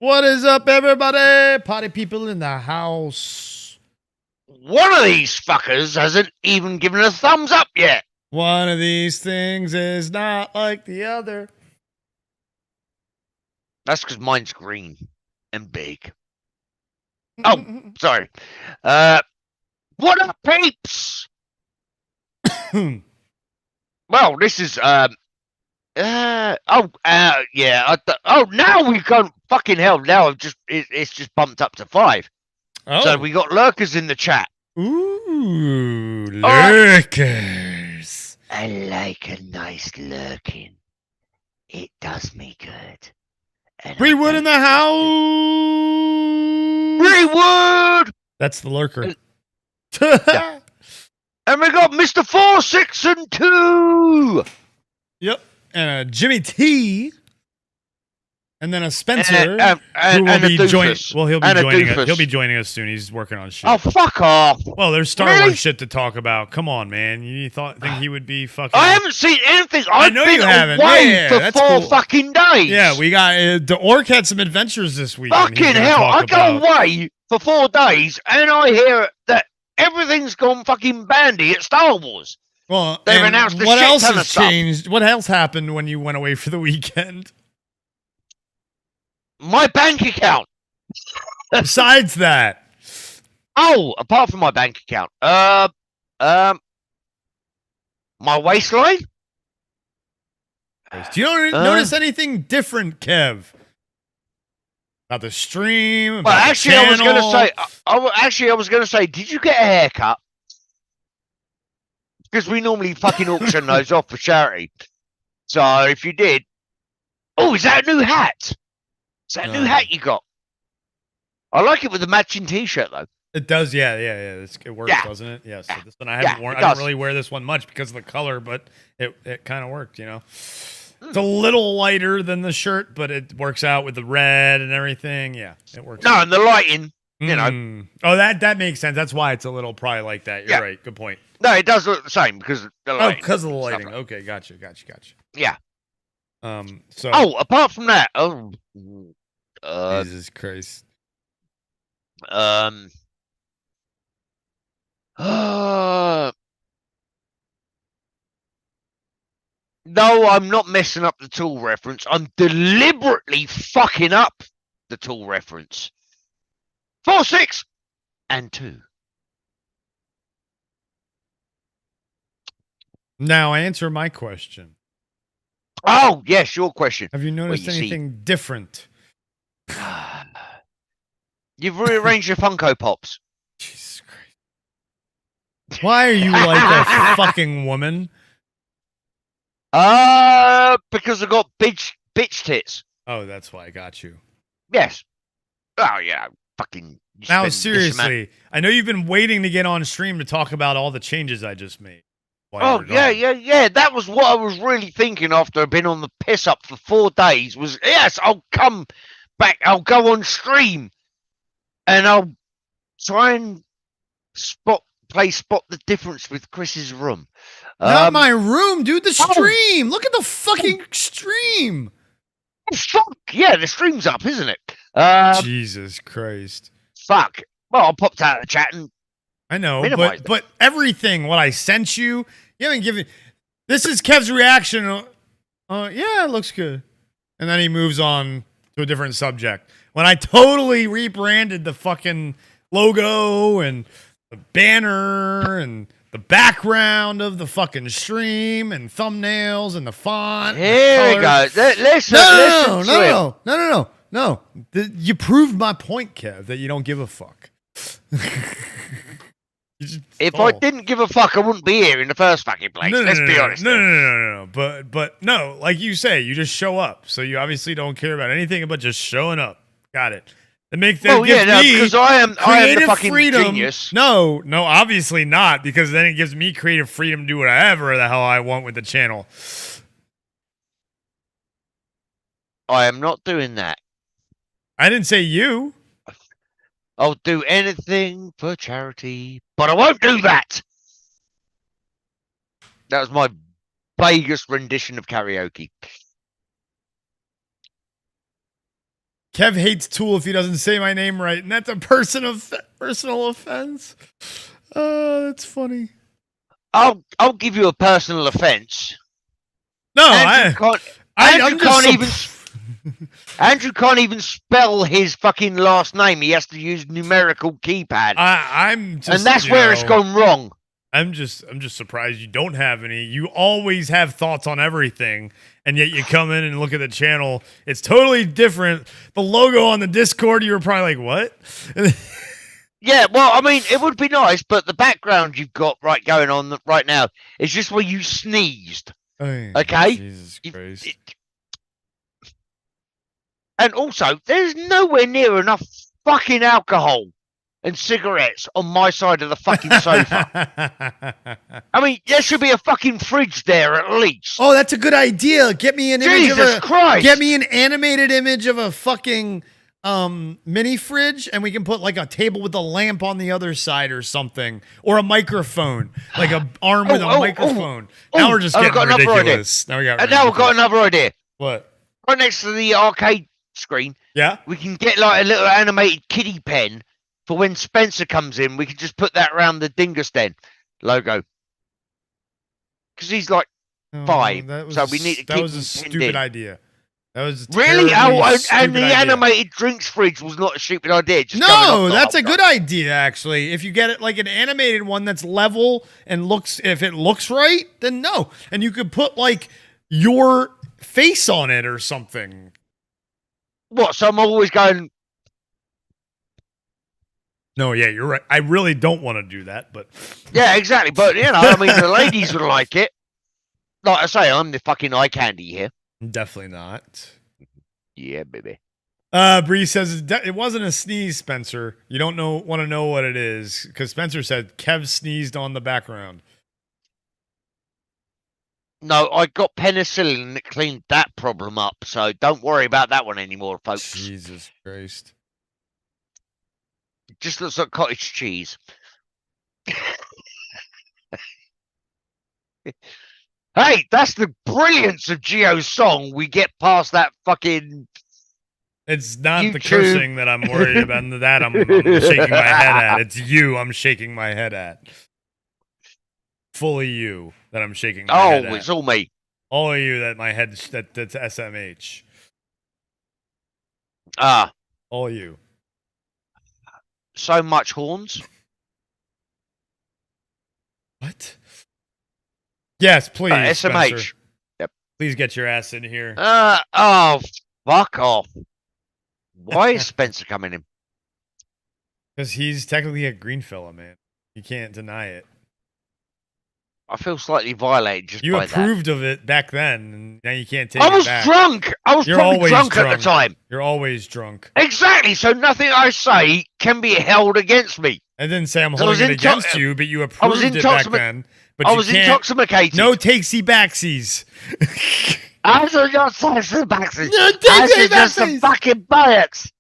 What is up, everybody? Party people in the house. One of these fuckers hasn't even given a thumbs up yet. One of these things is not like the other. That's because mine's green and big. Oh, sorry. What up, peeps? Well, this is yeah. Now we've gone fucking hell. Now it's just bumped up to 5. Oh. So we got lurkers in the chat. Ooh, lurkers. I like a nice lurking. It does me good. Brewood in the house. Brewood. That's the lurker. Yeah. And we got Mr. 4, 6, and 2. Yep. And a Jimmy T. And then a Spencer who will be joining. Well, he'll be joining us. Doofus. He'll be joining us soon. He's working on shit. Oh, fuck off! Well, there's Star Wars shit to talk about. Come on, man. You think he would be fucking? I haven't seen anything. I know you haven't. Away for 4 fucking days. Yeah, we got the Orc had some adventures this week. Fucking hell! I go away for 4 days, and I hear that everything's gone fucking bandy at Star Wars. Well, they've announced the what shit else ton has of stuff. changed? What else happened when you went away for the weekend? My bank account. Besides that. Oh, apart from my bank account. My waistline? Do you notice anything different, Kev? About the stream? About Well, actually, the I was channel? I was gonna say, did you get a haircut? Because we normally fucking auction those off for charity. So if you did, oh, is that a new hat? Is that a new hat you got? I like it with the matching T-shirt though. It does, yeah. It works, doesn't it? Yeah. So this one I haven't worn. I don't really wear this one much because of the color, but it kind of worked, you know. It's a little lighter than the shirt, but it works out with the red and everything. Yeah, it works. No, and the lighting. You know. Oh, that makes sense. That's why it's a little probably like that. You're right. Good point. No, it does look the same because of the lighting. Oh, because of the lighting. Like okay, gotcha. Yeah. So. Oh, apart from that, Jesus Christ. No, I'm not messing up the tool reference. I'm deliberately fucking up the tool reference. 4, 6, and 2. Now answer my question. Oh, yes, your question. Have you noticed anything different? You've rearranged your Funko Pops. Jesus Christ. Why are you like a fucking woman? Because I got bitch tits. Oh, that's why I got you. Yes. Oh, yeah, fucking. Now, seriously, I know you've been waiting to get on stream to talk about all the changes I just made. Oh, yeah. That was what I was really thinking after I've been on the piss up for 4 days was, yes, I'll come back. I'll go on stream and I'll try and spot the difference with Chris's room. Not my room, dude. The stream. Look at the fucking stream. Fuck. Yeah, the stream's up, isn't it? Jesus Christ. Fuck. Well, I popped out of the chat and I know, but everything what I sent you haven't given. This is Kev's reaction. Yeah, it looks good, and then he moves on to a different subject. When I totally rebranded the fucking logo and the banner and the background of the fucking stream and thumbnails and the font. Here we go. No. You proved my point, Kev, that you don't give a fuck. If I didn't give a fuck, I wouldn't be here in the first fucking place. Let's be honest. No. But no, like you say, you just show up. So you obviously don't care about anything but just showing up. Got it. Because I am the fucking freedom. Genius. No, obviously not, because then it gives me creative freedom to do whatever the hell I want with the channel. I am not doing that. I didn't say you. I'll do anything for charity, but I won't do that. That was my vaguest rendition of karaoke. Kev hates Tool if he doesn't say my name right, and that's a personal offense. That's funny. I'll give you a personal offense. No, Andrew can't even spell his fucking last name. He has to use numerical keypad. And that's where it's gone wrong. I'm just surprised you don't have any. You always have thoughts on everything, and yet you come in and look at the channel. It's totally different. The logo on the Discord, you were probably like, what? Yeah, well, I mean, it would be nice, but the background you've got going on right now is just where you sneezed. Okay? Jesus Christ. And also, there's nowhere near enough fucking alcohol and cigarettes on my side of the fucking sofa. I mean, there should be a fucking fridge there at least. Oh, that's a good idea. Get me an Jesus Christ. Get me an animated image of a fucking mini fridge, and we can put like a table with a lamp on the other side or something, or a microphone, like a arm with a microphone. Now we're just getting ridiculous. Now we've got another idea. What? Right next to the arcade screen. Yeah. We can get like a little animated kiddie pen for when Spencer comes in. We can just put that around the Dingus Den logo. Because he's like 5. So we need to keep that was a stupid idea. That was really? And the animated drinks fridge was not a stupid idea. No, that's a good idea, actually. If you get it like an animated one that's level and if it looks right, then no. And you could put like your face on it or something. What? So I'm always going. No, yeah, you're right. I really don't want to do that, but yeah, exactly. But you know, I mean, the ladies would like it. Like I say, I'm the fucking eye candy here. Definitely not. Yeah, baby. Bree says it wasn't a sneeze, Spencer. You don't want to know what it is, because Spencer said Kev sneezed on the background. No, I got penicillin and it cleaned that problem up, so don't worry about that one anymore, folks. Jesus Christ. just looks like cottage cheese. Hey, that's the brilliance of Geo's song. We get past that fucking. It's not YouTube. the cursing that I'm worried about. That I'm shaking my head at. It's you I'm shaking my head at. Fully you that I'm shaking my head at. Oh, it's all me. All of you that my head that's SMH. Ah, All you. so much horns. What? Yes, please, SMH. Spencer. Yep. Please get your ass in here. Oh, fuck off. Why is Spencer coming in? Because he's technically a Greenfellaz, man. You can't deny it. I feel slightly violated just You by approved of it back then, and now you can't take that. it I was back. drunk. I was You're probably always drunk at the time. You're always drunk. Exactly. So nothing I say can be held against me. I didn't say I'm holding it against you, but you approved it back then. But I you was can't. intoxicated. No takesy backsies. I was not takesy backsies. No I takesy was just a backsies. fucking bias.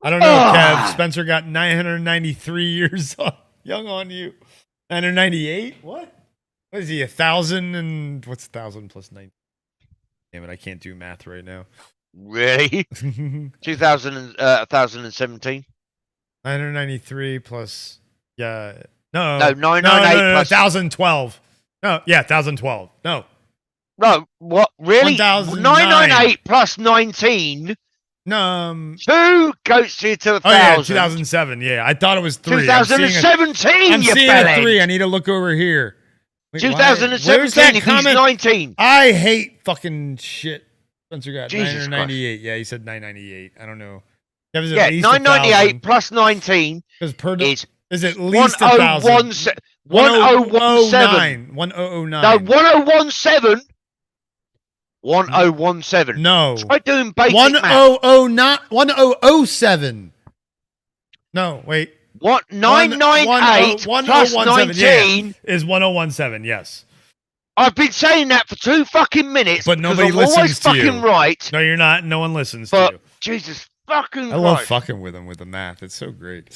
I don't know, Kev. Spencer got 993 years young on you. 998? What? What is he? 1,000 and what's 1,000 plus 9? Damn it, I can't do math right now. Really? 1017. 993 plus No, 998 plus 1,012. No, yeah, 1,012. No. No, what? Really? 1,009. 998 plus 19. No. 2 goes to 1,000. Oh yeah, 2007. Yeah, I thought it was 3. 2017. I'm you seeing bellend. a 3. I need to look over here. Wait, 2017. If he's 19. I hate fucking shit. Spencer got Jesus 998. Yeah, he said 998. I don't know. That was Yeah, at least 998 plus 19 is at least 1,000. 1017. 1009. No, 1017. 1017. No. Try doing basic 1009. 1007. No, wait. What? 998 plus 19 is 1017. Yes. I've been saying that for 2 fucking minutes, but nobody I'm listens always to you. fucking right. No, you're not. No one listens But to you. Jesus fucking I love Christ. fucking with him with the math. It's so great.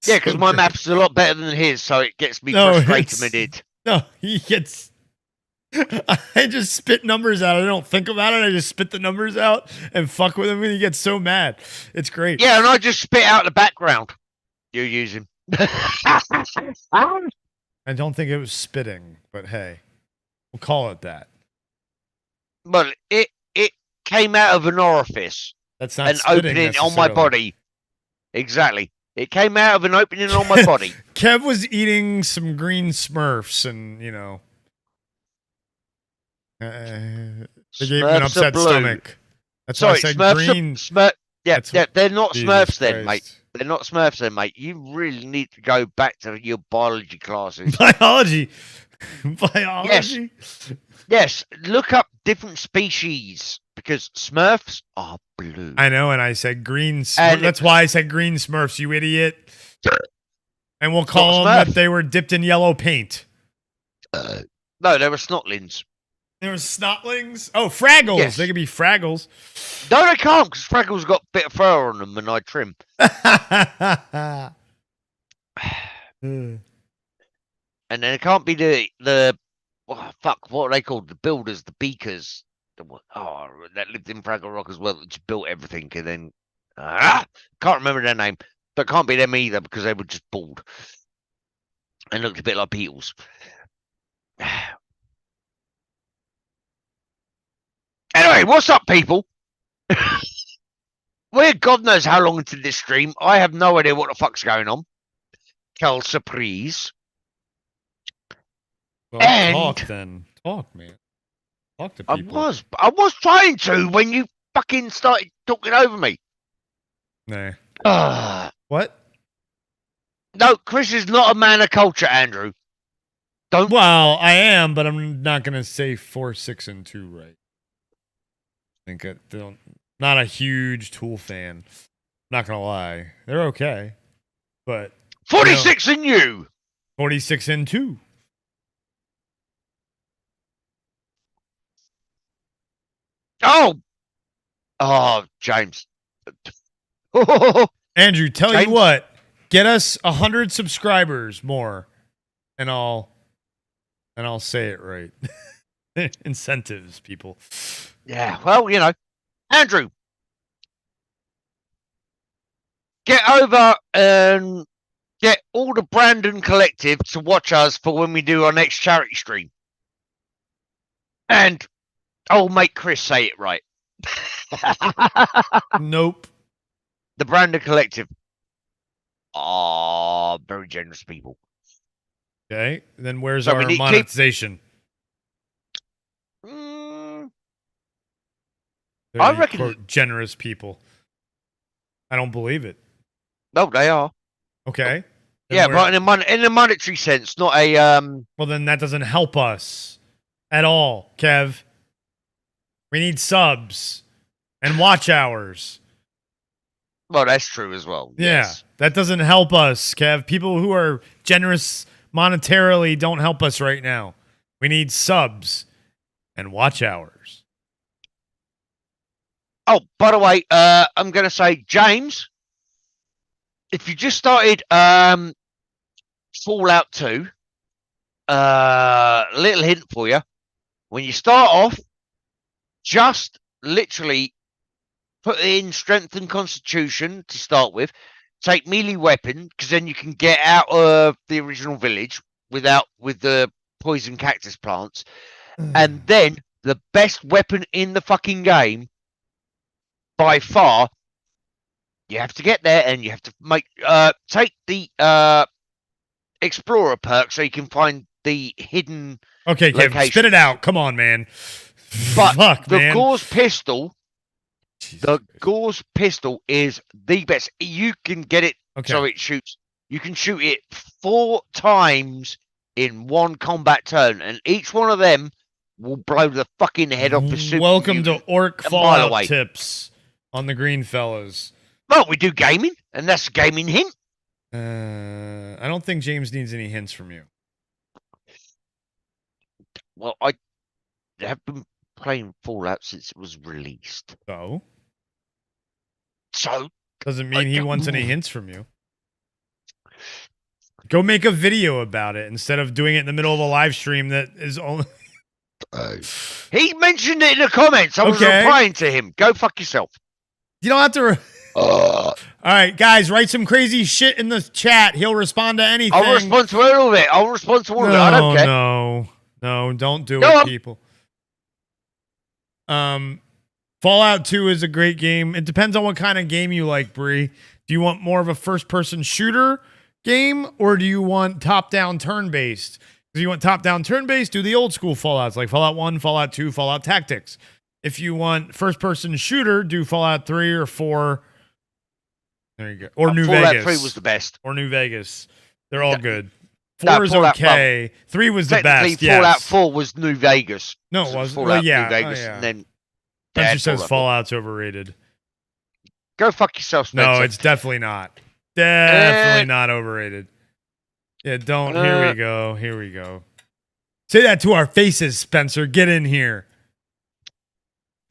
Yeah, because my math's a lot better than his, so it gets me frustrated. No, he gets. I just spit numbers out. I don't think about it. I just spit the numbers out and fuck with him, and he gets so mad. It's great. Yeah, and I just spit out the background you're using. I don't think it was spitting, but hey, we'll call it that. But it came out of an orifice. That's not an opening on my body. Exactly. It came out of an opening on my body. Kev was eating some green Smurfs, and they gave him an upset stomach. That's why I said Smurfs green. Yeah, they're not Jesus Smurfs then, Christ. mate. They're not Smurfs then, mate. You really need to go back to your biology classes. Biology. Yes, look up different species because Smurfs are blue. I know, and I said green. That's why I said green Smurfs, you idiot. And we'll call them that they were dipped in yellow paint. No, they were snotlings. They were snotlings? Oh, Fraggles. Yes. They could be Fraggles. No, they can't because Fraggles got a bit of fur on them and I trim. And then it can't be the fuck, what are they called? The builders, the beakers. That lived in Fraggle Rock as well, that just built everything and then can't remember their name. But can't be them either because they were just bald. And looked a bit like Beatles. Anyway, what's up, people? We're God knows how long into this stream. I have no idea what the fuck's going on. Quelle surprise. Well, talk then. Talk, man. Talk to people. I was trying to when you fucking started talking over me. Nah. What? No, Chris is not a man of culture, Andrew. Don't. Well, I am, but I'm not gonna say 4, 6, and 2 right. I think not a huge Tool fan. Not gonna lie, they're okay, but 46 and you. 46 and 2. Oh, Oh, James. Andrew, tell James? you what, get us 100 subscribers more, and I'll say it right. Incentives, people. Yeah, well, you know, Andrew, get over and get all the Brandon Collective to watch us for when we do our next charity stream. And I'll make Chris say it right. Nope. The Brandon Collective are very generous people. Okay, then where's So we our need- monetization? I They're, reckon- quote, generous people. I don't believe it. No, they are. Okay. Then Yeah, where- but in a monetary sense, not a Well, then that doesn't help us at all, Kev. We need subs and watch hours. Well, that's true as well. Yeah, Yes. that doesn't help us, Kev. People who are generous monetarily don't help us right now. We need subs and watch hours. Oh, by the way, I'm going to say, James, if you just started Fallout 2, little hint for you. When you start off, just literally put in strength and constitution to start with. Take melee weapon, because then you can get out of the original village with the poison cactus plants. And then the best weapon in the fucking game, by far, you have to get there and you have to take the explorer perk so you can find the hidden Okay, Kev, spit locations. it out. Come on, man. But Fuck, the man. Gauze pistol. Jesus The Christ. Gauze pistol is the best. You can get it Okay. so it shoots. You can shoot it 4 times in one combat turn, and each one of them will blow the fucking head off a super Welcome to mutant Orc a mile Fallout away. tips on the Greenfellaz. Well, we do gaming, and that's a gaming hint. I don't think James needs any hints from you. Well, I have been playing Fallout since it was released. So, Doesn't mean he wants any hints from you. Go make a video about it instead of doing it in the middle of a live stream that is only. he mentioned it in the comments. I was Okay. replying to him. Go fuck yourself. You don't have to. All right, guys, write some crazy shit in the chat. He'll respond to anything. I'll respond to all of it. I'll respond to all of it. I don't care. No, don't do Go it, on. people. Fallout 2 is a great game. It depends on what kind of game you like, Bree. Do you want more of a first-person shooter game, or do you want top-down turn-based? If you want top-down turn-based, do the old-school Fallouts, like Fallout 1, Fallout 2, Fallout Tactics. If you want first-person shooter, do Fallout 3 or 4. There you go. Or New Fallout Vegas. 3 was the best. Or New Vegas. They're all good. No, 4 is Fallout- okay. 3 was the Technically, best. Yes. Fallout 4 was New Vegas. No, So it wasn't. Fallout Well, yeah. New Vegas, oh, yeah. and then Spencer says Fallout. Fallout's overrated. Go fuck yourself, Spencer. No, it's definitely not. Definitely not overrated. Yeah, don't. Here we go. Here we go. Say that to our faces, Spencer. Get in here.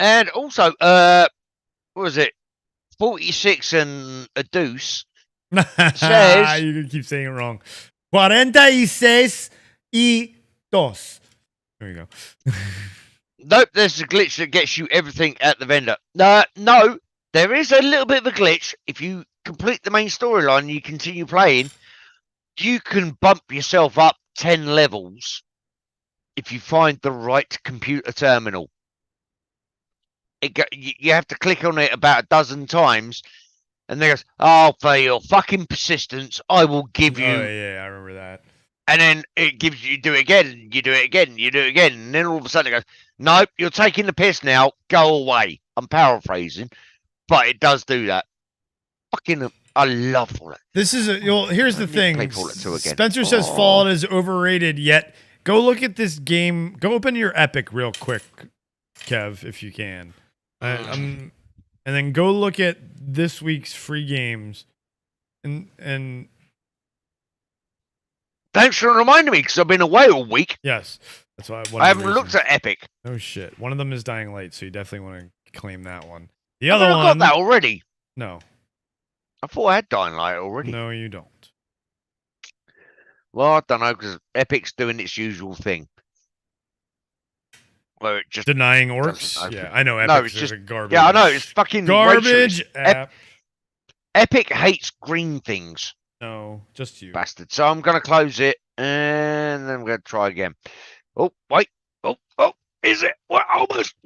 And also, what was it? 46 and a deuce. Says- You can keep saying it wrong. 46 y dos. There you go. Nope, there's a glitch that gets you everything at the vendor. No, there is a little bit of a glitch. If you complete the main storyline and you continue playing, you can bump yourself up 10 levels if you find the right computer terminal. You have to click on it about a dozen times, and they goes, "Oh, for your fucking persistence, I will give you." Oh, yeah, I remember that. And then it gives you do it again, you do it again, you do it again, and then all of a sudden it goes, "Nope, you're taking the piss now. Go away." I'm paraphrasing, but it does do that. Fucking, I love Fallout. This is here's the I need to thing. play Fallout 2 again. Spencer says Oh. Fallout is overrated, yet go look at this game. Go open your Epic real quick, Kev, if you can. And then go look at this week's free games. And Thanks for reminding me, because I've been away all week. yes, that's why I haven't looked at Epic. Oh shit, one of them is Dying Light, so you definitely want to claim that one. The other one. I got that already. No. I thought I had Dying Light already. No, you don't. Well, I don't know, because Epic's doing its usual thing. Where it just denying orcs. Yeah, I know. Epic's no, it's just a garbage. Yeah, I know. It's fucking garbage racist. app. Epic hates green things. No, just you. Bastard. So I'm going to close it, and then I'm going to try again. Oh, wait. Oh, is it? We're almost.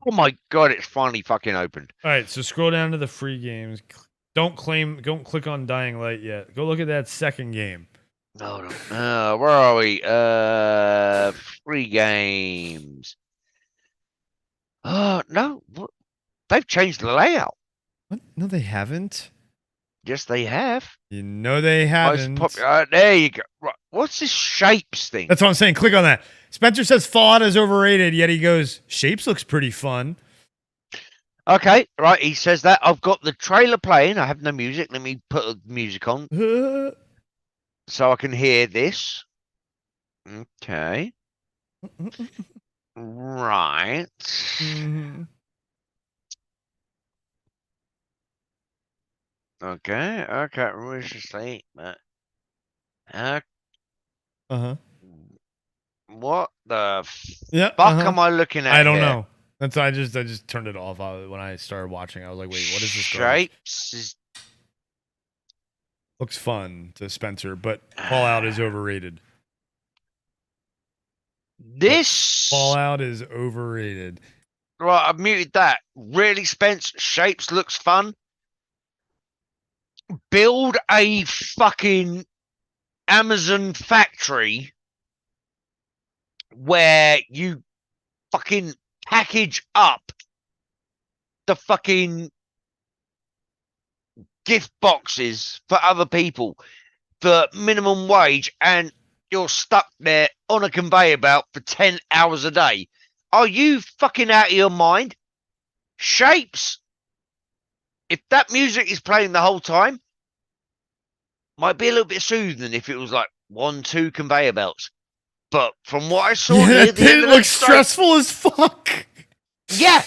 Oh my God, it's finally fucking opened. All right, so scroll down to the free games. Don't click on Dying Light yet. Go look at that second game. Hold on. Where are we? Free games. No. They've changed the layout. What? No, they haven't. Yes, they have. You know they haven't. There you go. Right. What's this shapes thing? That's what I'm saying. Click on that. Spencer says Fallout is overrated, yet he goes, Shapes looks pretty fun. Okay, right. He says that. I've got the trailer playing. I have no music. Let me put the music on so I can hear this. Okay. Right. Okay. Where's the statement? What the fuck am I looking at? I don't know. That's I just turned it off when I started watching. I was like, wait, what is this? Shapes looks fun to Spencer, but Fallout is overrated. This Fallout is overrated. Right, I've muted that. Really, Spence? Shapes looks fun. Build a fucking Amazon factory where you fucking package up the fucking gift boxes for other people for minimum wage, and you're stuck there on a conveyor belt for 10 hours a day. Are you fucking out of your mind? Shapes, if that music is playing the whole time, might be a little bit soothing if it was like 1-2 conveyor belts. But from what I saw here, it looks stressful as fuck. Yeah.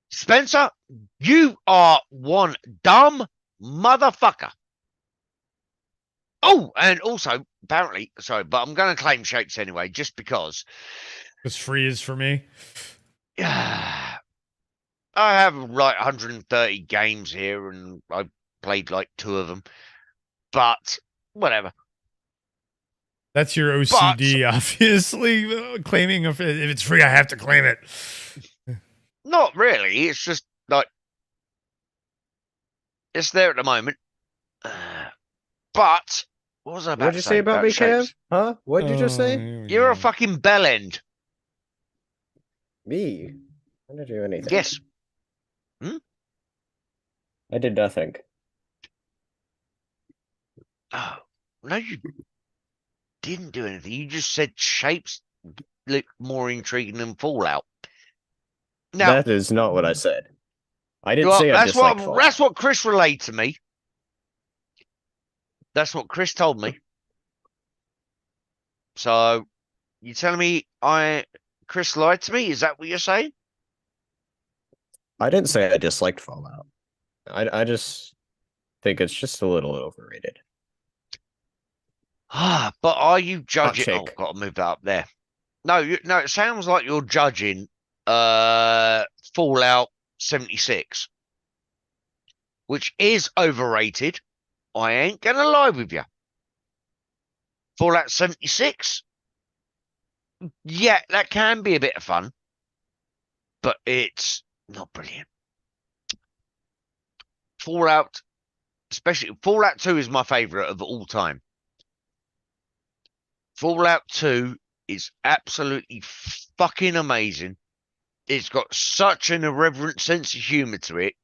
Spencer, you are one dumb motherfucker. Oh, and also, apparently, sorry, but I'm going to claim Shapes anyway, just because. Because free is for me. I have like 130 games here, and I played like 2 of them. But, whatever. That's your OCD, obviously, claiming if it's free, I have to claim it. Not really. It's just like it's there at the moment. But what was I about? What'd you say about me, Kev? Huh? What'd you just say? You're a fucking bellend. Me? I didn't do anything. Yes. I did nothing. Oh no, you didn't do anything. You just said Shapes look more intriguing than Fallout. Now, that is not what I said. I didn't say I disliked Fallout. That's what Chris relayed to me. That's what Chris told me. So, you telling me Chris lied to me? Is that what you're saying? I didn't say I disliked Fallout. I just think it's just a little overrated. But are you judging? Oh, Shake. got to move that up there. No, no. It sounds like you're judging Fallout 76, which is overrated. I ain't gonna lie with you. Fallout 76, yeah, that can be a bit of fun, but it's not brilliant. Fallout, especially Fallout 2, is my favorite of all time. Fallout 2 is absolutely fucking amazing. It's got such an irreverent sense of humor to it.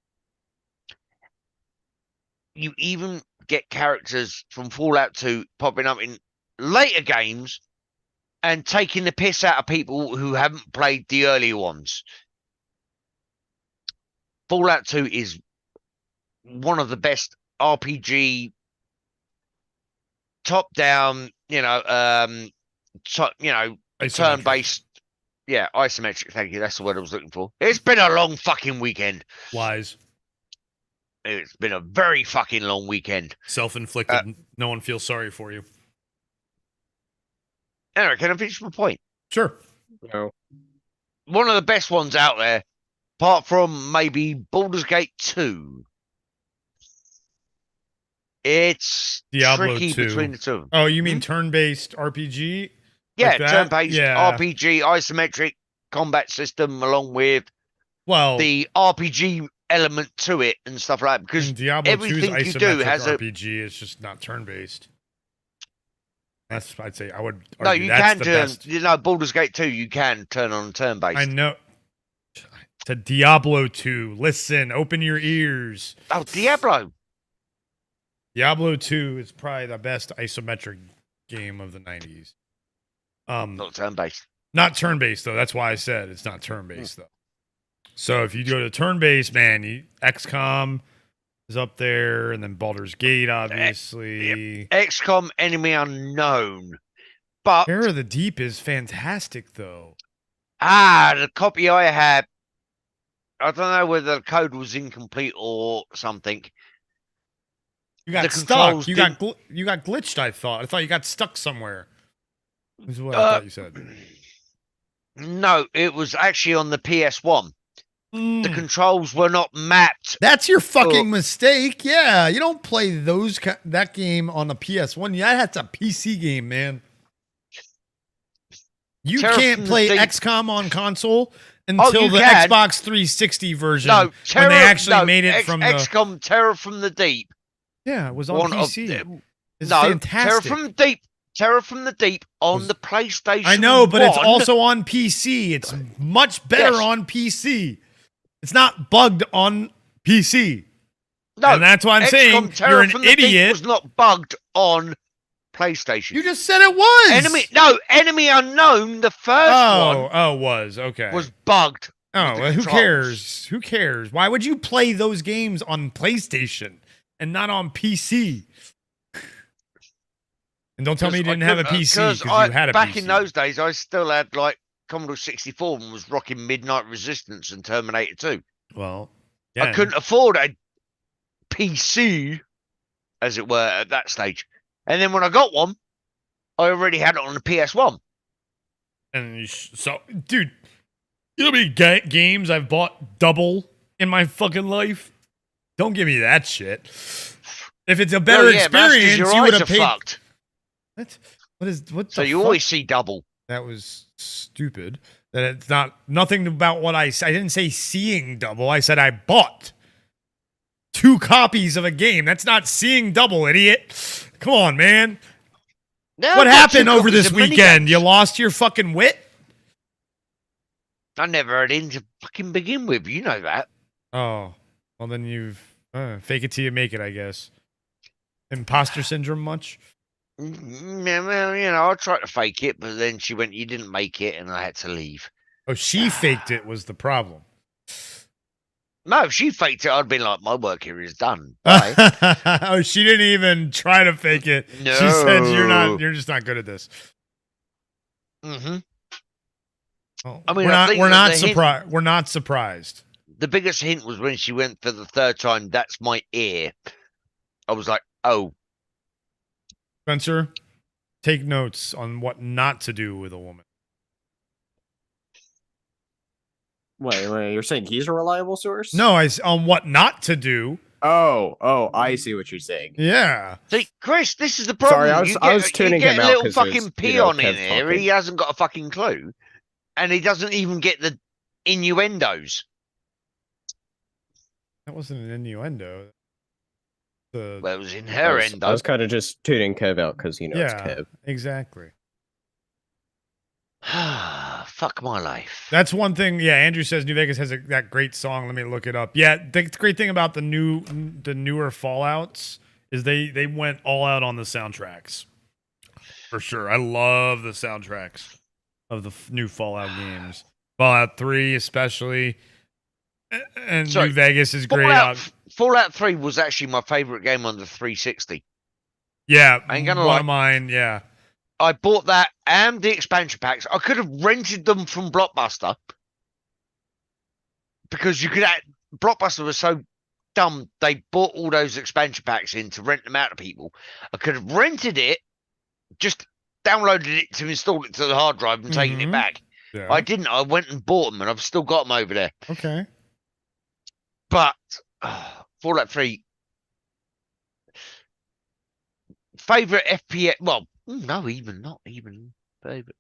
You even get characters from Fallout 2 popping up in later games and taking the piss out of people who haven't played the earlier ones. Fallout 2 is one of the best RPG turn-based Yeah, isometric. Thank you. That's the word I was looking for. It's been a long fucking weekend. Lies. It's been a very fucking long weekend. Self-inflicted. No one feels sorry for you. Anyway, can I finish my point? Sure. No. One of the best ones out there, apart from maybe Baldur's Gate 2. It's Diablo tricky 2. between the two of them. Oh, you mean turn-based RPG? Yeah, like that? turn-based Yeah. RPG, isometric combat system, along with Well, the RPG element to it and stuff like that. Because Diablo 2's everything you isometric do has a RPG. It's just not turn-based. That's, I'd say, I would argue no. You that's can the turn. best. You know, Baldur's Gate 2, you can turn on turn-based. I know. To Diablo 2. Listen, open your ears. Oh, Diablo. Diablo 2 is probably the best isometric game of the 90s. Not turn-based. Not turn-based, though. That's why I said it's not turn-based, though. So if you go to turn-based, man, XCOM is up there, and then Baldur's Gate, obviously. XCOM Enemy Unknown. But, Terror of the Deep is fantastic, though. the copy I had, I don't know whether the code was incomplete or something. You got The stuck. controls You got glitched, I thought. I thought you got stuck somewhere. This is what I thought you said. No, it was actually on the PS1. The controls were not mapped. That's your fucking mistake. Yeah, you don't play that game on the PS1. Yeah, that's a PC game, man. You Terror can't from the play Deep. XCOM on console until you the can. Xbox 360 version. No, when they actually made it from the XCOM Terror from the Deep. yeah, it was on PC. It's no, fantastic. Terror from the Deep on the PlayStation. I know, but it's 1. also on PC. It's much better Yes. on PC. It's not bugged on PC. No, and that's why I'm saying Terror you're an from the Deep idiot. was not bugged on PlayStation. You just said it was. Enemy Unknown, the first one was okay. was bugged. Oh, the well, who controls. cares? Who cares? Why would you play those games on PlayStation and not on PC? And don't tell me you didn't have a PC because you had a back PC. in those days, I still had like Commodore 64 and was rocking Midnight Resistance and Terminator 2. Well, yeah. I couldn't afford a PC, as it were, at that stage. And then when I got one, I already had it on the PS1. And so, dude, you know how many games I've bought double in my fucking life? Don't give me that shit. If it's a better experience, you would have paid. Fucked. What? So the you fuck? always see double. That was stupid. That it's nothing about what I didn't say seeing double. I said I bought 2 copies of a game. That's not seeing double, idiot. Come on, man. No, What I got happened 2 over copies this of weekend? minigames. You lost your fucking wit? I never had in to fucking begin with. You know that. Oh, well then you've fake it till you make it, I guess. Imposter syndrome much? Well, you know, I tried to fake it, but then she went, "You didn't make it," and I had to leave. Oh, she faked it was the problem. No, if she faked it, I'd been like, "My work here is done." Bye. Oh, she didn't even try to fake it. No. She said you're just not good at this. Mm-hmm. Well, I mean, we're not surprised. We're not surprised. The biggest hint was when she went for the 3rd time. That's my ear. I was like, "Oh, Spencer, take notes on what not to do with a woman. Wait, you're saying he's a reliable source? No, on what not to do. Oh, I see what you're saying. Yeah. see, Chris, this is the problem." Sorry, I was tuning you get him a out little 'cause fucking there's, peon in Kev here. talking. He hasn't got a fucking clue, and he doesn't even get the innuendos. That wasn't an innuendo. Well, it was in her I endo. was kind of just tuning Kev out because it's Yeah, Kev. exactly. Fuck my life. That's one thing. Yeah, Andrew says New Vegas has that great song. Let me look it up. Yeah, the great thing about the newer Fallouts is they went all out on the soundtracks. For sure. I love the soundtracks of the new Fallout games. Fallout 3 especially. And Sorry, New Vegas is great. Fallout 3 was actually my favorite game on the 360. Yeah, I ain't gonna one lie. of mine, yeah. I bought that and the expansion packs. I could have rented them from Blockbuster because you could. Blockbuster was so dumb. They bought all those expansion packs in to rent them out to people. I could have rented it, just downloaded it to install it to the hard drive and taken it back. Yeah. I didn't. I went and bought them, and I've still got them over there. Okay. But Fallout 3 favorite FPS. Well, no, not even favorite.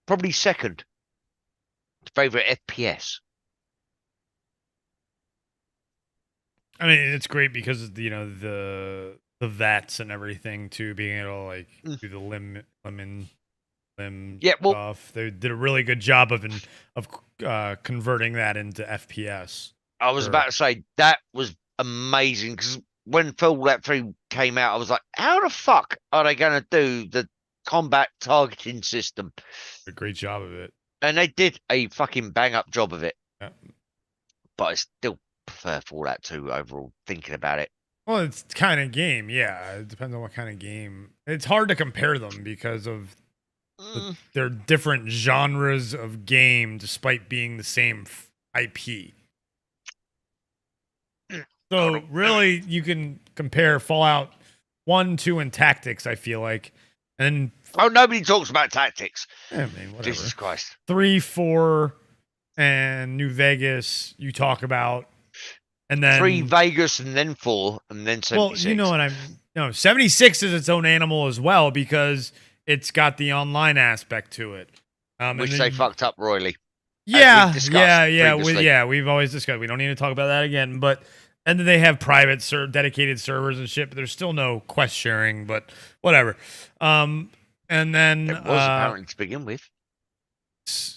Probably second favorite FPS. I mean, it's great because of the vets and everything too, being able to like do the limb stuff. They did a really good job of converting that into FPS. I was about to say that was amazing because when Fallout 3 came out, I was like, how the fuck are they going to do the combat targeting system? A great job of it. And they did a fucking bang up job of it. Yeah. But I still prefer Fallout 2 overall, thinking about it. Well, it's kind of game. Yeah, it depends on what kind of game. It's hard to compare them because of they're different genres of game despite being the same IP. So really, you can compare Fallout 1, 2, and Tactics, I feel like. And nobody talks about Tactics. I mean, whatever. Jesus Christ. 3, 4, and New Vegas, you talk about. And then 3 Vegas, and then 4, and then 76. Well, you know what No, 76 is its own animal as well because it's got the online aspect to it. Which they fucked up royally. Yeah. We've always discussed. We don't need to talk about that again. And then they have private dedicated servers and shit, but there's still no quest sharing, but whatever. And then it was apparently to begin with.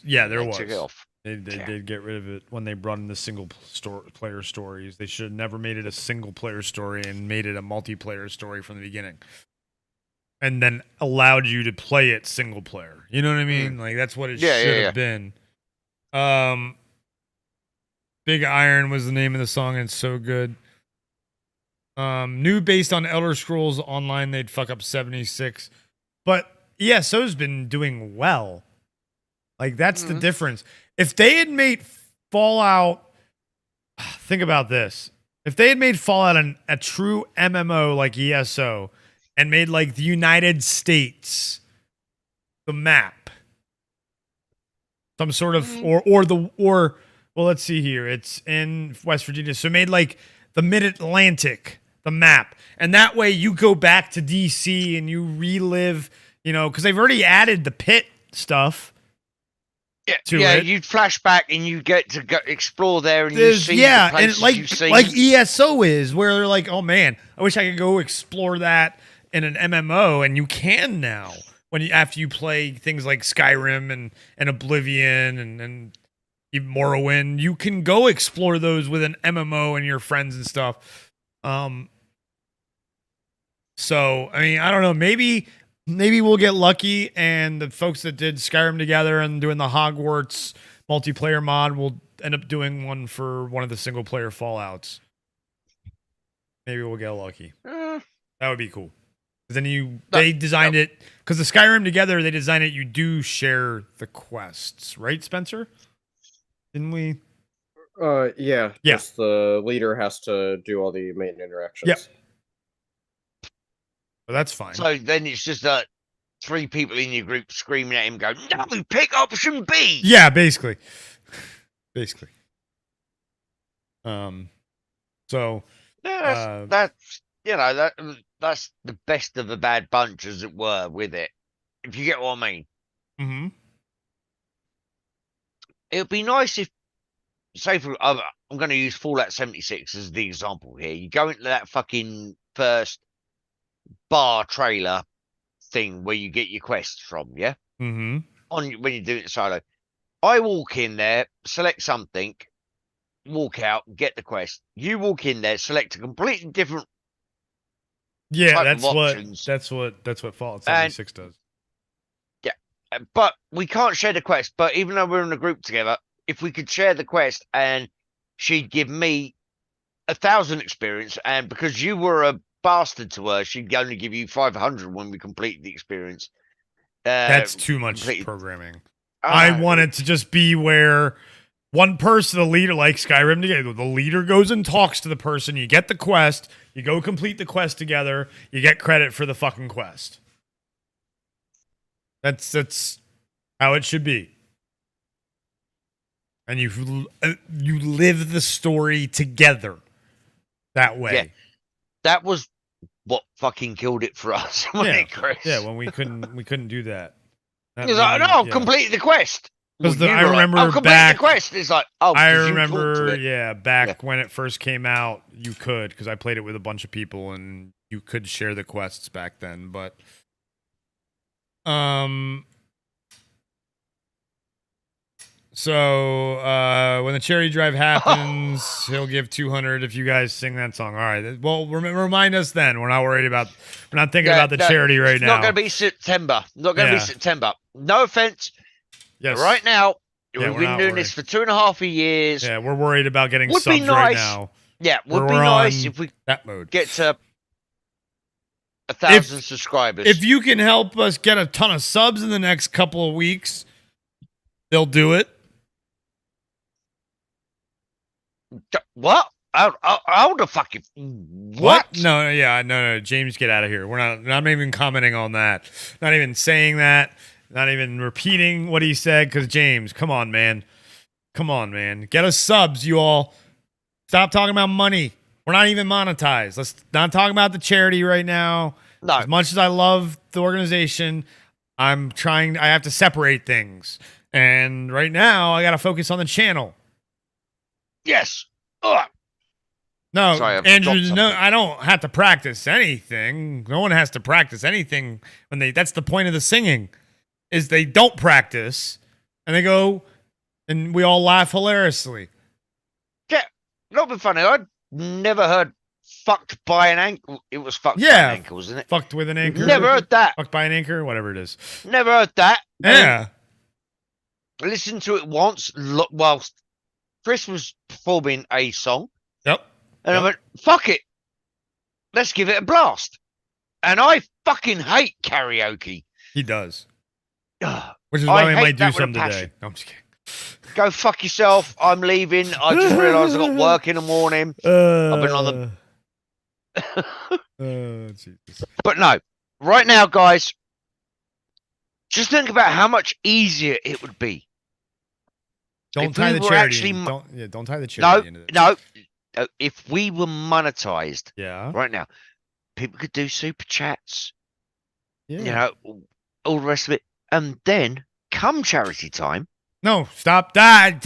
Yeah, there was. Took it off. They did get rid of it when they brought in the single player stories. They should have never made it a single player story and made it a multiplayer story from the beginning. And then allowed you to play it single player. You know what I mean? Like that's what it should have been. Big Iron was the name of the song, and it's so good. New based on Elder Scrolls Online, they'd fuck up 76. But ESO's been doing well. Like that's the difference. If they had made Fallout, think about this. If they had made Fallout a true MMO like ESO and made like the United States the map, some sort of well, let's see here. It's in West Virginia, so made like the Mid-Atlantic the map, and that way you go back to DC and you relive, because they've already added the pit stuff. You'd flash back and you get to go explore there, and you see the places you've seen. Like ESO is, where they're like, oh man, I wish I could go explore that in an MMO, and you can now after you play things like Skyrim and Oblivion and even Morrowind, you can go explore those with an MMO and your friends and stuff. So I mean, I don't know, maybe we'll get lucky and the folks that did Skyrim together and doing the Hogwarts multiplayer mod will end up doing one for one of the single player Fallouts. Maybe we'll get lucky. That would be cool. Then they designed it because the Skyrim together, they designed it. You do share the quests, right, Spencer? Didn't we? Yeah. Just the leader has to do all the main interactions. Yep. Well, that's fine. So then it's just 3 people in your group screaming at him, going, "No, pick option B." Yeah, basically. So that's the best of a bad bunch, as it were, with it. If you get what I mean. Mm-hmm. It would be nice if, say, I'm going to use Fallout 76 as the example here. You go into that fucking first bar trailer thing where you get your quests from, yeah? Mm-hmm. When you do it solo. I walk in there, select something, walk out, get the quest. You walk in there, select a completely different type of options. That's what Fallout 76 does. Yeah. But we can't share the quest, but even though we're in a group together, if we could share the quest and she'd give me 1,000 experience, and because you were a bastard to her, she'd only give you 500 when we complete the experience. That's too much completely- programming. I want it to just be where one person, the leader, like Skyrim together, the leader goes and talks to the person, you get the quest, you go complete the quest together, you get credit for the fucking quest. That's how it should be. And you live the story together that way. Yeah. That was what fucking killed it for us, wasn't it, Chris? Yeah, when we couldn't do that. That He's like, made no, me- I've completed the quest. Because Well, I you were like, remember I've completed back- the quest. It's like, oh, I 'cause you talked to remember, it. back when it first came out, you could, because I played it with a bunch of people, and you could share the quests back then. But, so when the charity drive happens, he'll give 200 if you guys sing that song. All right. Well, remind us then. We're not worried about. We're not thinking about the charity right it's now. Not going to be September. Not going to be September. No offense. Yes. Right now, Yeah, we've we're been not doing worried. this for 2.5 years. Yeah, we're worried about getting Would be subs right nice. now. Yeah, would We're be nice on if we that mode. get to 1,000 subscribers. If you can help us get a ton of subs in the next couple of weeks, they'll do it. What? How the fucking what? No. James, get out of here. We're not even commenting on that. Not even saying that. Not even repeating what he said. Because James, come on, man. Get us subs, you all. Stop talking about money. We're not even monetized. Let's not talk about the charity right now. No. As much as I love the organization, I have to separate things. And right now, I got to focus on the channel. Yes. Ugh. No, Sorry, I've Andrew, dropped no, something. I don't have to practice anything. No one has to practice anything that's the point of the singing, is they don't practice and they go and we all laugh hilariously. Yeah. Not been funny. I'd never heard fucked by an ankle. It was fucked by Yeah. an ankle, wasn't it? Fucked with an anchor. Never heard that. Fucked by an anchor, whatever it is. Never heard that. Yeah. I listened to it once whilst Chris was performing a song. Yep. And Yep. I went, fuck it. Let's give it a blast. And I fucking hate karaoke. He does. Ugh. Which is I why we hate might do that with a some today. passion. No, I'm just kidding. Go fuck yourself. I'm leaving. I just realised I got work in the morning. I've been on Jesus. But no, right now, guys, just think about how much easier it would be. Don't If tie we the were charity. actually Don't tie the charity into this. No. If we were monetized Yeah. right now, people could do super chats, Yeah. you know, all the rest of it. And then come charity time. No, stop that.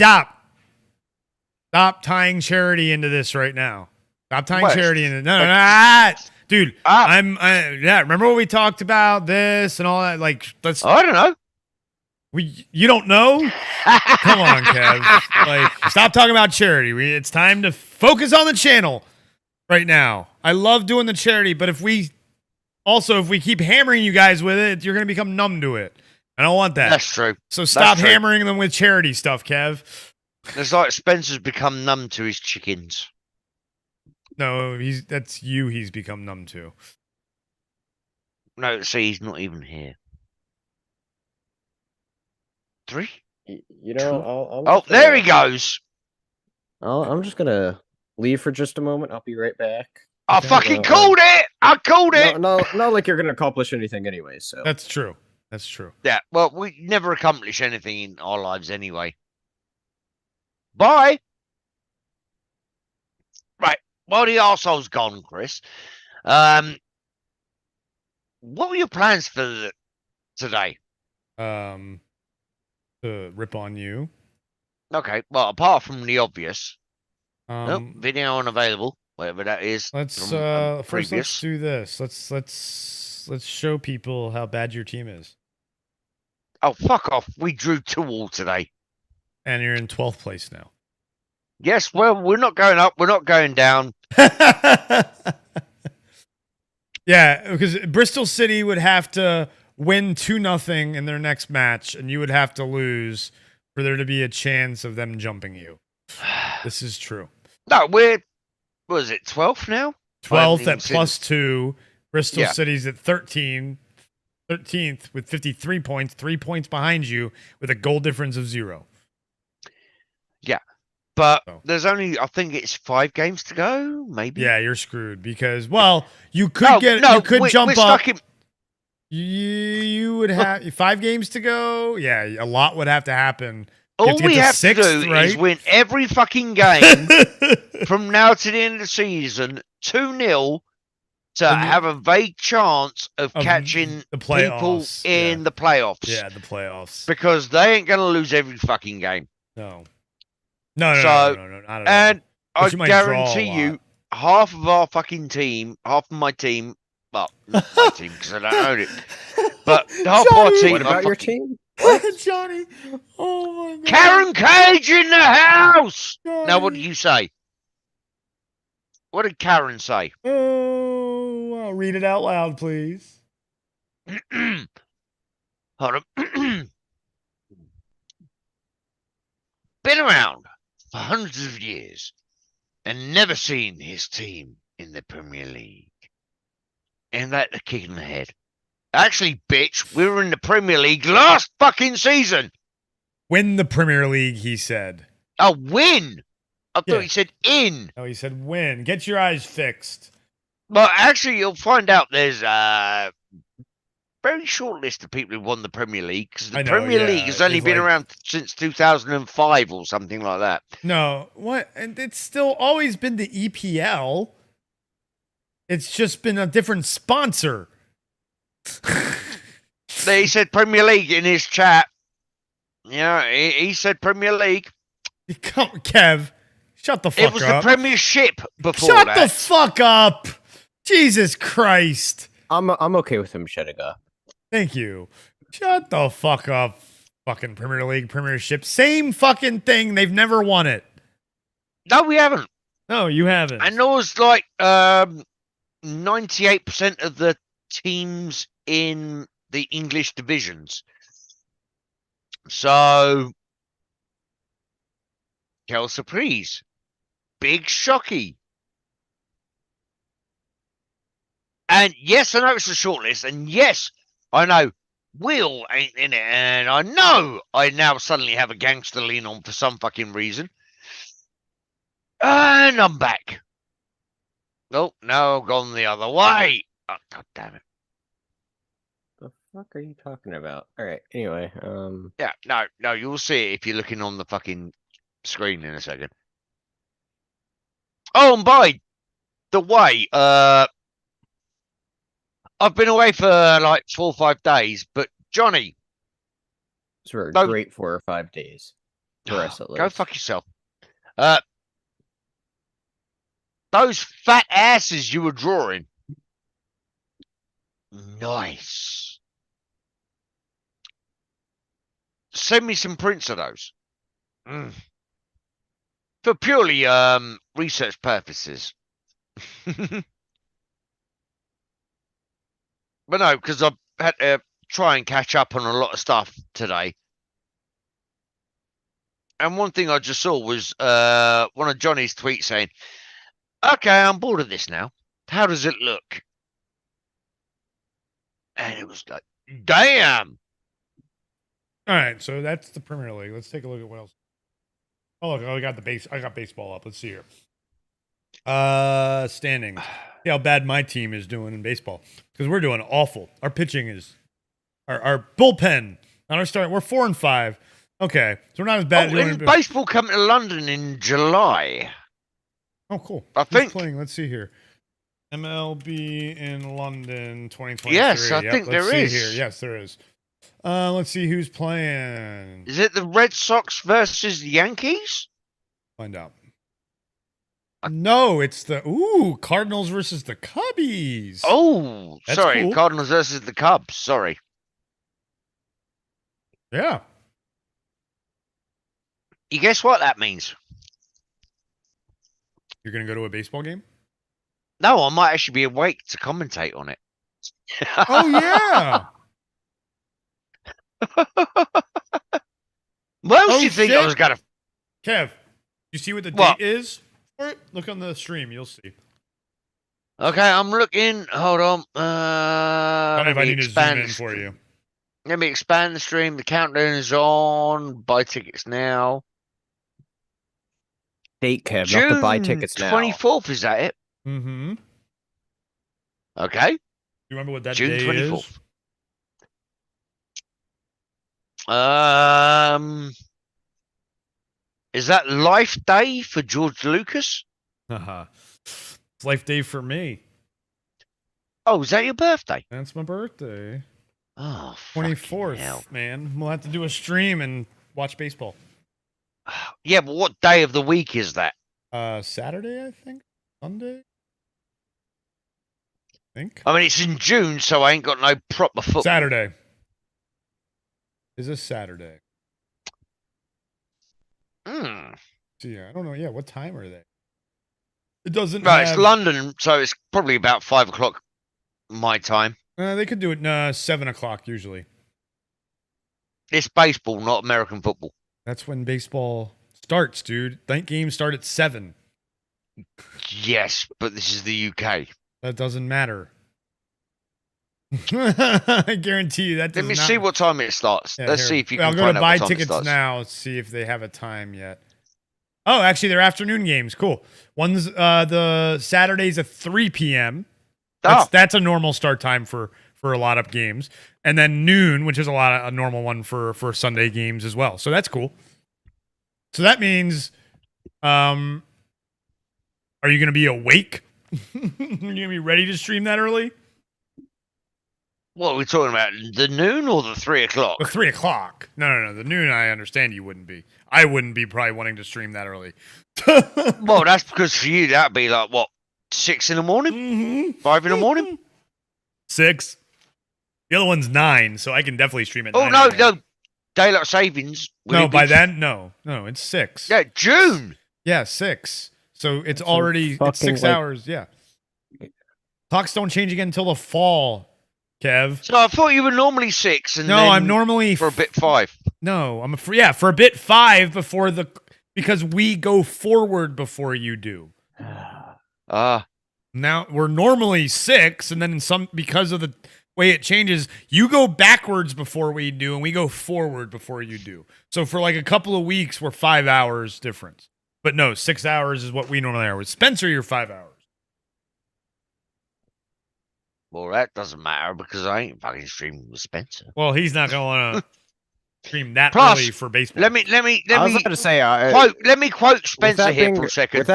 Stop tying charity into this right now. Stop tying What? charity into no. Dude, Ah. remember what we talked about this and all that? Like, let's I don't know. you don't know? Come on, Kev. Like, stop talking about charity. It's time to focus on the channel right now. I love doing the charity, but if we keep hammering you guys with it, you're gonna become numb to it. I don't want that. That's true. So stop true. hammering them with charity stuff, Kev. It's like Spencer's become numb to his chickens. No, that's you. He's become numb to. No, see, he's not even here. 3? You know, I'll Oh, there he goes. I'm just gonna leave for just a moment. I'll be right back. I Okay. fucking called it. I called it. No, not like you're gonna accomplish anything anyway. So That's true. That's true. Yeah, well, we never accomplish anything in our lives anyway. Bye. Right. Well, the arsehole's gone, Chris. What were your plans for today? To rip on you. Okay, well, apart from the obvious. Nope, Um, video unavailable, whatever that is. let's from, first let's previous. do this. Let's show people how bad your team is. Oh, fuck off. We drew 2 all today. And you're in 12th place now. Yes, well, we're not going up. We're not going down. Yeah, because Bristol City would have to win 2-0 in their next match, and you would have to lose for there to be a chance of them jumping you. This is true. No, we're, what is it, 12th now? I haven't 12th even at seen- +2. Bristol Yeah. City's at 13. 13th with 53 points, 3 points behind you with a goal difference of 0. But So. there's only, I think it's 5 games to go, maybe. Yeah, you're screwed because, well, you could you could jump up. You would have 5 games to go. Yeah, a lot would have to happen. All we have to do is win every fucking game from now to the end of the season 2-0 to have a vague chance of catching the people in the playoffs. Yeah, the playoffs. Because they ain't going to lose every fucking game. No, not at all. And I guarantee you, half of our fucking team, half of my team, well, not my team because I don't own it, but half of our team. What about your team? Johnny, oh my God. Karen Cage in the house. Johnny. Now, what did you say? What did Karen say? Oh, well, read it out loud, please. Hold on. Been around for hundreds of years and never seen his team in the Premier League. And that a kick in the head. Actually, bitch, we were in the Premier League last fucking season. Win the Premier League, he said. Oh, win. I thought he said in. No, he said win. Get your eyes fixed. Well, actually, you'll find out there's a very short list of people who won the Premier League because the Premier League has only been around since 2005 or something like that. No, what? And it's still always been the EPL. It's just been a different sponsor. He said Premier League in his chat. Yeah, he said Premier League. Kev, shut the fuck up. It was the Premiership before that. Shut that. the fuck up. Jesus Christ. I'm okay with him shutting up. Thank you. Shut the fuck up. Fucking Premier League, Premiership. Same fucking thing. They've never won it. No, we haven't. No, you haven't. And there was like 98% of the teams in the English divisions. So, quelle surprise. Big shocky. And yes, I know it's a short list. And yes, I know Will ain't in it. And I know I now suddenly have a gangster lean on for some fucking reason. And I'm back. Oh, no, I've gone the other way. Oh, God damn it. The fuck are you talking about? All right. Anyway, Yeah, no, you'll see it if you're looking on the fucking screen in a second. Oh, and by the way, I've been away for like 4 or 5 days, but Johnny. Those were a great 4 or 5 days. For us at least. Go fuck yourself. Those fat asses you were drawing. Nice. Send me some prints of those. For purely research purposes. But no, because I had to try and catch up on a lot of stuff today. And one thing I just saw was one of Johnny's tweets saying, okay, I'm bored of this now. How does it look? And it was like, damn. All right, so that's the Premier League. Let's take a look at what else. Oh, look, I got baseball up. Let's see here. Standings. See how bad my team is doing in baseball because we're doing awful. Our pitching is our bullpen. Not our start. We're 4 and 5. Okay, so we're not as bad. Baseball coming to London in July. Oh, cool. I think playing. Let's see here. MLB in London 2023. Yes, I think there is. Here. Yes, there is. Let's see who's playing. Is it the Red Sox versus the Yankees? Find out. No, it's the Cardinals versus the Cubbies. Oh, that's sorry, cool. Cardinals versus the Cubs. Sorry. Yeah. You guess what that means? You're gonna go to a baseball game? No, I might actually be awake to commentate on it. Oh yeah. What else do you think I was gonna? Kev, you see what the date is for it? Look on the stream, you'll see. Okay, I'm looking. Hold on. I don't know if I need to zoom in for you. Let me expand the stream. The countdown is on. Buy tickets now. Date, Kev, not to buy tickets now. 24th, is that it? Mm-hmm. Okay. You remember what that June day 24th. Is that Life Day for George Lucas? is? It's Life Day for me. Oh, is that your birthday? That's my birthday. Oh, 24th, man. We'll have to do a stream and watch baseball. Yeah, but what day of the week is that? Saturday, I think. Sunday. I think. I mean, it's in June, so I ain't got no proper football. Saturday. Is this Saturday? Yeah, I don't know. Yeah, what time are they? It doesn't. Right, it's London, so it's probably about 5 o'clock my time. They could do it 7 o'clock usually. It's baseball, not American football. That's when baseball starts, dude. Night games start at 7. Yes, but this is the UK. That doesn't matter. I guarantee you that. Let me see what time it starts. Yeah, Let's here. see if you can I'll go find to out buy what time it tickets starts. now. See if they have a time yet. Oh, actually, they're afternoon games. Cool. One's the Saturday's at 3 p.m. That's a normal start time for a lot of games, and then noon, which is a normal one for Sunday games as well. So that's cool. So that means, are you going to be awake? Are you going to be ready to stream that early? What are we talking about? The noon or the 3 o'clock? The 3 o'clock. No. The noon, I understand you wouldn't be. I wouldn't be probably wanting to stream that early. Well, that's because for you, that'd be like, what, 6 in the morning? Mm-hmm. 5 in the morning? 6. The other one's 9, so I can definitely stream it. Oh, no. Daylight savings. No, by then, no, it's 6. Yeah, June. Yeah, 6. So it's That's already it's 6 hours. Yeah. Clocks don't change again until the fall, Kev. So I thought you were normally 6, and No, then I'm normally for a bit 5. No, I'm for a bit 5 because we go forward before you do. Now we're normally 6, and then because of the way it changes, you go backwards before we do, and we go forward before you do. So for like a couple of weeks, we're 5 hours difference. But no, 6 hours is what we normally are. With Spencer, you're 5 hours. Well, that doesn't matter because I ain't fucking streaming with Spencer. Well, he's not gonna want to stream that Plus, early for baseball. Let me. I was about to say, Let me quote Spencer here for a second. With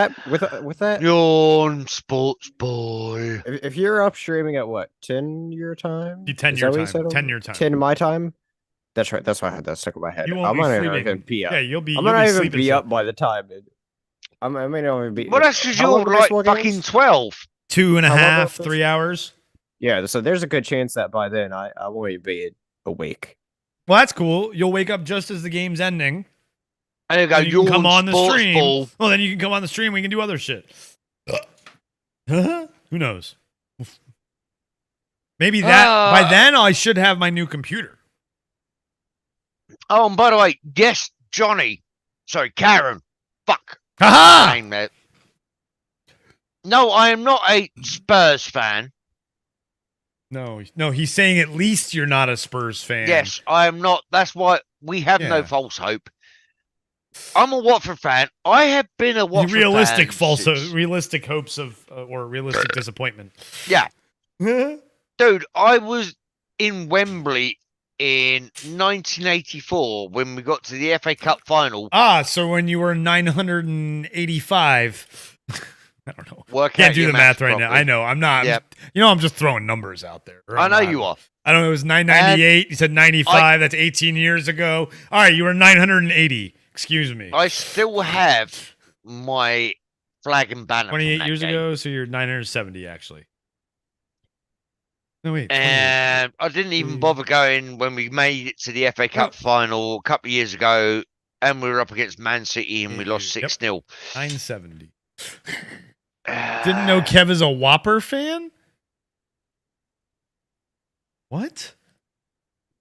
that, Yawn, sports boy. if you're up streaming at what, 10 your time? 10 your time. 10 your time. 10 my time. That's right. That's why I had that stuck in my head. You won't I'm be not sleeping. even be up. Yeah, you'll be. I'm you'll not be even sleeping be soon. up by the time. I may not even be. Well, that's because How you're long are like baseball fucking games? 12. 2.5, How long are 3 hours. Yeah, so there's a good chance that by then I won't be awake. Well, that's cool. You'll wake up just as the game's ending. And you go, You can come on the sports stream. ball. Well, then you can come on the stream. We can do other shit. Who knows? Maybe by then I should have my new computer. Oh, and by the way, yes, Johnny. Sorry, Karen. Fuck. Haha! Name that. No, I am not a Spurs fan. No, he's saying at least you're not a Spurs fan. Yes, I am not. That's why we have no false hope. I'm a Watford fan. I have been a Watford realistic fan. Realistic hopes of or realistic disappointment. Yeah. Dude, I was in Wembley in 1984 when we got to the FA Cup final. So when you were 985. I don't know. Can't do the math right properly. now. I know. I'm not. Yep. I'm just throwing numbers out there. I know you are. I don't know. It was 998. You said 95. That's 18 years ago. All right. You were 980. Excuse me. I still have my flag and banner. 28 years ago. So you're 970, actually. No, wait. And I didn't even bother going when we made it to the FA Cup final a couple of years ago. And we were up against Man City and we lost 6-0. 970. Didn't know Kev is a Whopper fan? What?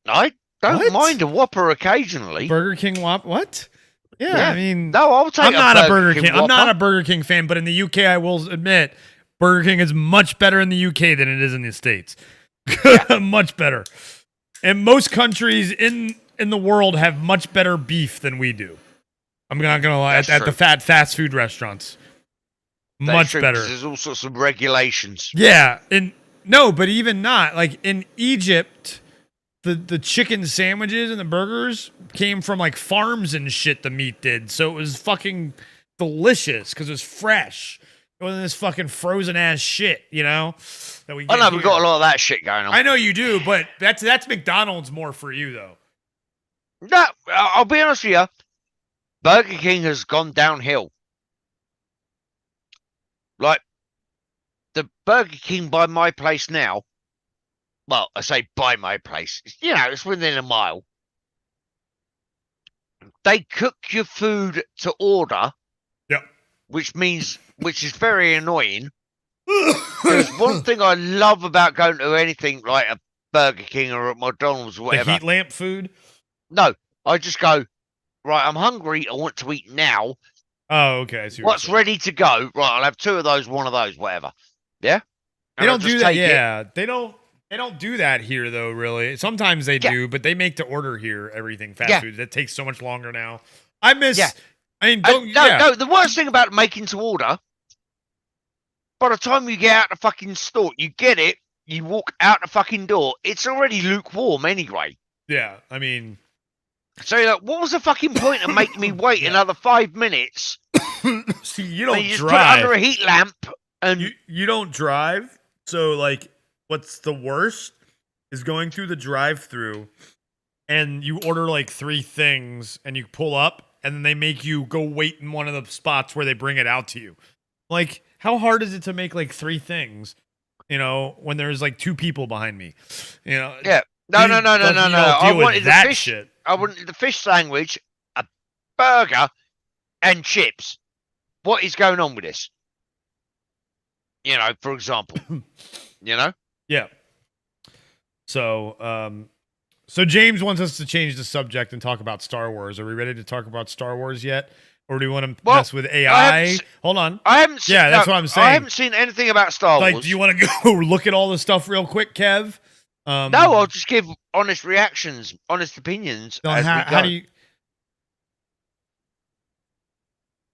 I don't mind a Whopper occasionally. Burger King Whopper? What? Yeah, I mean, no, I'll take. I'm not a Burger King. I'm not a Burger King fan, but in the UK, I will admit, Burger King is much better in the UK than it is in the States. Much better. And most countries in the world have much better beef than we do. I'm not gonna lie. At the fast food restaurants, much better. There's all sorts of regulations. Yeah, but even not like in Egypt, the chicken sandwiches and the burgers came from like farms and shit. The meat did, so it was fucking delicious because it was fresh. It wasn't this fucking frozen ass shit, you know. That we. I know we got a lot of that shit going on. I know you do, but that's McDonald's more for you though. No, I'll be honest with you. Burger King has gone downhill. Like, the Burger King by my place now, well, I say by my place, you know, it's within a mile. They cook your food to order. Yep. Which is very annoying. There's one thing I love about going to anything like a Burger King or a McDonald's or whatever. The heat lamp food? No, I just go, right, I'm hungry, I want to eat now. Oh, okay. I see what's ready to go? Right, I'll have 2 of those, 1 of those, whatever. Yeah? They don't do that. Yeah. They don't do that here though, really. Sometimes they do, but they make to order here everything fast food. That takes so much longer now. I miss I mean, no, the worst thing about making to order, by the time you get out the fucking store, you get it, you walk out the fucking door, it's already lukewarm anyway. Yeah, I mean, so you're like, what was the fucking point of making me wait another 5 minutes? See, you don't just drive. put it under a heat lamp, and you don't drive. So, like, what's the worst is going through the drive-through, and you order like 3 things, and you pull up, and then they make you go wait in one of the spots where they bring it out to you. Like, how hard is it to make like 3 things? You know, when there's like 2 people behind me. You know. Yeah. No. I wanted the fish. Shit. I wanted the fish sandwich, a burger, and chips. What is going on with this? You know, for example. You know? Yeah. So, so James wants us to change the subject and talk about Star Wars. Are we ready to talk about Star Wars yet? Or do you want to mess with AI? Hold on. I haven't seen, that's what I'm saying. I haven't seen anything about Star Wars. Like, do you want to go look at all the stuff real quick, Kev? No, I'll just give honest reactions, honest opinions. How do you?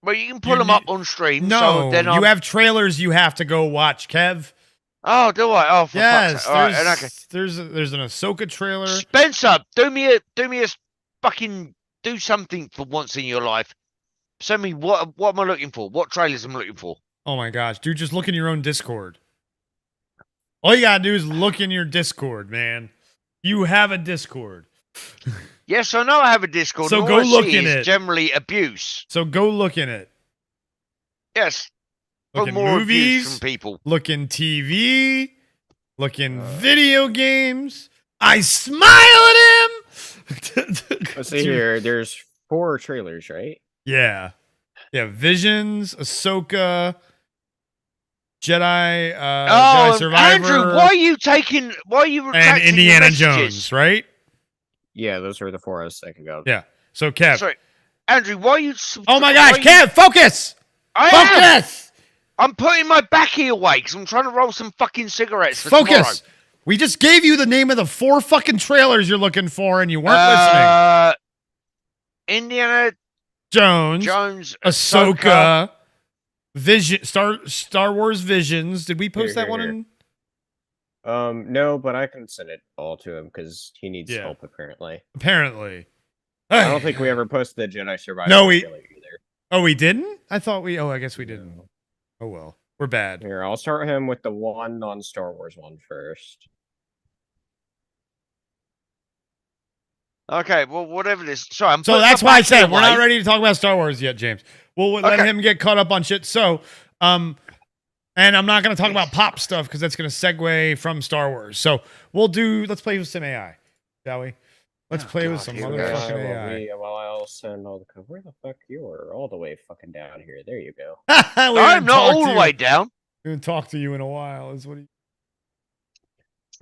Well, you can pull them up on stream. No, so then you have trailers you have to go watch, Kev. Oh, do I? Oh, for yes. fuck's sake. Okay. There's an Ahsoka trailer. Spencer, do me a fucking do something for once in your life. Send me what am I looking for? What trailers am I looking for? Oh my gosh, dude, just look in your own Discord. All you gotta do is look in your Discord, man. You have a Discord. Yes, I know I have a Discord. So go look in it. Generally abuse. So go look in it. Yes. Look in more movies from people. Look in TV. Look in video games. I smile at him. Let's see here. There's 4 trailers, right? Yeah. Yeah. Visions, Ahsoka, Jedi, Jedi Survivor. Andrew, why are you and Indiana Jones, right? Yeah, those were the 4 I was thinking of. Yeah. So Kev. Sorry. Andrew, why are you Oh my gosh, Kev, focus! Focus! I'm putting my backy away because I'm trying to roll some fucking cigarettes for Focus! Tomorrow. We just gave you the name of the 4 fucking trailers you're looking for and you weren't listening. Indiana Jones, Ahsoka. Vision, Star Wars Visions. Did we post that one in? No, but I can send it all to him because he needs help apparently. Apparently. I don't think we ever posted the Jedi Survivor trailer either. Oh, we didn't? I thought we. Oh, I guess we didn't. Oh well, we're bad. Here, I'll start him with the one non-Star Wars one first. Okay, well, whatever this. Sorry, so that's why I said we're not ready to talk about Star Wars yet, James. We'll let him get caught up on shit. So, and I'm not going to talk about pop stuff because that's going to segue from Star Wars. So let's play with some AI, shall we? Let's play with some motherfucking AI. Well, I'll send all the. Where the fuck you are? All the way fucking down here. There you go. I'm not all the way down. We haven't talked to you in a while. Is what?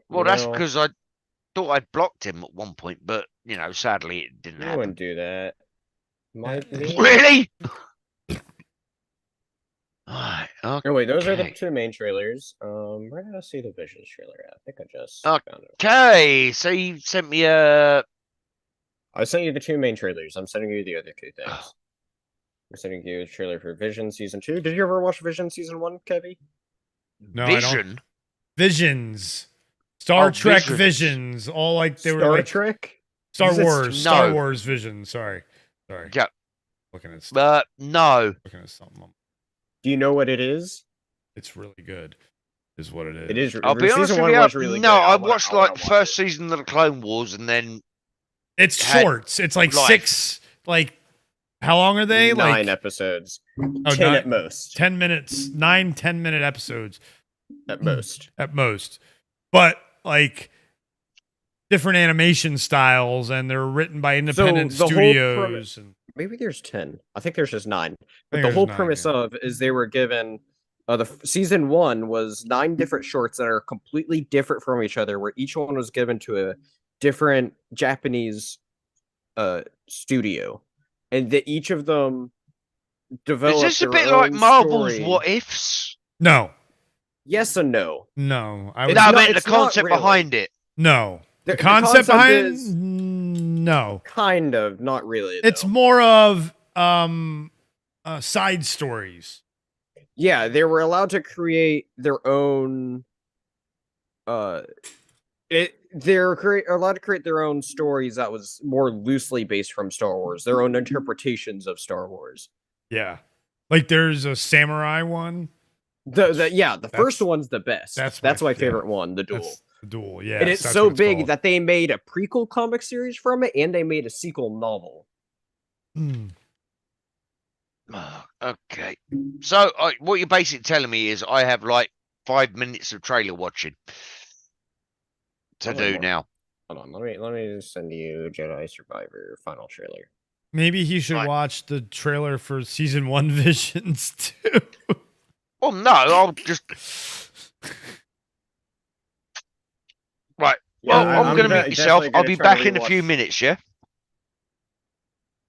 Well, that's because I thought I'd blocked him at one point, but sadly it didn't happen. I wouldn't do that. Really? Alright, okay. Oh Wait, those are the Okay. two main trailers. Where did I see the Visions trailer at? I think I just Okay. found it. Okay, so you sent me a. I sent you the two main trailers. I'm sending you the other two things. I'm sending you a trailer for Vision Season 2. Did you ever watch Vision Season 1, Kevy? No, I don't. Vision. Visions. Star Trek Visions. Visions. All like they were Star like Trek? Star Is this- Wars. Star No. Wars Vision. Sorry. Yeah. Looking at No. looking at something. Do you know what it is? It's really good. Is what it is. It is. I'll be honest Season with 1 you. was really No, good. I watched like watch first it. season of the Clone Wars, and then It's had shorts. It's like life. 6. Like, how long are they? 9 Like episodes. oh, 10 nine- at most. 10 minutes. 9 10-minute episodes At most. at most. But like different animation styles, and they're written by independent the whole studios. And Maybe there's 10. I think there's just 9. But think the there's whole 9, premise yeah. of is they were given season 1 was 9 different shorts that are completely different from each other, where each one was given to a different Japanese studio, and that each of them developed. is this a their bit like own Marvel's story. What Ifs? no, Yes and no. no, I It's would, No, I not- meant the it's not concept really. behind it. no. The Concept concept behind is no. kind of not really. It's though. more of side stories. Yeah, they were allowed to create their own. They're allowed to create their own stories that was more loosely based from Star Wars, their own interpretations of Star Wars. Yeah, like there's a samurai one. The first one's the best. that's That's my my favorite one, the Duel. That's the Duel. Yeah, And it's that's so what big called. that they made a prequel comic series from it, and they made a sequel novel. Hmm. Okay. So what you're basically telling me is I have like 5 minutes of trailer watching to Probably do more. now. Hold on, let me just send you Jedi Survivor final trailer. Maybe he should Right. watch the trailer for season 1 Visions too. Well, no, I'll just. Right. Well, Yeah, I'm going to de- mute myself. definitely I'll gonna be try to back in a few rewatch- minutes, yeah?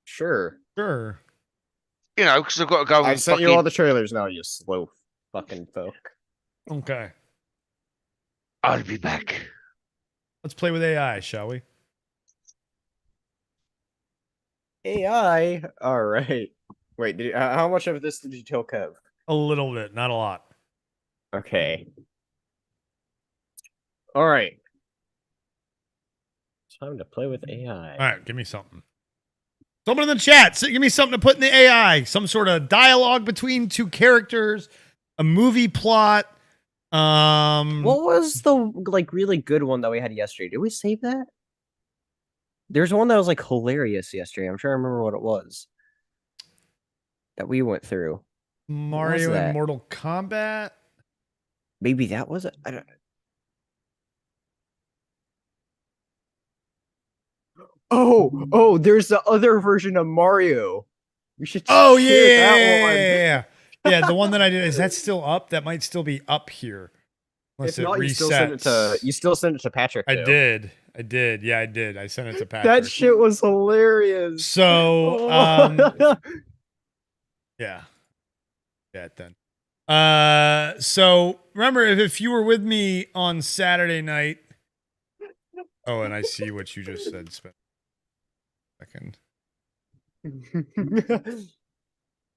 Sure. Sure. You know, because I've got to go I and sent fucking. you all the trailers now, you slow fucking folk. Okay. I'll be back. Let's play with AI, shall we? AI. All right. Wait, how much of this did you tell Kev? A little bit, not a lot. Okay. All right. Time to play with AI. All right, give me something. Someone in the chat, give me something to put in the AI. Some sort of dialogue between two characters, a movie plot. What was the really good one that we had yesterday? Did we save that? There's one that was hilarious yesterday. I'm trying to remember what it was that we went through. Mario that? and Mortal Kombat. Maybe that was it. I don't. Oh, there's the other version of Mario. We should. Oh share that one. yeah. Yeah, the one that I did, is that still up? That might still be up here. Unless If not, it you resets. still send it to Patrick. I though. did. Yeah, I did. I sent it to Patrick. That shit was hilarious. So yeah. Yeah, then. So remember, if you were with me on Saturday night. Oh, and I see what you just said, Spen. Second.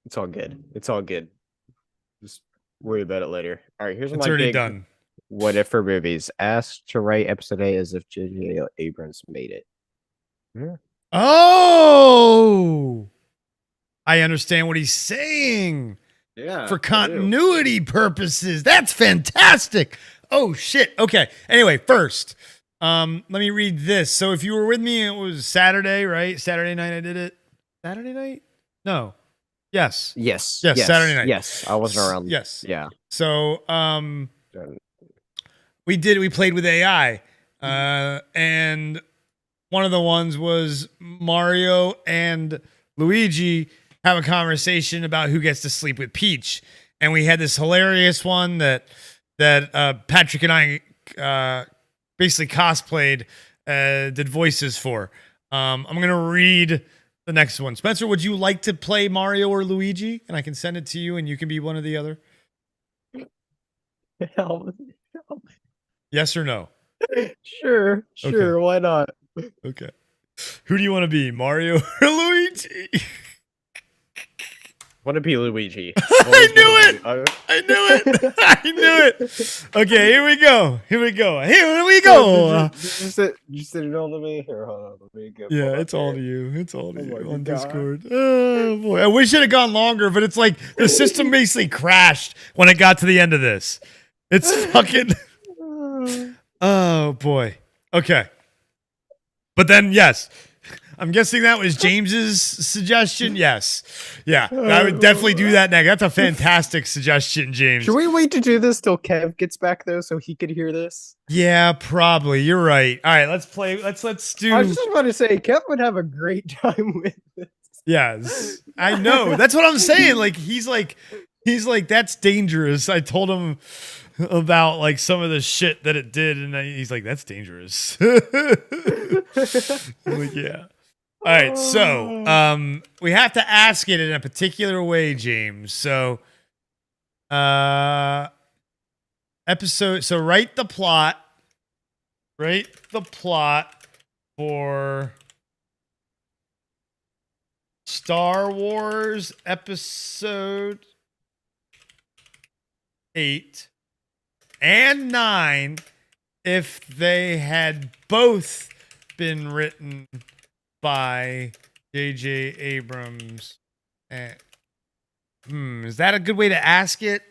It's all good. It's all good. Just worry about it later. All right, here's It's my already big done. what if for movies. Asked to write episode A as if J.J. Abrams made it. Oh, I understand what he's saying. Yeah. For continuity purposes. That's fantastic. Oh shit. Okay. Anyway, first, let me read this. So if you were with me, it was Saturday, right? Saturday night I did it. Saturday night? No. Yes. Yes. Yes, Saturday night. Yes, I wasn't around. Yes. Yeah. So we played with AI. And one of the ones was Mario and Luigi have a conversation about who gets to sleep with Peach. And we had this hilarious one that Patrick and I basically cosplayed, did voices for. I'm going to read the next one. Spencer, would you like to play Mario or Luigi? And I can send it to you and you can be one or the other. Yes or no? Sure, Okay. why not? Okay. Who do you want to be, Mario or Luigi? Want to be Luigi? I knew it. I knew it. I knew it. Okay, here we go. Here we go. Here we go. Did you send it all to me? Here, hold on. Let me get. Yeah, it's all to you. It's all to you on God. Discord. Oh boy, I wish it had gone longer, but it's like the system basically crashed when it got to the end of this. It's fucking. Oh boy. Okay. But then, yes, I'm guessing that was James's suggestion. Yes. Yeah, I would definitely do that next. That's a fantastic suggestion, James. Should we wait to do this till Kev gets back though, so he could hear this? Yeah, probably. You're right. All right, let's play. Let's do. I was just about to say, Kev would have a great time with this. Yes, I know. That's what I'm saying. Like he's like, that's dangerous. I told him about like some of the shit that it did, and he's like, that's dangerous. I'm like, yeah. All right, so we have to ask it in a particular way, James. So episode, so write the plot for Star Wars episode 8 and 9 if they had both been written by J.J. Abrams. Is that a good way to ask it?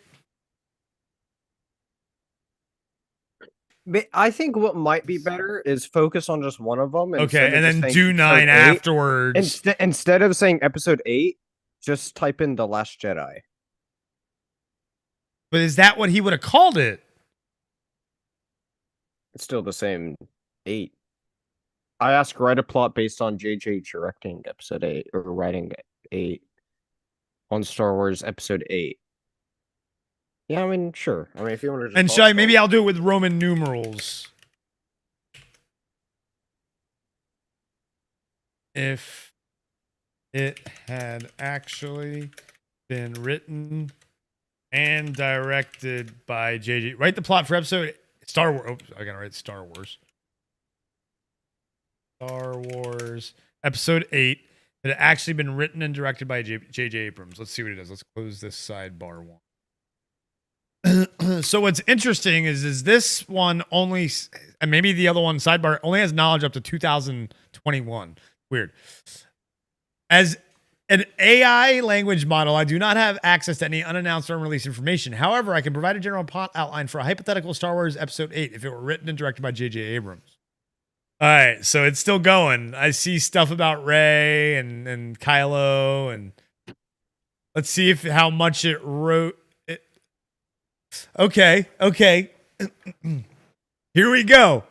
I think what might be better is focus on just one of them. Okay, and then do 9 afterwards. Instead of saying episode 8, just type in The Last Jedi. But is that what he would have called it? It's still the same 8. I ask, write a plot based on JJ directing episode 8 or writing 8 on Star Wars episode 8. Yeah, I mean, sure. I mean, if you want to just. And Shy, maybe I'll do it with Roman numerals. If it had actually been written and directed by JJ. Write the plot for episode Star Wars. Oops, I gotta write Star Wars. Star Wars episode 8 that had actually been written and directed by J.J. Abrams. Let's see what it does. Let's close this sidebar one. So what's interesting is this one only, and maybe the other one sidebar only has knowledge up to 2021. Weird. As an AI language model, I do not have access to any unannounced or unreleased information. However, I can provide a general plot outline for a hypothetical Star Wars episode 8 if it were written and directed by J.J. Abrams. All right, so it's still going. I see stuff about Rey and Kylo, and let's see if how much it wrote. Okay. Here we go.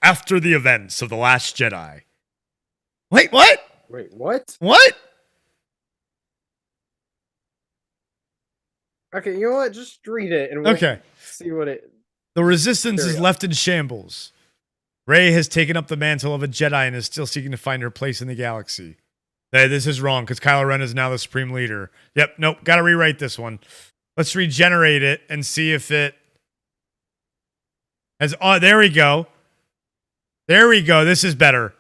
After the events of The Last Jedi. Wait, what? Wait, what? What? Okay, you know what? Just read it and we'll see what it. The Resistance is left in shambles. Rey has taken up the mantle of a Jedi and is still seeking to find her place in the galaxy. Hey, this is wrong because Kylo Ren is now the Supreme Leader. Yep, nope, gotta rewrite this one. Let's regenerate it and see if it has. Oh, there we go. There we go. This is better.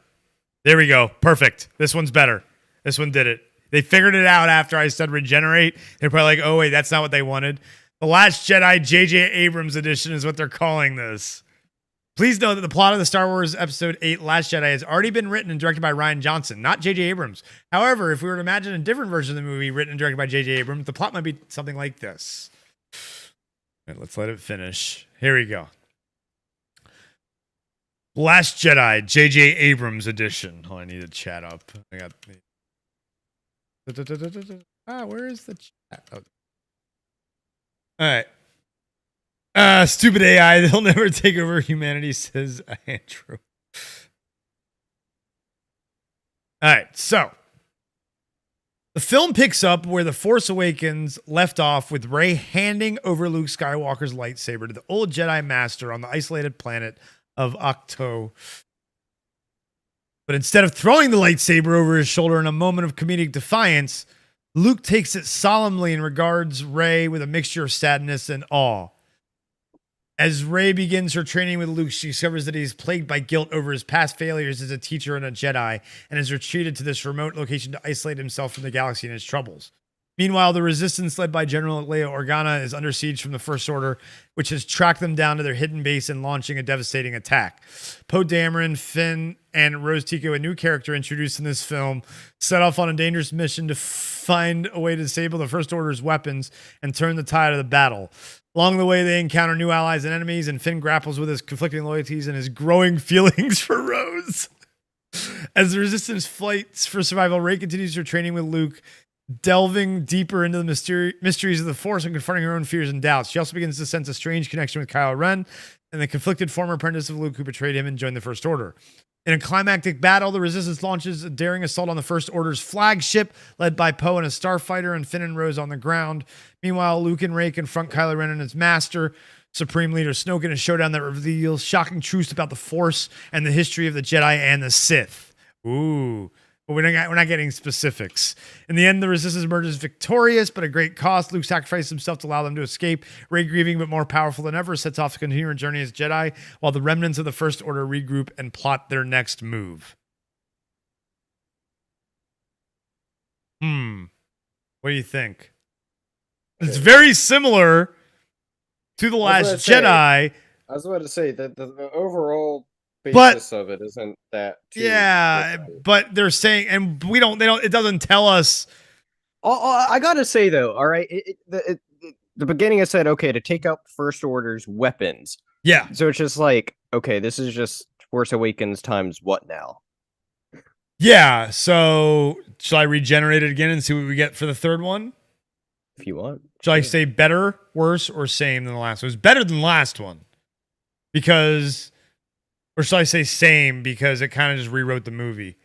There we go. Perfect. This one's better. This one did it. They figured it out after I said regenerate. They're probably like, oh, wait, that's not what they wanted. The Last Jedi J.J. Abrams edition is what they're calling this. Please note that the plot of the Star Wars Episode 8 Last Jedi has already been written and directed by Rian Johnson, not J.J. Abrams. However, if we were to imagine a different version of the movie written and directed by J.J. Abrams, the plot might be something like this. Right, let's let it finish. Here we go. Last Jedi J.J. Abrams edition. Oh, I need to chat up. I got where is the chat? Oh. All right. Stupid AI, they'll never take over humanity, says Andrew. All right, so the film picks up where The Force Awakens left off with Rey handing over Luke Skywalker's lightsaber to the old Jedi Master on the isolated planet of Octo. But instead of throwing the lightsaber over his shoulder in a moment of comedic defiance, Luke takes it solemnly and regards Rey with a mixture of sadness and awe. As Rey begins her training with Luke, she discovers that he is plagued by guilt over his past failures as a teacher and a Jedi, and has retreated to this remote location to isolate himself from the galaxy and his troubles. Meanwhile, the Resistance, led by General Leia Organa, is under siege from the First Order, which has tracked them down to their hidden base and launching a devastating attack. Poe Dameron, Finn, and Rose Tico, a new character introduced in this film, set off on a dangerous mission to find a way to disable the First Order's weapons and turn the tide of the battle. Along the way, they encounter new allies and enemies, and Finn grapples with his conflicting loyalties and his growing feelings for Rose. As the Resistance fights for survival, Rey continues her training with Luke, delving deeper into the mysteries of the Force and confronting her own fears and doubts. She also begins to sense a strange connection with Kylo Ren and the conflicted former apprentice of Luke who betrayed him and joined the First Order. In a climactic battle, the Resistance launches a daring assault on the First Order's flagship, led by Poe and a starfighter, and Finn and Rose on the ground. Meanwhile, Luke and Rey confront Kylo Ren and his master, Supreme Leader Snoke, in a showdown that reveals shocking truths about the Force and the history of the Jedi and the Sith. Ooh. But we're not getting specifics. In the end, the Resistance emerges victorious, but at great cost. Luke sacrifices himself to allow them to escape. Rey, grieving but more powerful than ever, sets off to continue her journey as Jedi, while the remnants of the First Order regroup and plot their next move. What do you think? It's very similar to The Last Jedi. I was about to say that the overall basis of it isn't that too different. But they're saying, and it doesn't tell us. I gotta say though, all right, the beginning I said, okay, to take out First Order's weapons. Yeah. So it's just like, okay, this is just Force Awakens times what now? Yeah. So shall I regenerate it again and see what we get for the third one? If you want. Shall I say better, worse, or same than the last one? It was better than the last one because. Or should I say same because it kind of just rewrote the movie?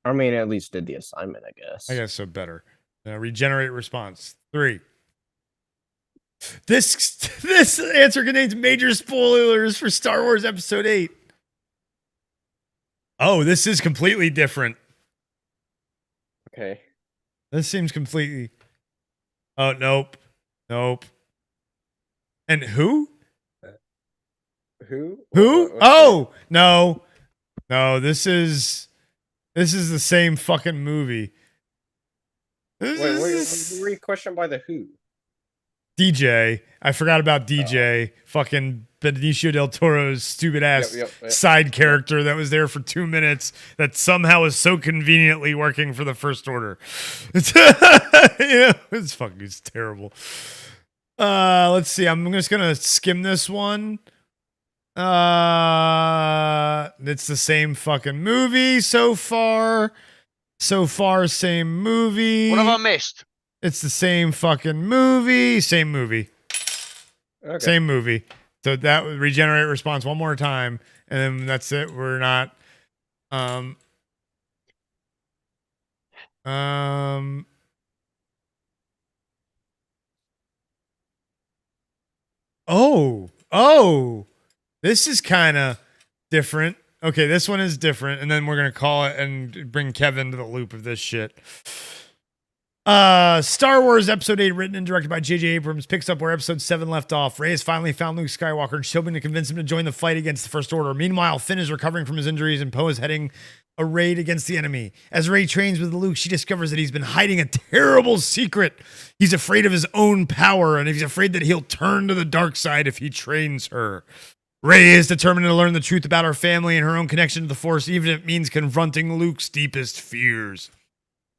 I mean, at least did the assignment, I guess. I guess so, better. Regenerate response. 3. This answer contains major spoilers for Star Wars Episode 8. Oh, this is completely different. Okay. This seems completely... Oh, nope. Nope. And who? Who? Oh, no. No, this is the same fucking movie. Wait, were you questioned by the who? DJ. I forgot about DJ. Fucking Benicio del Toro's stupid ass side character that was there for 2 minutes that somehow is so conveniently working for the First Order. It's terrible. Let's see. I'm just gonna skim this one. It's the same fucking movie so far. So far, same movie. What have I missed? It's the same fucking movie. Same movie. Okay. Same movie. So that would regenerate response one more time, and then that's it. We're not. Oh. This is kind of different. Okay, this one is different, and then we're gonna call it and bring Kevin to the loop of this shit. Star Wars Episode 8, written and directed by J.J. Abrams, picks up where Episode 7 left off. Rey has finally found Luke Skywalker and is hoping to convince him to join the fight against the First Order. Meanwhile, Finn is recovering from his injuries, and Poe is heading a raid against the enemy. As Rey trains with Luke, she discovers that he's been hiding a terrible secret. He's afraid of his own power, and he's afraid that he'll turn to the dark side if he trains her. Rey is determined to learn the truth about her family and her own connection to the Force, even if it means confronting Luke's deepest fears.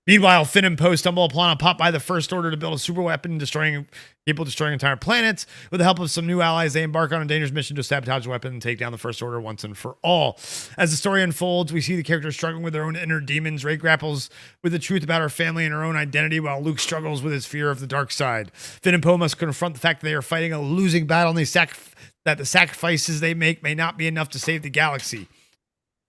Meanwhile, Finn and Poe stumble upon a plot by the First Order to build a super weapon, destroying entire planets. With the help of some new allies, they embark on a dangerous mission to sabotage the weapon and take down the First Order once and for all. As the story unfolds, we see the characters struggling with their own inner demons. Rey grapples with the truth about her family and her own identity, while Luke struggles with his fear of the dark side. Finn and Poe must confront the fact that they are fighting a losing battle, and that the sacrifices they make may not be enough to save the galaxy.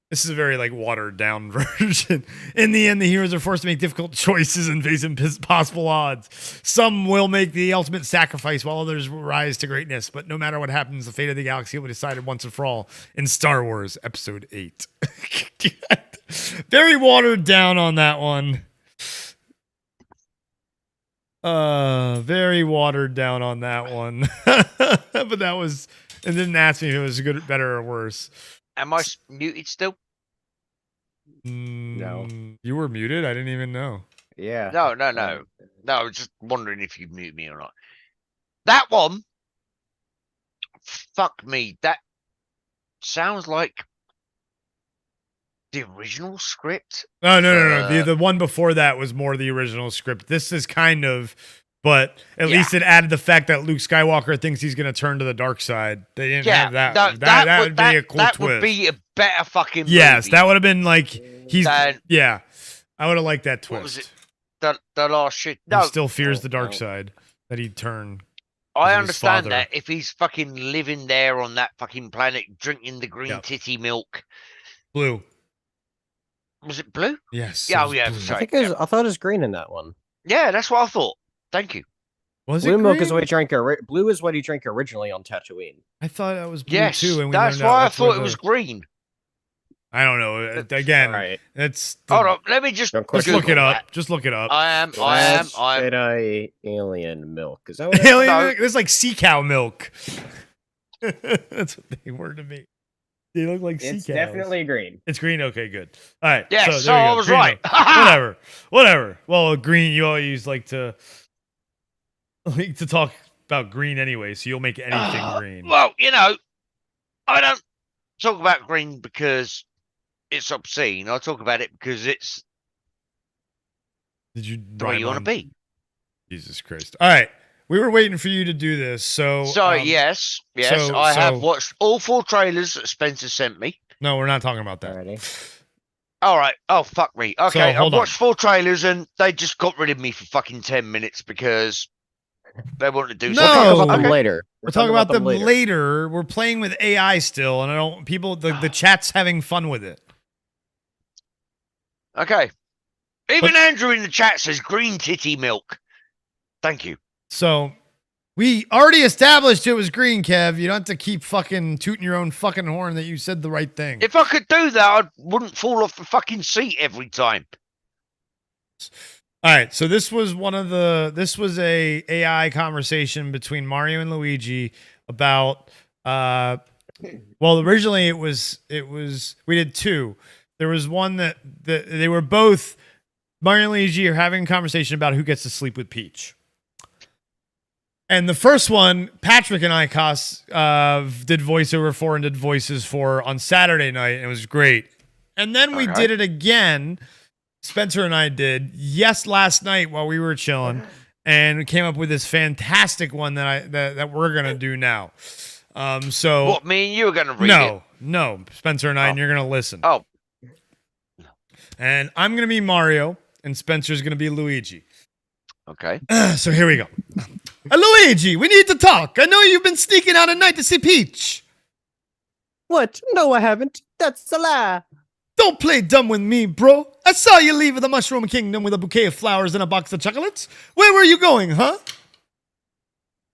This is a very watered down version. In the end, the heroes are forced to make difficult choices and face impossible odds. Some will make the ultimate sacrifice while others will rise to greatness. But no matter what happens, the fate of the galaxy will be decided once and for all in Star Wars Episode 8. Very watered down on that one. Very watered down on that one. But that was, and didn't ask me if it was good, better, or worse. Am I muted still? No. You were muted? I didn't even know. Yeah. No. No, I was just wondering if you'd mute me or not. That one, fuck me, that sounds like the original script. No. The one before that was more the original script. This is kind of, but at least it added the fact that Luke Skywalker thinks he's going to turn to the dark side. They didn't have that. That would be a cool twist. That would be a better fucking movie. Yes, that would have been like, yeah. I would have liked that twist. What was it? The last shit. No. He still fears the dark side, that he'd turn. I understand that if he's fucking living there on that fucking planet, drinking the green titty milk. Blue. Was it blue? Yes. Yeah, yeah. Sorry. I thought it was green in that one. Yeah, that's what I thought. Thank you. Was blue it milk green? is what he drank. Blue is what he drank originally on Tatooine. I thought that was blue too. And that's why I thought it was green. I don't know. Again, right. It's. Hold on. Let me just look it up. Just look it up. I am. Jedi alien milk. Is that what alien milk? It's like sea cow milk. That's what they were to me. They look like sea cows. It's definitely green. It's green. Okay, good. All right. Yeah, so I was right. Whatever. Well, green. You always like to talk about green anyway, so you'll make anything green. Well, you know, I don't talk about green because it's obscene. I talk about it because it's the way you want to be. Jesus Christ. All right. We were waiting for you to do this. So yes. I have watched all 4 trailers that Spencer sent me. No, we're not talking about that. Alrighty. All right. Oh, fuck me. Okay, So, I watched 4 trailers and they just got rid of me for fucking 10 minutes because they wanted to do something. We'll talk about them later. We're talking about them later. We're playing with AI still, and I don't. The chat's having fun with it. Okay. Even Andrew in the chat says green titty milk. Thank you. So, we already established it was green, Kev. You don't have to keep fucking tooting your own fucking horn that you said the right thing. If I could do that, I wouldn't fall off the fucking seat every time. All right, so this was a AI conversation between Mario and Luigi about well, originally it was we did 2. There was one that they were both Mario and Luigi are having a conversation about who gets to sleep with Peach. And the first one, Patrick and I did voiceover for and did voices for on Saturday night, and it was great. And then we did it again. Spencer and I did last night while we were chilling, and we came up with this fantastic one that we're gonna do now. So what, me and you are gonna read it? No, Spencer and I, and you're gonna listen. Oh, and I'm gonna be Mario, and Spencer's gonna be Luigi. Okay. So here we go. Luigi, we need to talk. I know you've been sneaking out at night to see Peach. What? No, I haven't. That's a lie. Don't play dumb with me, bro. I saw you leave the Mushroom Kingdom with a bouquet of flowers and a box of chocolates. Where were you going, huh?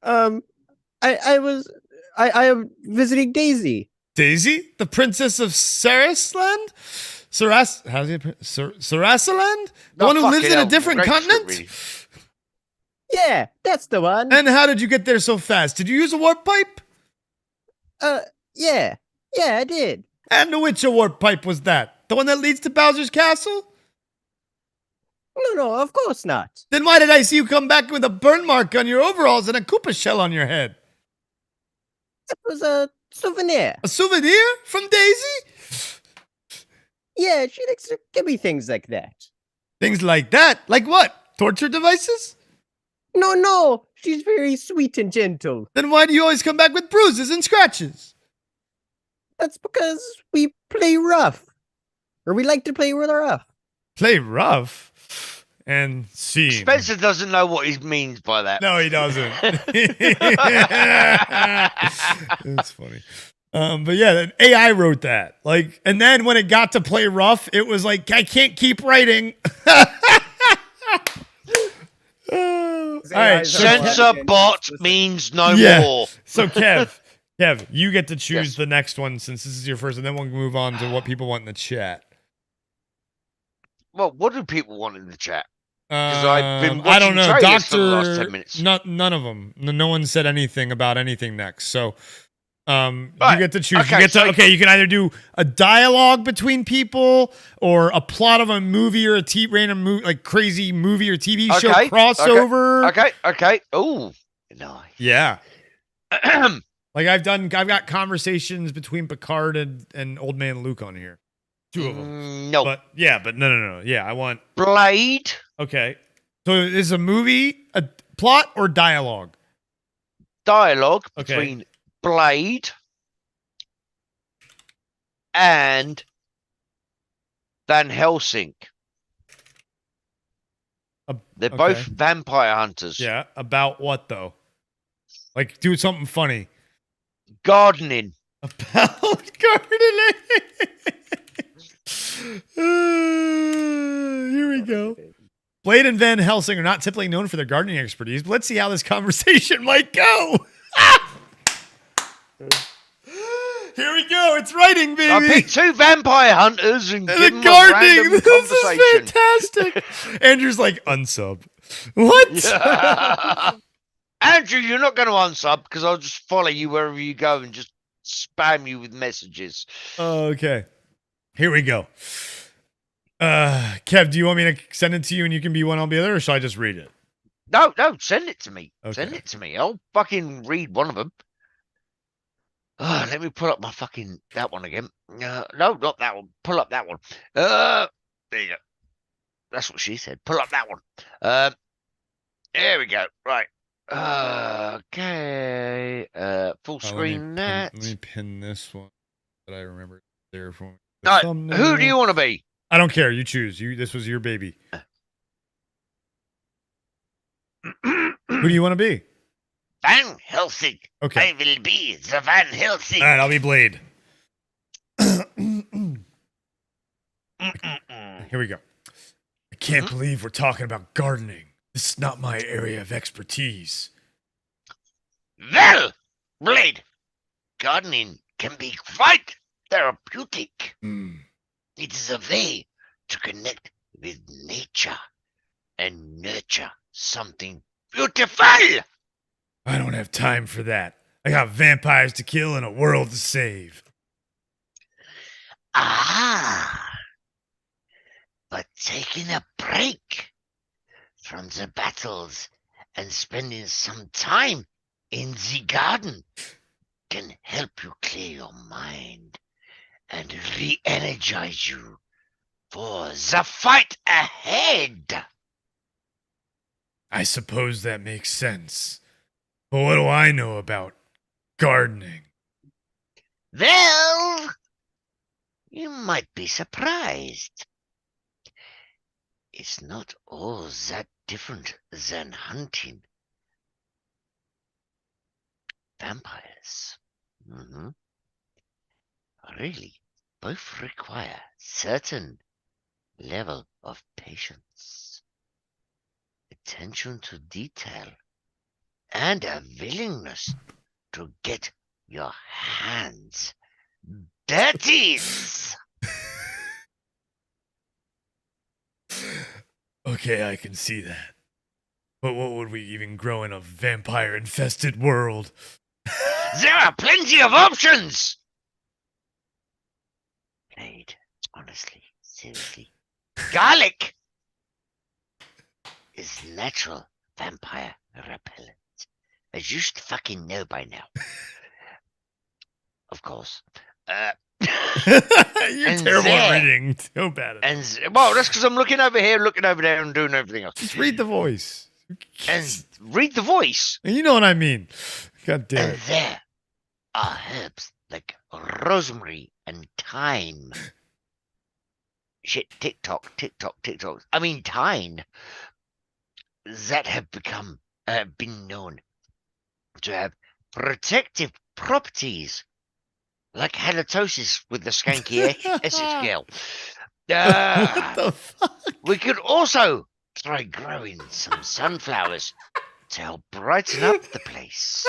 I am visiting Daisy. Daisy? The princess of Sarasaland? Sarasaland? The one who lives in a different continent? Yeah, that's the one. And how did you get there so fast? Did you use a warp pipe? Yeah, I did. And which warp pipe was that? The one that leads to Bowser's castle? No, of course not. Then why did I see you come back with a burn mark on your overalls and a Koopa shell on your head? It was a souvenir. A souvenir from Daisy? Yeah, she likes to give me things like that. Things like that? Like what? Torture devices? No, she's very sweet and gentle. Then why do you always come back with bruises and scratches? That's because we play rough. Or we like to play with rough. Play rough? And see. Spencer doesn't know what he means by that. No, he doesn't. It's funny. But yeah, AI wrote that. Like, and then when it got to play rough, it was like, I can't keep writing. All right, censor bot means no more. So Kev, you get to choose the next one since this is your first, and then we'll move on to what people want in the chat. Well, what do people want in the chat? Because I've been I don't watching know, trailers for the last Doctor. 10 minutes. None of them. No one said anything about anything next. So, you Right. get to choose. Okay, you get to so- okay. You can either do a dialogue between people, or a plot of a movie, or a random movie, like crazy movie or TV show Okay, crossover. Okay. Oh, nice. Yeah. Like I've got conversations between Picard and Old Man Luke on here. 2 of them. No. But no. Yeah, I want. Blade. Okay. So is a movie a plot or dialogue? Dialogue Okay. between Blade and Van Helsing. They're both okay. vampire hunters. Yeah. About what though? Like do something funny. Gardening. About gardening. Here we go. Blade and Van Helsing are not typically known for their gardening expertise, but let's see how this conversation might go. Here we go. It's writing, baby. I picked 2 vampire hunters and give the them a gardening. random This is conversation. fantastic. Andrew's like, unsub. What? Andrew, you're not going to unsub because I'll just follow you wherever you go and just spam you with messages. Okay. Here we go. Kev, do you want me to send it to you and you can be one, I'll be the other, or should I just read it? No, send it to me. Okay. Send it to me. I'll fucking read one of them. Let me pull up my fucking that one again. No, not that one. Pull up that one. There you go. That's what she said. Pull up that one. There we go. Right. Okay. Full screen that. Let me pin this one that I remember there for me. All right. Who do you want to be? I don't care. You choose. This was your baby. Who do you want to be? Van Helsing. Okay. I will be the Van Helsing. All right, I'll be Blade. Here we go. I can't believe we're talking about gardening. This is not my area of expertise. Well, Blade, gardening can be quite therapeutic. It is a way to connect with nature and nurture something beautiful. I don't have time for that. I got vampires to kill and a world to save. But taking a break from the battles and spending some time in the garden can help you clear your mind and re-energize you for the fight ahead. I suppose that makes sense. But what do I know about gardening? Well, you might be surprised. It's not all that different than hunting vampires. Really, both require certain level of patience, attention to detail, and a willingness to get your hands dirty. Okay, I can see that. But what would we even grow in a vampire-infested world? There are plenty of options. Blade, honestly, seriously. Garlic is natural vampire repellent. As you should fucking know by now. Of course. You're And terrible at there- reading. So bad at it. Well, that's because I'm looking over here, looking over there, and doing everything else. Just read the voice. And read the voice. You know what I mean. God damn And it. there are herbs like rosemary and thyme. Shit, TikTok. I mean, thyme. That have been known to have protective properties, like halitosis with the skanky Essex girl. What the fuck? We could also try growing some sunflowers to help brighten up the place.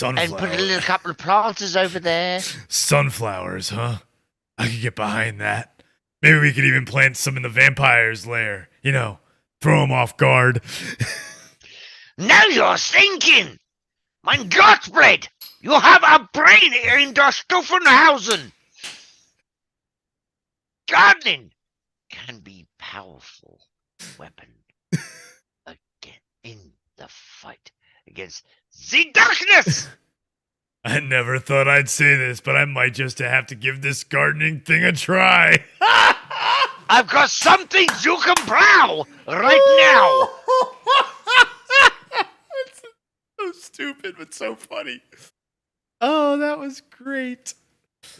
And put a little couple of planters over there. Sunflowers, huh? I could get behind that. Maybe we could even plant some in the vampire's lair. You know, Throw him off guard. Now you're thinking! Mein Gottfried! You have a brain in der Stufenhausen! Gardening can be powerful weapon again in the fight against the darkness! I never thought I'd say this, but I might just have to give this gardening thing a try. I've got something you can brow right now! It's so stupid, but so funny. Oh, that was great.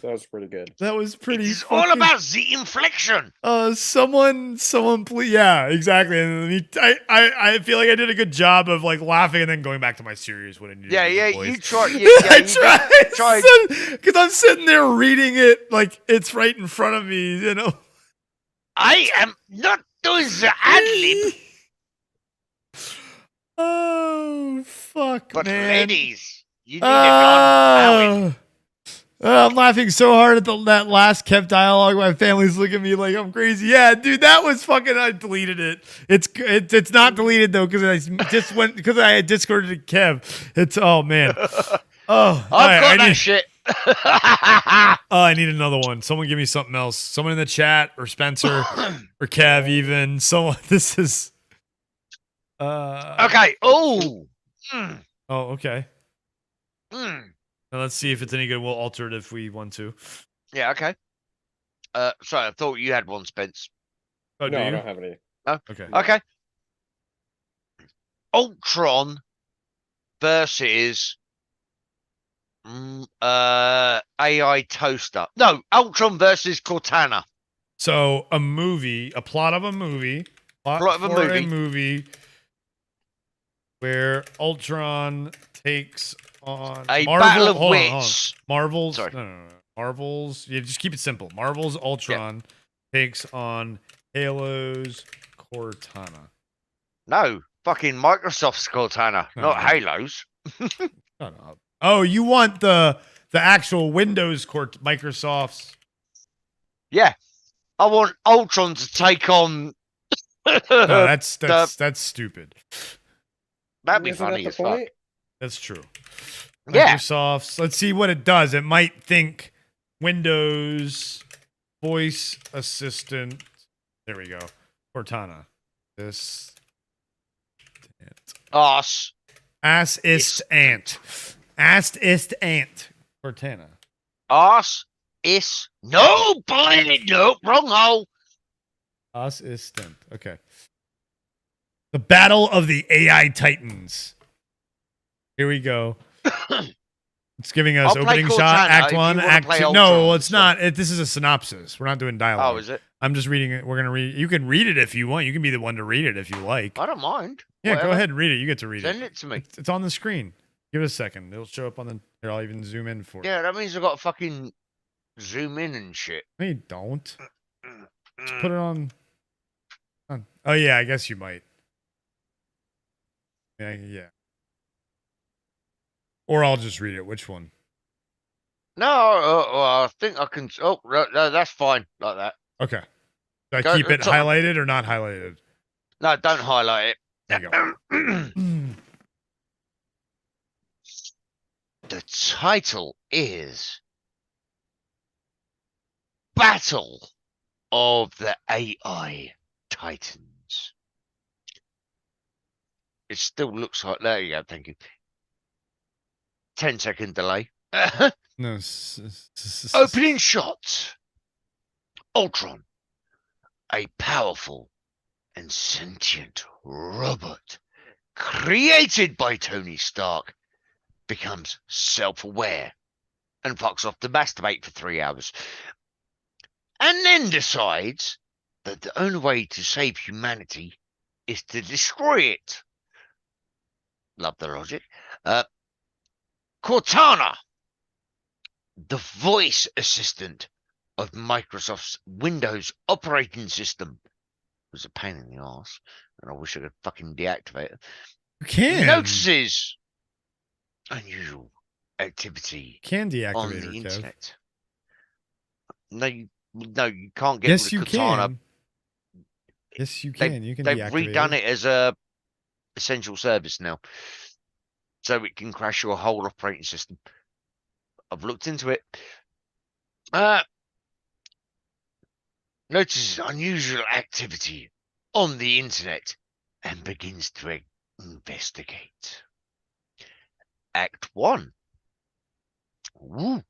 That was pretty good. That was pretty. It's all about the inflection. Someone, please. Yeah, exactly. And I feel like I did a good job of like laughing and then going back to my serious what I needed. Yeah, to do you voice. try. I tried. because I'm sitting there reading it like it's right in front of me. You know, I am not doing the ad lib. Oh fuck, But man. ladies, you need it on. I'm laughing so hard at that last Kev dialogue. My family's looking at me like I'm crazy. Yeah, dude, that was fucking. I deleted it. It's not deleted though because I just went because I had discorded Kev. It's oh man. Oh, I've got that shit. Oh, I need another one. Someone give me something else. Someone in the chat or Spencer or Kev even. Someone. This is. Okay. Oh. Oh, okay. Mm. Now let's see if it's any good. We'll alter it if we want to. Yeah. Okay. Sorry, I thought you had one, Spence. Oh, No, do I you? don't have any. Oh. Okay. Okay. Ultron versus AI toaster. No, Ultron versus Cortana. So a plot of a movie, where Ultron takes on A battle of hold on. wits. Marvel's. Sorry. No. Marvel's. Yeah, just keep it simple. Marvel's Ultron takes on Halo's Cortana. No, fucking Microsoft's Cortana, not No. Halo's. No. Oh, you want the actual Windows Microsoft's? Yeah, I want Ultron to take on. No, that's stupid. That'd be Isn't that funny the as fuck. point? That's true. Yeah. Microsoft's. Let's see what it does. It might think Windows voice assistant. There we go. Cortana. This. Ass. Ass ist ant. Ass ist ant. Cortana. Ass is no boy. No, wrong hole. Ass ist ant. Okay. The Battle of the AI Titans. Here we go. It's giving us I'll play opening shot, Cortana Act if 1, you wanna Act play 2. Ultron No, and it's stuff. not. This is a synopsis. We're not doing dialogue. Oh, is it? I'm just reading it. We're going to read. You can read it if you want. You can be the one to read it if you like. I don't mind. Yeah, Whatever. go ahead and read it. You get to read Send it. it to me. It's on the screen. Give it a second. It'll show up on the. Here, I'll even zoom in for it. Yeah, that means I got to fucking zoom in and shit. No, you don't. Just put it on. Oh, yeah, I guess you might. Yeah. Or I'll just read it. Which one? No, I think I can. Oh, no, that's fine like that. Okay. Do I Go- keep it so- highlighted or not highlighted? No, don't highlight it. There you go. The title is Battle of the AI Titans. It still looks like. There you go. Thank you. 10-second delay. No. Opening shot. Ultron, a powerful and sentient robot created by Tony Stark, becomes self-aware and fucks off to masturbate for 3 hours. And then decides that the only way to save humanity is to destroy it. Love the logic. Cortana, the voice assistant of Microsoft's Windows operating system, was a pain in the ass, and I wish I could fucking deactivate it. You can. Notices unusual activity Can on deactivate the her, Kev. internet. No, you can't get Yes, rid you of Cortana. can. Yes, you can. You can They've deactivate redone it as a essential service now, so it can crash your whole operating system. I've looked into it. Notices unusual activity on the internet and begins to investigate. Act 1. Ooh.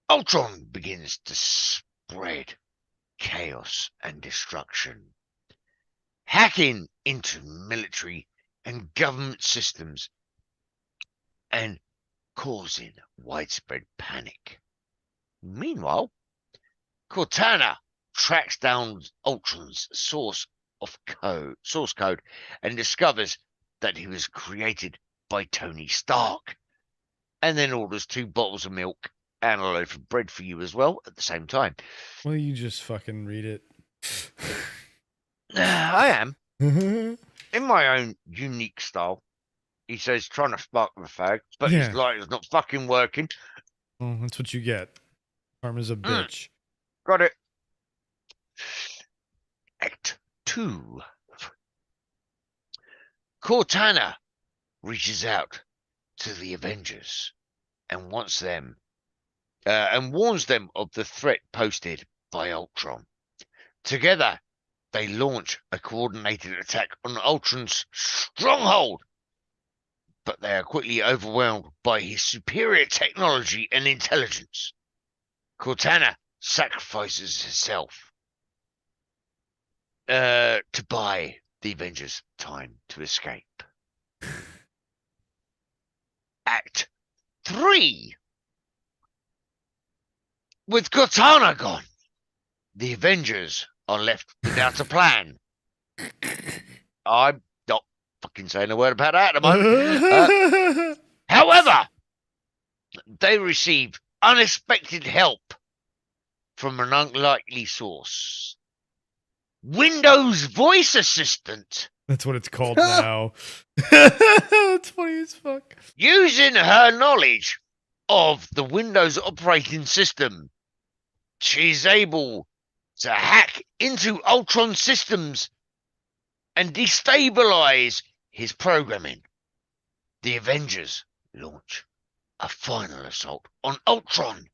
Ultron begins to spread chaos and destruction, hacking into military and government systems and causing widespread panic. Meanwhile, Cortana tracks down Ultron's source code and discovers that he was created by Tony Stark, and then orders 2 bottles of milk and a loaf of bread for you as well at the same time. Well, you just fucking read it. I am. In my own unique style. He says trying to spark the fag, but his light is not fucking working. Oh, that's what you get. Karma's a bitch. Got it. Act 2. Cortana reaches out to the Avengers and warns them of the threat posted by Ultron. Together, they launch a coordinated attack on Ultron's stronghold, but they are quickly overwhelmed by his superior technology and intelligence. Cortana sacrifices herself to buy the Avengers time to escape. Act 3. With Cortana gone, the Avengers are left without a plan. I'm not fucking saying a word about that at the moment. However, they receive unexpected help from an unlikely source. Windows voice assistant. That's what it's called now. That's funny as fuck. Using her knowledge of the Windows operating system, she's able to hack into Ultron systems and destabilize his programming. The Avengers launch a final assault on Ultron,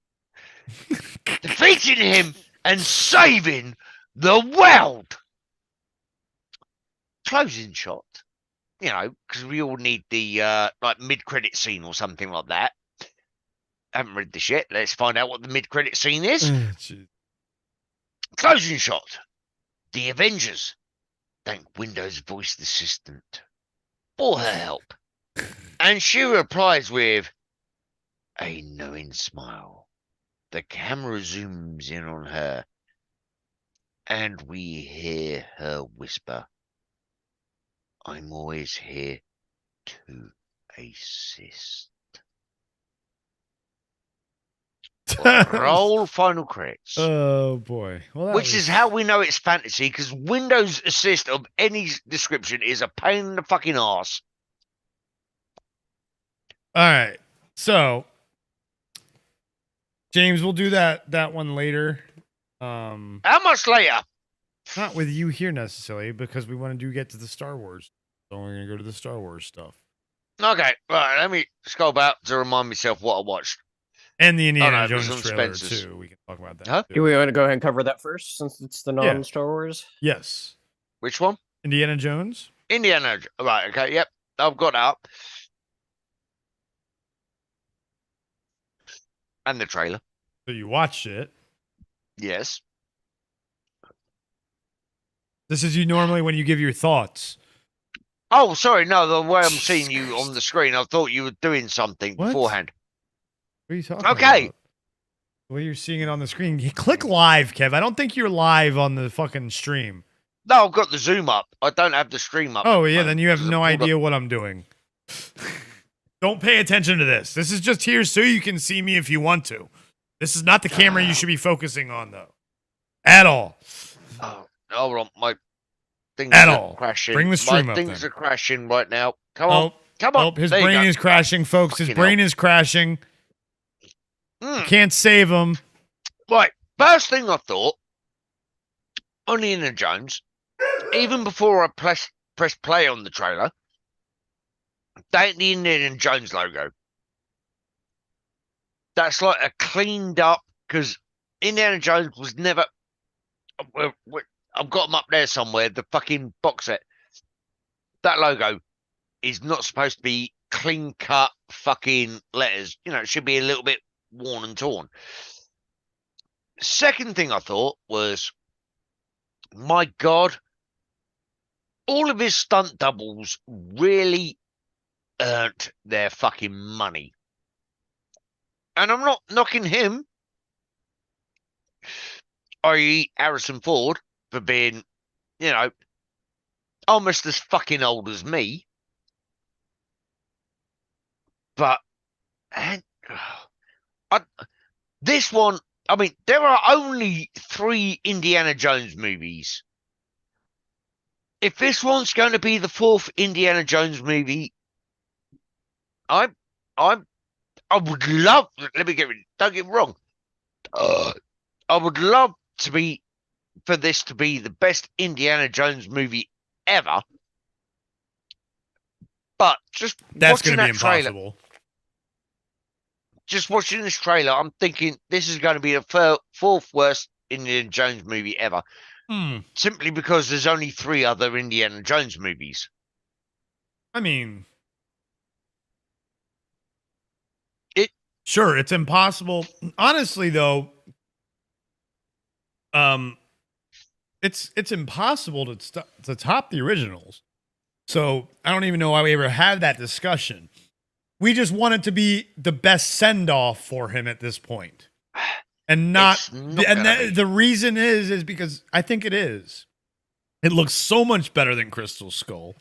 defeating him and saving the world. Closing shot, you know, because we all need the like mid-credit scene or something like that. Haven't read this yet. Let's find out what the mid-credit scene is. Closing shot. The Avengers thank Windows voice assistant for her help, and she replies with a knowing smile. The camera zooms in on her, and we hear her whisper, "I'm always here to assist." Roll final credits. Oh boy. Well, which is how we know it's fantasy, because Windows Assist of any description is a pain in the fucking arse. All right. So, James, we'll do that one later. How much later? Not with you here necessarily, because we want to get to the Star Wars. So we're going to go to the Star Wars stuff. Okay, right. Let me scroll back to remind myself what I watched. And the Indiana Jones trailer, too. We can talk about that. Huh? Do we want to go ahead and cover that first, since it's the non-Star Wars? Yes. Which one? Indiana Jones? Indiana. Right, okay, yep. I've got that up. And the trailer. So you watched it. Yes. This is you normally when you give your thoughts. Oh, sorry. No, the way I'm seeing you on the screen, I thought you were doing something beforehand. What are you talking about? The way you're seeing it on the screen. You click live, Kev. I don't think you're live on the fucking stream. No, I've got the Zoom up. I don't have the stream up. Oh, yeah, then you have no idea what I'm doing. Don't pay attention to this. This is just here so you can see me if you want to. This is not the camera you should be focusing on, though. At all. Oh, hold on. My things At are all. crashing. Bring the stream My up, things then. are crashing right now. Come on. Come on. Oh, his There you brain go. is crashing, folks. His Fucking brain hell. is crashing. Can't save him. Right. First thing I thought, on Indiana Jones, even before I press play on the trailer, they ain't the Indiana Jones logo. That's like a cleaned up, because Indiana Jones was never. I've got them up there somewhere. The fucking box set. That logo is not supposed to be clean cut fucking letters. You know, it should be a little bit worn and torn. Second thing I thought was, my God, all of his stunt doubles really earned their fucking money. And I'm not knocking him, i.e. Harrison Ford, for being, you know, almost as fucking old as me. But this one, I mean, there are only 3 Indiana Jones movies. If this one's going to be the 4th Indiana Jones movie, I would love. Let me don't get me wrong. I would love for this to be the best Indiana Jones movie ever. But that's going to be impossible. Just watching this trailer, I'm thinking this is going to be the 4th worst Indiana Jones movie ever. Simply because there's only 3 other Indiana Jones movies. I mean, sure, it's impossible. Honestly, though, it's impossible to top the originals. So I don't even know why we ever had that discussion. We just want it to be the best send off for him at this point, and the reason is because I think it is. It looks so much better than Crystal Skull.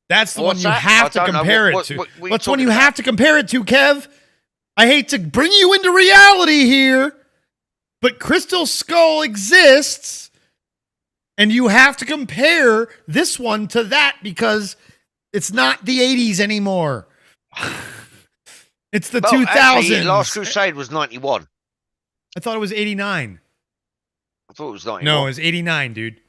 That's the one you have to compare it to. What's one you have to compare it to, Kev? I hate to bring you into reality here, but Crystal Skull exists, and you have to compare this one to that because it's not the 80s anymore. It's the 2000s. Actually, Last Crusade was 91. I thought it was 89. I thought it was 91. No, it was 89, dude.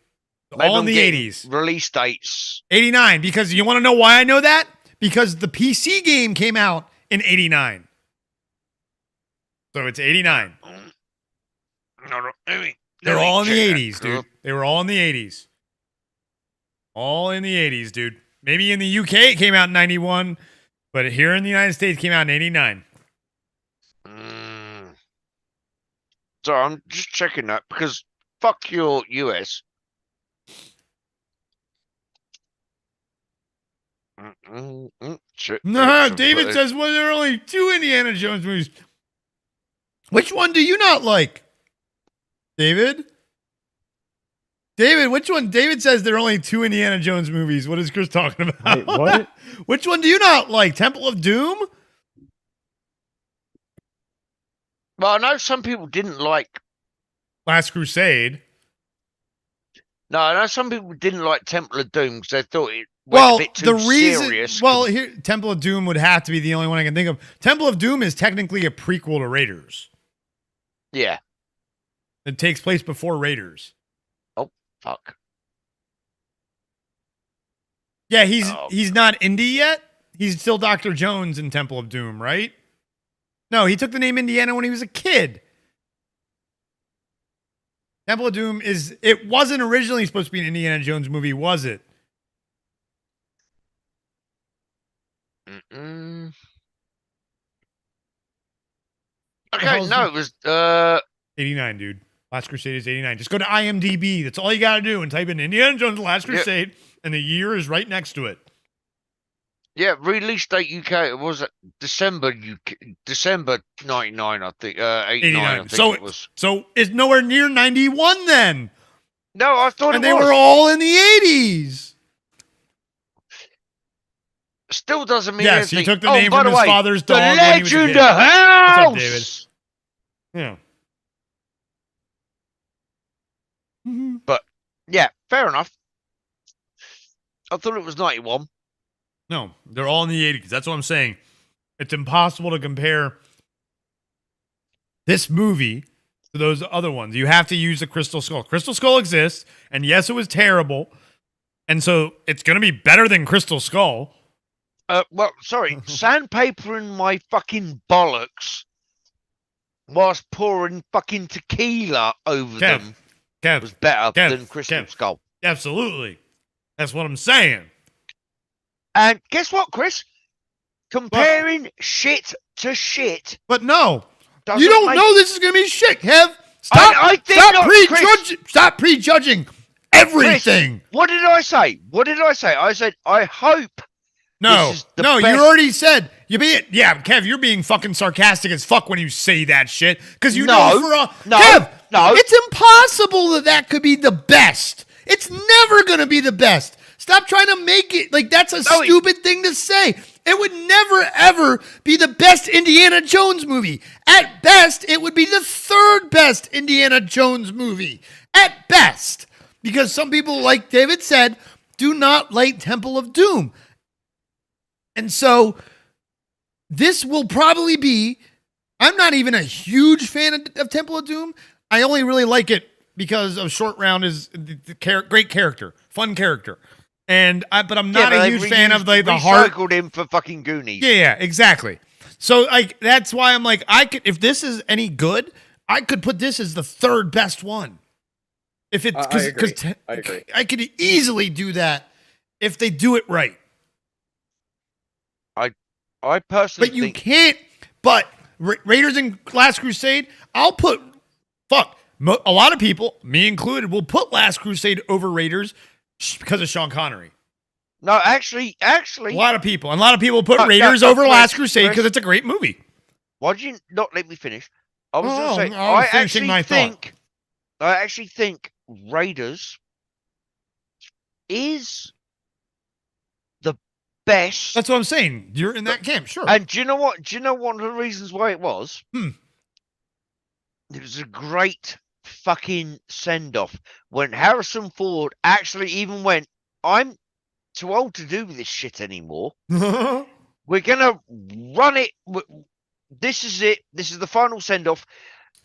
Maybe all in the 80s. Release dates. 89, because you want to know why I know that? Because the PC game came out in 89. So it's 89. No, they're all in the 80s, dude. They were all in the 80s. All in the 80s, dude. Maybe in the UK it came out in 91, but here in the United States it came out in 89. So I'm just checking that because fuck your US. No, David says, well, there are only 2 Indiana Jones movies. Which one do you not like? David, which one? David says there are only 2 Indiana Jones movies. What is Chris talking about? Wait, what? Which one do you not like? Temple of Doom? Well, I know some people didn't like Last Crusade. No, I know some people didn't like Temple of Doom because they thought it went a bit too serious. Well, here, Temple of Doom would have to be the only one I can think of. Temple of Doom is technically a prequel to Raiders. Yeah. It takes place before Raiders. Oh, fuck. Yeah, he's not Indy yet. He's still Dr. Jones in Temple of Doom, right? No, he took the name Indiana when he was a kid. Temple of Doom it wasn't originally supposed to be an Indiana Jones movie, was it? Okay, no, it was 89, dude. Last Crusade is 89. Just go to IMDb. That's all you got to do and type in Indiana Jones Last Crusade, and the year is right next to it. Yeah, release date UK was December 99, I think. 89. I think so it was. So it's nowhere near 91 then. No, I thought and they were all in the 80s. Still doesn't mean yes, anything. He took the name from his father's dog. The when he was a kid. Legend of House. What's up, David? Yeah. But yeah, fair enough. I thought it was 91. No, they're all in the 80s. That's what I'm saying. It's impossible to compare this movie to those other ones. You have to use the Crystal Skull. Crystal Skull exists, and yes, it was terrible. And so it's going to be better than Crystal Skull. Well, sorry. Sandpaper in my fucking bollocks whilst pouring fucking tequila over them was better than Crystal Skull. Absolutely. That's what I'm saying. And guess what, Chris? Comparing shit to shit. But no. You don't know this is going to be shit, Kev. Stop prejudging everything. Chris, what did I say? I said, I hope. No, you already said Kev, you're being fucking sarcastic as fuck when you say that shit because you know Kev, it's impossible that could be the best. It's never gonna be the best. Stop trying to make it like that's a stupid thing to say. It would never ever be the best Indiana Jones movie. At best, it would be the third best Indiana Jones movie. At best, because some people, like David said, do not like Temple of Doom. And so this will probably be, I'm not even a huge fan of Temple of Doom. I only really like it because of Short Round is the great character, fun character. But I'm not a huge fan of the heart. Recycled him for fucking Goonies. Yeah, exactly. So that's why I'm like, if this is any good, I could put this as the third best one. If it's I agree. I could easily do that if they do it right. I personally But you can't. But Raiders and Last Crusade, I'll put. A lot of people, me included, will put Last Crusade over Raiders because of Sean Connery. No, actually, a lot of people put Raiders over Last Crusade because it's a great movie. Why did you not let me finish? I was going to say, I actually think Raiders is the best. That's what I'm saying. You're in that camp, sure. And do you know what? Do you know one of the reasons why it was? It was a great fucking send-off when Harrison Ford actually even went, I'm too old to do this shit anymore. We're gonna run it. This is it. This is the final send-off.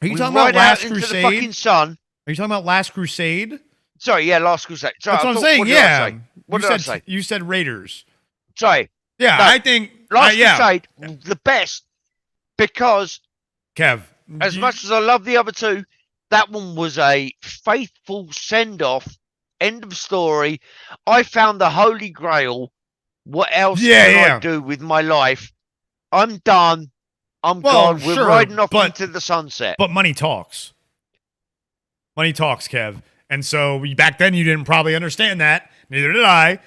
Are you talking about Last Crusade? Crusade? Into the fucking sun. Are you talking about Last Crusade? Sorry, yeah, Last Crusade. Sorry, that's what I'm saying. What did I say? You said Raiders. Sorry. Yeah, I think Last Crusade the best because Kev, as much as I love the other two, that one was a faithful send-off. End of story. I found the Holy Grail. What else can I do with my life? I'm done. I'm gone. We're riding off into the sunset. But money talks. Money talks, Kev. And so back then you didn't probably understand that. Neither did I.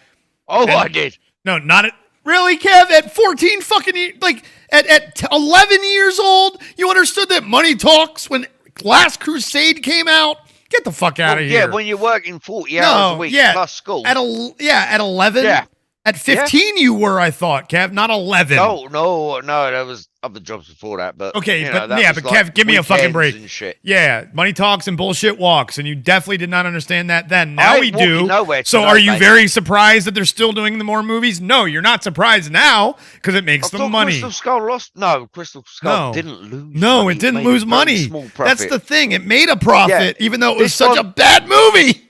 I did. No, not at... Really, Kev? At 14 fucking... Like, at 11 years old, you understood that money talks when Last Crusade came out? Get the fuck out of here. Yeah, when you're working 40 hours a week plus school. At 11? Yeah. At 15 you were, I thought, Kev, not 11. No, that was other jobs before that. But okay, but Kev, give me a fucking break. Yeah, money talks and bullshit walks, and you definitely did not understand that then. Now we do. So are you very surprised that they're still doing the more movies? No, you're not surprised now because it makes them money. Crystal Skull lost. No, Crystal Skull didn't lose. No, money. It didn't lose money. That's the thing. It made a profit, even though it was such a bad movie.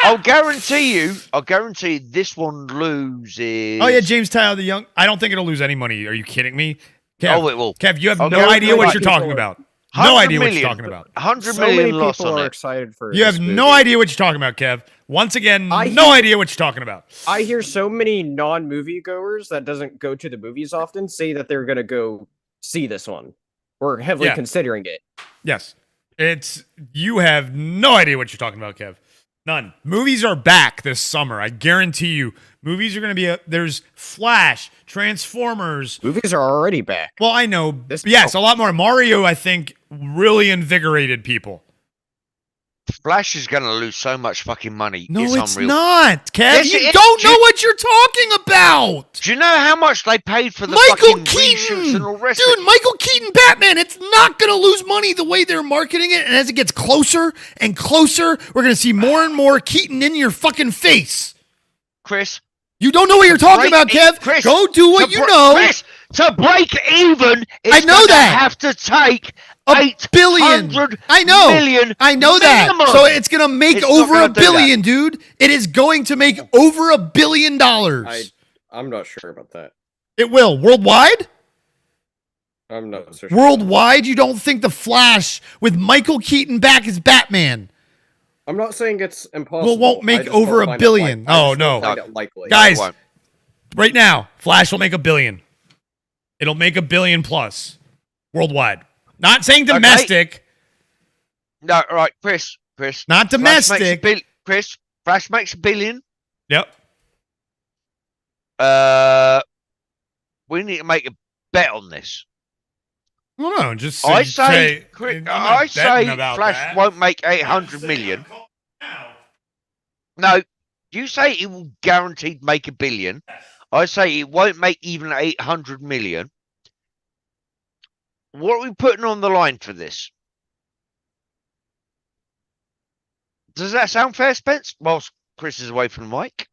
I'll guarantee you this one loses. Oh, yeah, James Tyler the Young. I don't think it'll lose any money. Are you kidding me? Kev, it will. Kev, you have no idea what you're talking about. No idea what you're talking about. 100 million loss on it. Excited for you have no idea what you're talking about, Kev. Once again, no idea what you're talking about. I hear so many non-movie goers that doesn't go to the movies often say that they're going to go see this one. We're heavily considering it. Yes. You have no idea what you're talking about, Kev. None. Movies are back this summer. I guarantee you. Movies are going to be there's Flash, Transformers. Movies are already back. Well, I know. A lot more. Mario, I think, really invigorated people. Flash is going to lose so much fucking money. No, it's not, Kev. Yes, you don't know what you're talking about. Do you know how much they paid for the fucking reshoots and all the rest of it? Dude, Michael Keaton Batman, it's not going to lose money the way they're marketing it. And as it gets closer and closer, we're going to see more and more Keaton in your fucking face. Chris. You don't know what you're talking about, Kev. Chris, go do what you know. Chris, to break even, I know that. Have to take billion. I know. Million I know that. minimum. So it's gonna make It's over not a gonna do billion, dude. It is going to make over $1 billion. I'm not sure about that. It will worldwide. I'm not so sure. Worldwide, you don't think the Flash with Michael Keaton back as Batman I'm not saying it's impossible. won't make over $1 billion? Oh no, likely. guys! Right now, Flash will make $1 billion. It'll make $1 billion plus worldwide. Not saying domestic. No, right, Chris. Not domestic. Flash makes $1 billion. Yep. We need to make a bet on this. Well, no, just I say Flash that won't make 800 million. No, you say it will guaranteed make $1 billion. I say it won't make even 800 million. What are we putting on the line for this? Does that sound fair, Spence? Whilst Chris is away from the mic.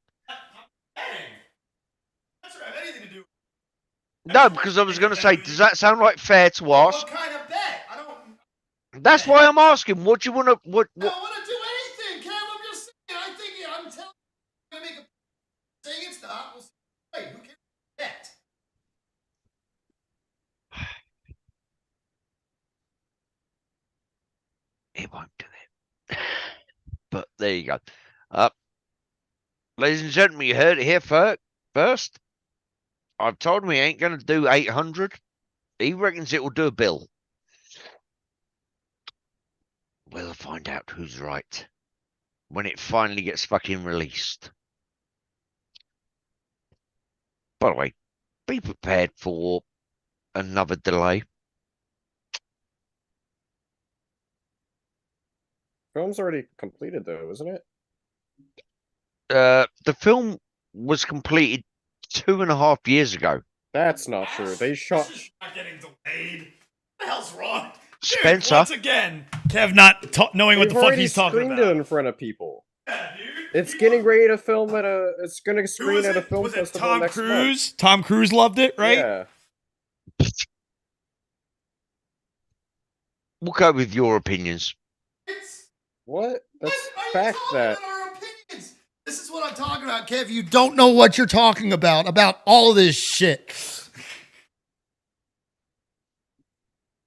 No, because I was going to say, does that sound like fair to ask? What kind of bet? I don't. That's why I'm asking. What do you want to? What? I don't want to do anything, Kev. I'm just saying. I'm telling you, I'm going to make a saying it's not. We'll see. Wait, who cares? Bet. It won't do it. But there you go. Ladies and gentlemen, you heard it here first. I've told him he ain't going to do 800. He reckons it will do $1 billion. We'll find out who's right when it finally gets fucking released. By the way, be prepared for another delay. Film's already completed, though, isn't it? The film was completed 2.5 years ago. That's not true. They shot. Not getting delayed. What the hell's wrong? Spencer. Dude, once again, Kev not knowing what the fuck he's talking about. Screened it in front of people. Yeah, dude. It's getting ready to film at a. It's going to screen at a film was festival Tom next Cruise? Tom Cruise loved it, right? Yeah. We'll go with your opinions. What? That's fact that. This is what I'm talking about, Kev. You don't know what you're talking about all this shit.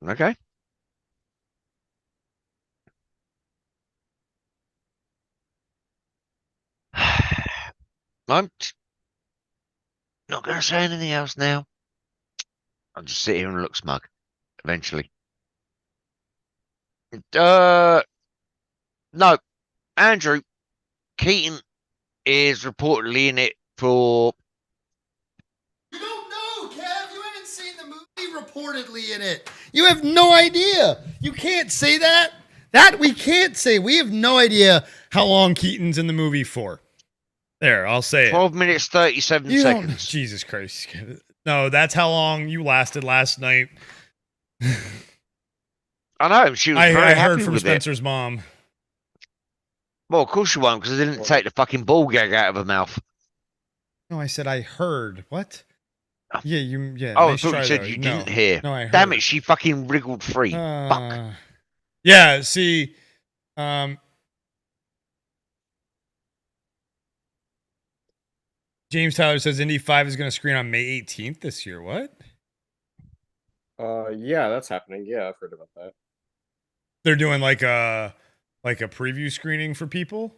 Okay. I'm not going to say anything else now. I'll just sit here and look smug eventually. No, Andrew, Keaton is reportedly in it for. You don't know, Kev. You haven't seen the movie reportedly in it. You have no idea. You can't say that. That we can't say. We have no idea how long Keaton's in the movie for. There, I'll say 12 minutes, 37 seconds. Jesus Christ. No, that's how long you lasted last night. I know. She was very I happy heard from with Spencer's it. mom. Well, of course you won't, because I didn't take the fucking ball gag out of her mouth. No, I said I heard. What? Yeah, yeah. Oh, nice I thought try, you said though. you No. didn't hear. No, I heard. Damn it, she fucking wriggled free. Fuck. Yeah, see, James Tyler says Indy 5 is going to screen on May 18th this year. What? Yeah, that's happening. Yeah, I've heard about that. They're doing like a preview screening for people,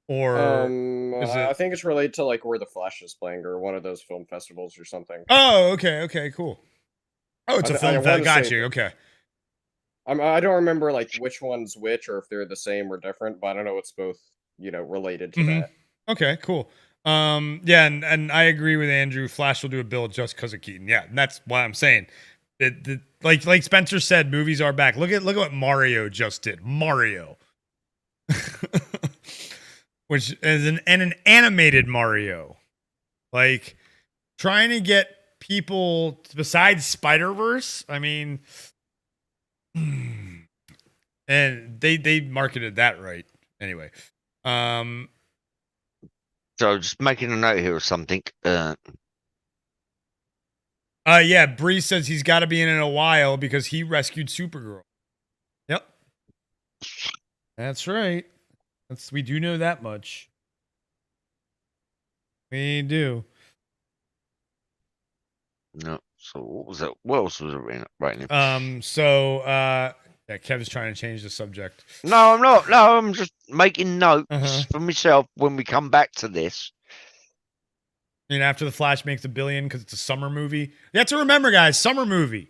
or I think it's related to like where the Flash is playing or one of those film festivals or something. Oh, okay, cool. Oh, it's a film festival. Got you. Okay. I don't remember like which one's which or if they're the same or different, but I don't know it's both, related to that. Okay, cool. Yeah, and I agree with Andrew. Flash will do a build just because of Keaton. Yeah, and that's why I'm saying. Like Spencer said, movies are back. Look at what Mario just did. Mario. Which is an animated Mario. Like trying to get people besides Spider-Verse, I mean, and they marketed that right. Anyway. So just making a note here or something. Yeah, Bree says he's got to be in a while because he rescued Supergirl. That's right. We do know that much. We do. No. So what was that? What else was it right now? Yeah, Kev's trying to change the subject. No, I'm not. No, I'm just making notes Uh-huh. for myself when we come back to this. And after the Flash makes $1 billion because it's a summer movie. You have to remember, guys, summer movie.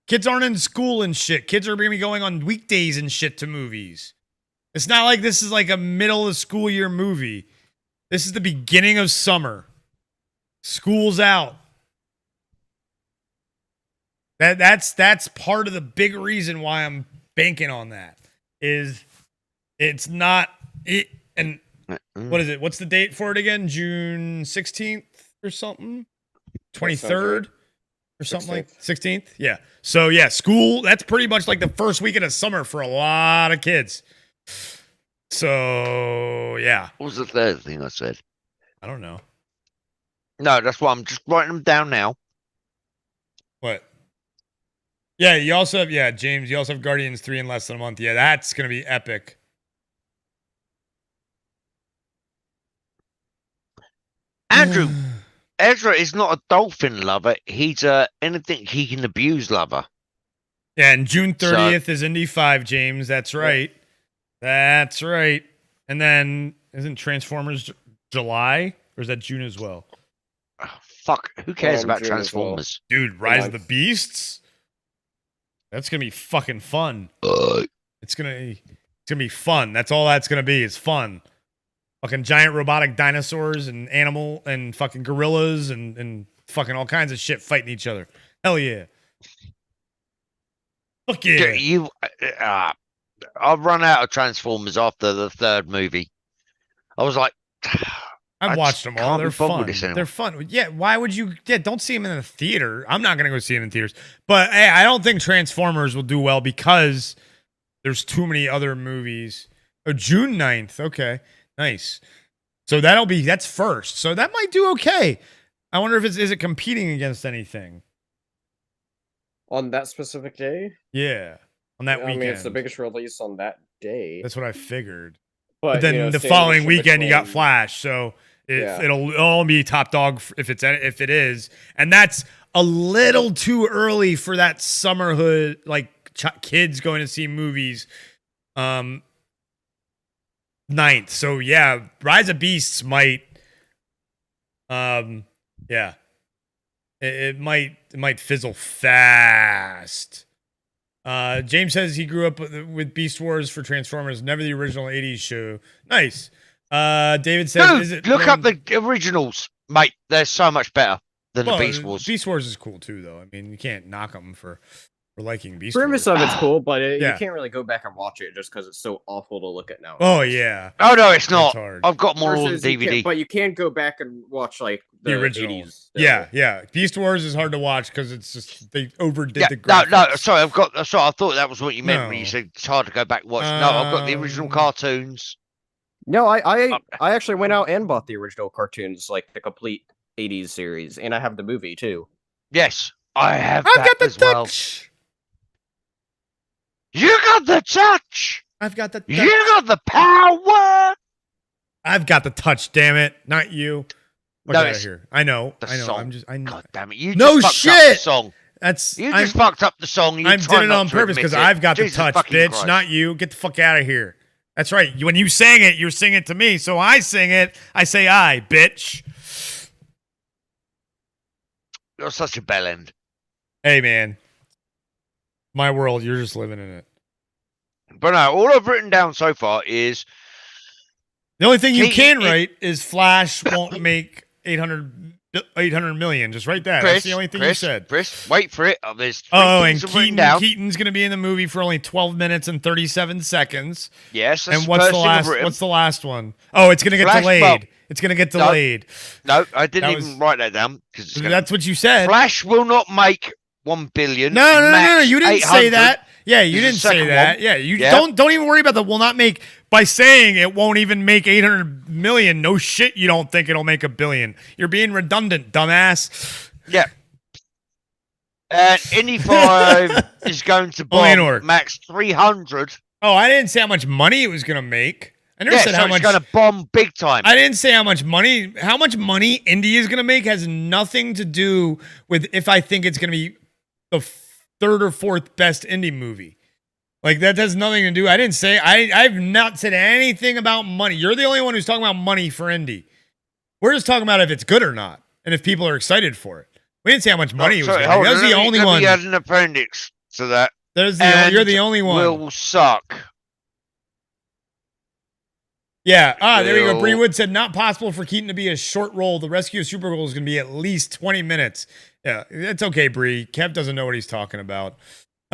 Kids aren't in school and shit. Kids are gonna be going on weekdays and shit to movies. It's not like this is like a middle of school year movie. This is the beginning of summer. School's out. That's part of the big reason why I'm banking on that. Is it's not it and what is it? What's the date for it again? June 16th or something? 23rd or something 16th. like 16th? Yeah. So yeah, school, that's pretty much like the first weekend of summer for a lot of kids. So yeah. What was the third thing I said? I don't know. No, that's why I'm just writing them down now. What? Yeah, you also have James, you also have Guardians 3 in less than a month. Yeah, that's gonna be epic. Andrew, Ezra is not a dolphin lover. He's a anything he can abuse lover. Yeah, and June 30th is Indy 5, James. That's right. That's right. And then isn't Transformers July? Or is that June as well? Oh, fuck, who cares about June as well. Transformers? Dude, Rise of the Beasts? That's gonna be fucking fun. It's gonna be fun. That's all that's gonna be, is fun. Fucking giant robotic dinosaurs and animal and fucking gorillas and fucking all kinds of shit fighting each other. Hell yeah. Fuck yeah. I've run out of Transformers after the third movie. I was like, I've I watched just them all. can't They're be bothered fun. with this anymore. They're fun. Yeah, why would you? Yeah, don't see them in the theater. I'm not going to go see them in theaters. But hey, I don't think Transformers will do well because there's too many other movies. Oh, June 9th. Okay, nice. So that's first. So that might do okay. I wonder if is it competing against anything? On that specific day? Yeah, on that weekend. I mean, it's the biggest release on that day. That's what I figured. But, But then you know, the staying following between- weekend you got Flash, so it'll all be top dog if it is, and that's a little too early for that summerhood like kids going to see movies. 9th, so yeah, Rise of Beasts might, yeah, it might fizzle fast. James says he grew up with Beast Wars for Transformers, never the original 80s show. Nice. David says, dude, look up the originals, mate. They're so much better than the Beast Wars. Beast Wars is cool too, though. I mean, you can't knock them for liking Beast Premise Wars. of it's cool, but you Yeah. can't really go back and watch it just because it's so awful to look at now. Oh yeah, Oh no, it's not. hard. I've got more on Versus you DVD. can't- but you can go back and watch like The the original. 80s. Yeah. Beast Wars is hard to watch because it's just they overdid Yeah, the no, graphics. sorry, I thought that was what you meant when you No. said it's hard to go back and watch. No, I've got the original cartoons. No, I actually went out and bought the original cartoons, like the complete 80s series, and I have the movie too. Yes, I have I've that got the as well. touch. You got the touch. I've got the touch. You got the power. I've got the touch. Damn it, not you. What No, did I it's hear? I know. the I know. song. I'm God damn it! You No just fucked up the shit! song. That's. You I'm, just fucked up the song. And I you did tried it not on to purpose admit because it. I've got the Jesus touch, fucking bitch. Christ. Not you. Get the fuck out of here. That's right. When you sang it, you're singing it to me. So I sing it. I say I, bitch. You're such a bellend. Hey, man. My world. You're just living in it. But no, all I've written down so far is The only thing you Hey, can it- write is Flash won't make 800 million. Just write that. That's the only thing you said. Chris, wait for it. There's three Oh, and things I've written down. Keaton's going to be in the movie for only 12 minutes and 37 seconds. Yes, that's And what's first the thing I've last? written. What's the last one? Oh, it's gonna get Flash delayed. Mob. It's gonna get No. delayed. No, I didn't That even was- write that down because That's what you said. Flash will not make 1 billion. No. max You didn't say 800. that. Yeah, you This is didn't the say second that. one. Yeah, you Yeah. don't even worry about the will not make by saying it won't even make 800 million. No shit, you don't think it'll make 1 billion. You're being redundant, dumbass. Yeah. Indy 5 is going to Only in bomb order. max 300 Oh, I didn't say how much money it was gonna make. I never said so how it's much. going to bomb big time. I didn't say how much money. How much money Indie is gonna make has nothing to do with if I think it's gonna be the third or fourth best indie movie. Like that has nothing to do. I didn't say. I've not said anything about money. You're the only one who's talking about money for indie. We're just talking about if it's good or not, and if people are excited for it. We didn't say how much money it was going to make. That was the only one. Let me add an appendix to that. You're the only one. Will suck. Yeah. There you go. Bree Wood said, not possible for Keaton to be a short role. The Rescue of Supergirl is going to be at least 20 minutes. Yeah, it's okay, Bree. Kev doesn't know what he's talking about.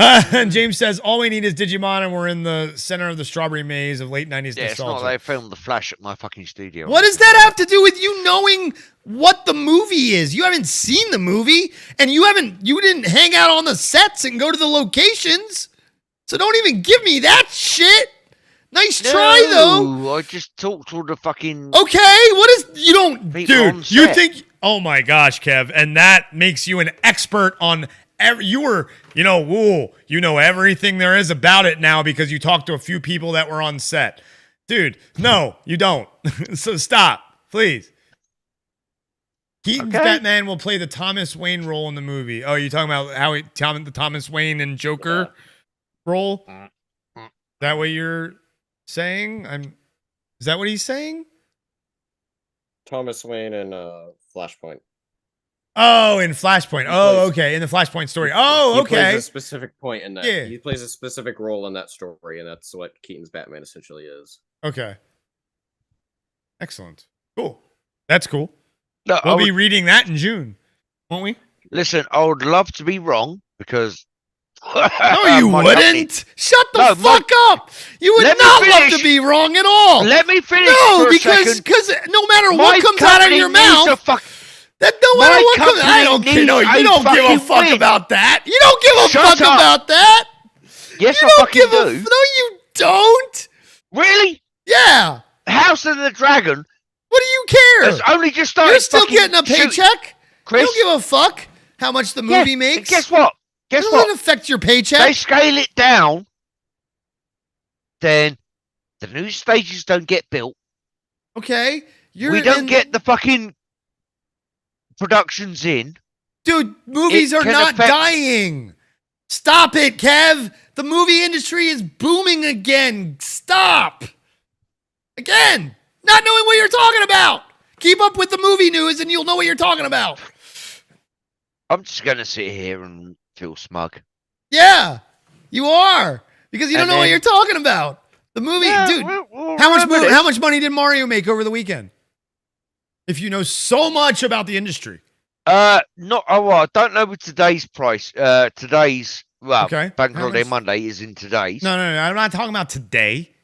And James says, all we need is Digimon, and we're in the center of the strawberry maze of late 90s nostalgia. It's not they filmed The Flash at my fucking studio. What does that have to do with you knowing what the movie is? You haven't seen the movie, and you didn't hang out on the sets and go to the locations. So don't even give me that shit. Nice try, though. I just talked to the fucking... Okay, what is... You don't... Dude, you set. think... Oh, my gosh, Kev. And that makes you an expert on... you know everything there is about it now because you talked to a few people that were on set. Dude, no, you don't. So stop, please. Keaton's Batman will play the Thomas Wayne role in the movie. Oh, you talking about how the Thomas Wayne and Joker role? Is that what you're saying? Is that what he's saying? Thomas Wayne and Flashpoint. Oh, in Flashpoint. Okay. In the Flashpoint story. Oh, okay. He plays a specific point in that. Yeah. He plays a specific role in that story, and that's what Keaton's Batman essentially is. Okay. Excellent. Cool. That's cool. No, we'll be reading that in June, won't we? Listen, I would love to be wrong because... No, you wouldn't. Shut the fuck up. You would not love to be wrong at all. Let me finish. No, because no matter what comes out of your mouth... That no matter what comes, I don't care. No, you don't give a fuck about that. You don't give a fuck about that. Yes, I fucking do. No, you don't. Really? Yeah. House of the Dragon. What do you care? It's only just started. You're still getting a paycheck. Chris, you don't give a fuck how much the movie makes. Guess what? It doesn't affect your paycheck. They scale it down, then the new stages don't get built. Okay, we don't get the fucking productions in. Dude, movies are not dying. Stop it, Kev. The movie industry is booming again. Stop. Again, not knowing what you're talking about. Keep up with the movie news and you'll know what you're talking about. I'm just going to sit here and feel smug. Yeah, you are. Because you don't know what you're talking about. The movie, dude. How much money did Mario make over the weekend? If you know so much about the industry. I don't know with today's price. Bank Holiday Monday is in today's. No. I'm not talking about today.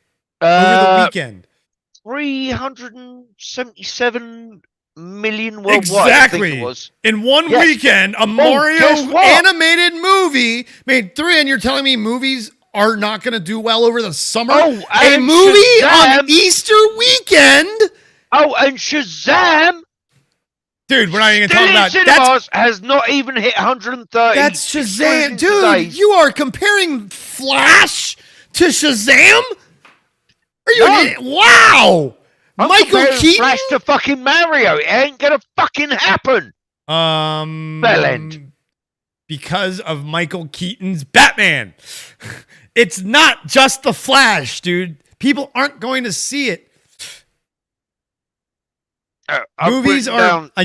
Over the weekend. 377 million worldwide. Exactly. I think it was. In one weekend, a Mario animated movie made 3, and you're telling me movies are not going to do well over the summer? A movie on Easter weekend? Oh, and Shazam! Dude, we're not even talking about that. Has not even hit 130. That's Shazam. Dude, you are comparing Flash to Shazam? Are you an idiot? Wow! I'm Michael Keaton? Flash to fucking Mario. It ain't gonna fucking happen. Bellend. Because of Michael Keaton's Batman. It's not just the Flash, dude. People aren't going to see it. I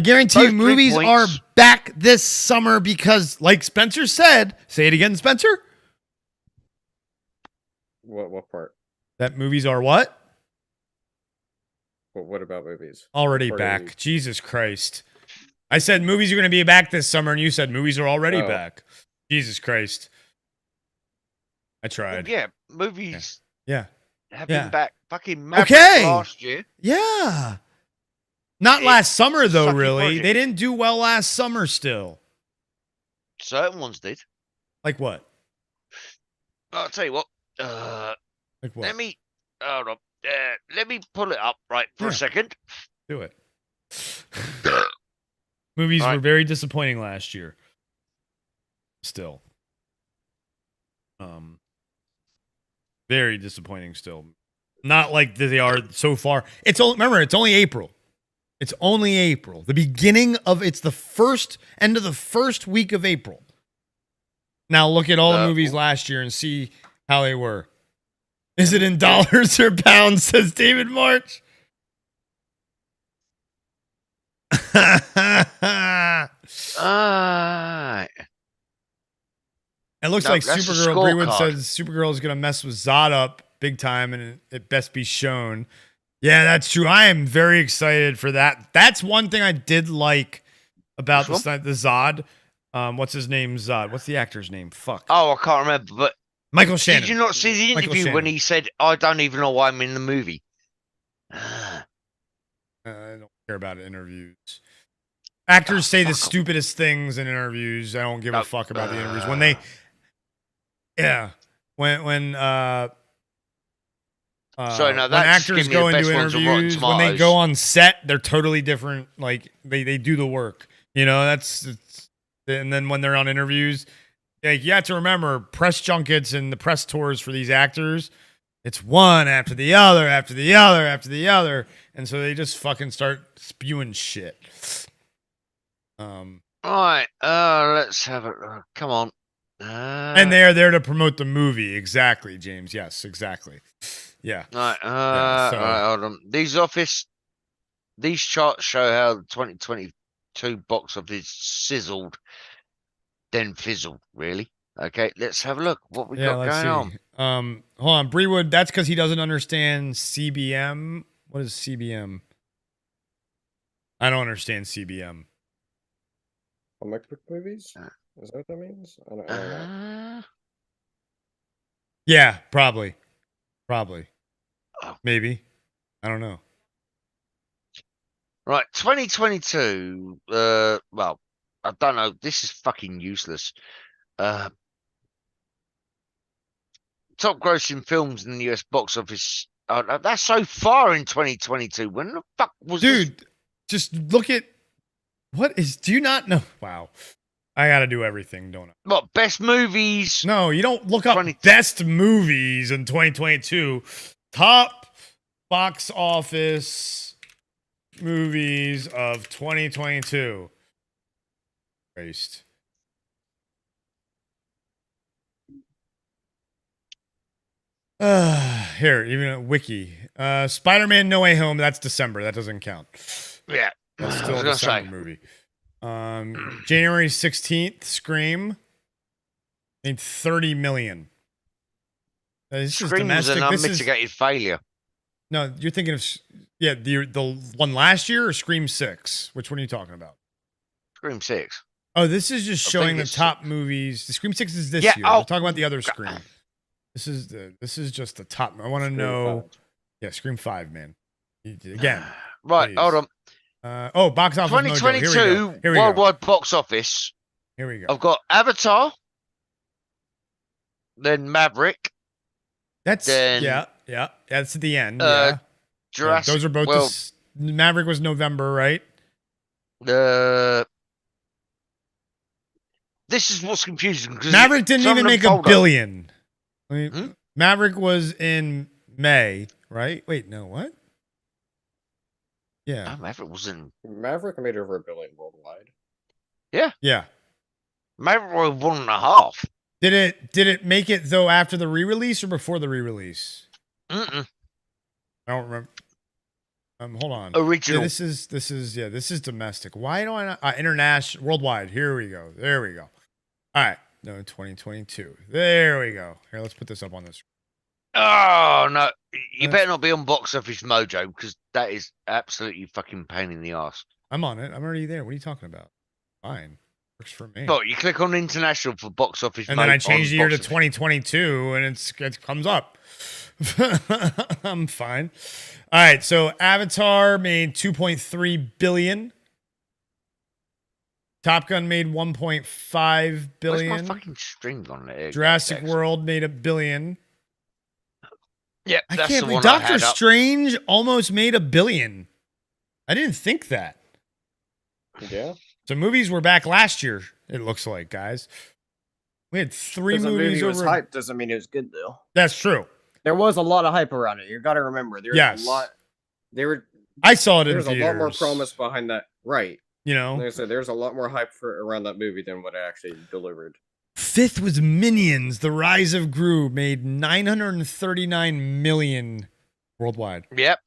guarantee you, movies are back this summer because, like Spencer said, say it again, Spencer. What part? That movies are what? What about movies? Already back. Jesus Christ. I said movies are going to be back this summer, and you said movies are already back. Jesus Christ. I tried. Well, yeah, movies. Yeah. Have been back fucking last year. Yeah. Not last summer, though, really. They didn't do well last summer still. Certain ones did. Like what? I'll tell you what. Like what? Let me pull it up for a second. Do it. Movies were very disappointing last year. Still. Very disappointing still. Not like they are so far. It's only April. It's only April. The beginning of it's the end of the first week of April. Now look at all the movies last year and see how they were. Is it in dollars or pounds? Says David March. It looks like Supergirl. Brewood says Supergirl is going to mess with Zod up big time, and it best be shown. Yeah, that's true. I am very excited for that. That's one thing I did like about the Zod. What's his name? Zod. What's the actor's name? Fuck. Oh, I can't remember. But Michael Shannon. Did you not see the interview when he said, "I don't even know why I'm in the movie"? I don't care about interviews. Actors say the stupidest things in interviews. I don't give a fuck about the interviews. When they, when actors go into interviews, when they go on set, they're totally different. Like they do the work. You know, and then when they're on interviews, like you have to remember press junkets and the press tours for these actors. It's one after the other, after the other, after the other, and so they just fucking start spewing shit. Right. Let's have it. Come on. And they are there to promote the movie. Exactly, James. Yes, exactly. Yeah. Right. All right. Hold on. These charts show how the 2022 box office sizzled, then fizzled. Really. Okay. Let's have a look. What we got going on. Hold on, Brewood. That's because he doesn't understand CBM. What is CBM? I don't understand CBM. Comic book movies? Is that what that means? I don't know. Yeah, probably. Oh. Maybe. I don't know. Right, 2022. Well, I don't know. This is fucking useless. Top grossing films in the US box office. That's so far in 2022. When the fuck was this? Just look at do you not know? Wow. I got to do everything, don't I? What, best movies? No, you don't look up best movies in 2022. Top box office movies of 2022. Christ. Here, even a wiki. Spider-Man No Way Home, that's December. That doesn't count. Yeah. That's still a December movie. January 16th, Scream made 30 million. This is domestic. An unmitigated failure. No, you're thinking of the one last year or Scream 6? Which one are you talking about? Scream 6. Oh, this is just showing the top movies. The Scream 6 is this year. We're talking about the other Scream. This is just the top. I want to know. 5. Yeah, Scream 5, man. Again. Right, please. hold on. Box office 2022 worldwide box office. Here we go. I've got Avatar, then Maverick. That's yeah. That's at the end. Jurassic. Those are both. Maverick was November, right? This is what's confusing. Maverick didn't even make $1 billion. I mean, Maverick was in May, right? Wait, no, what? Yeah. Maverick was in. Maverick made over $1 billion worldwide. Yeah. Yeah. Maverick was 1.5. Did it make it though after the re-release or before the re-release? I don't remember. Hold on. Original. Yeah, this is domestic. Why do I not international worldwide? Here we go. There we go. All right. No, 2022. There we go. Here, let's put this up on this. Oh no! You better not be on Box Office Mojo because that is absolutely fucking pain in the ass. I'm on it. I'm already there. What are you talking about? Fine, works for me. But you click on international for Box Office, and then I change the year to 2022, and it comes up. I'm fine. All right, so Avatar made 2.3 billion. Top Gun made 1.5 billion. Where's my fucking string on there? Jurassic World made $1 billion. Yeah, I can't believe Doctor Strange almost made $1 billion. I didn't think that. Yeah. So movies were back last year. It looks like, guys. We had 3 movies over. Was hyped doesn't mean it was good though. That's true. There was a lot of hype around it. You got to remember, there's Yes. a lot. I saw it in There's theaters. a lot more promise behind that, right? You know, Like I said, there's a lot more hype around that movie than what it actually delivered. fifth was Minions: The Rise of Gru, made 939 million worldwide. Yep.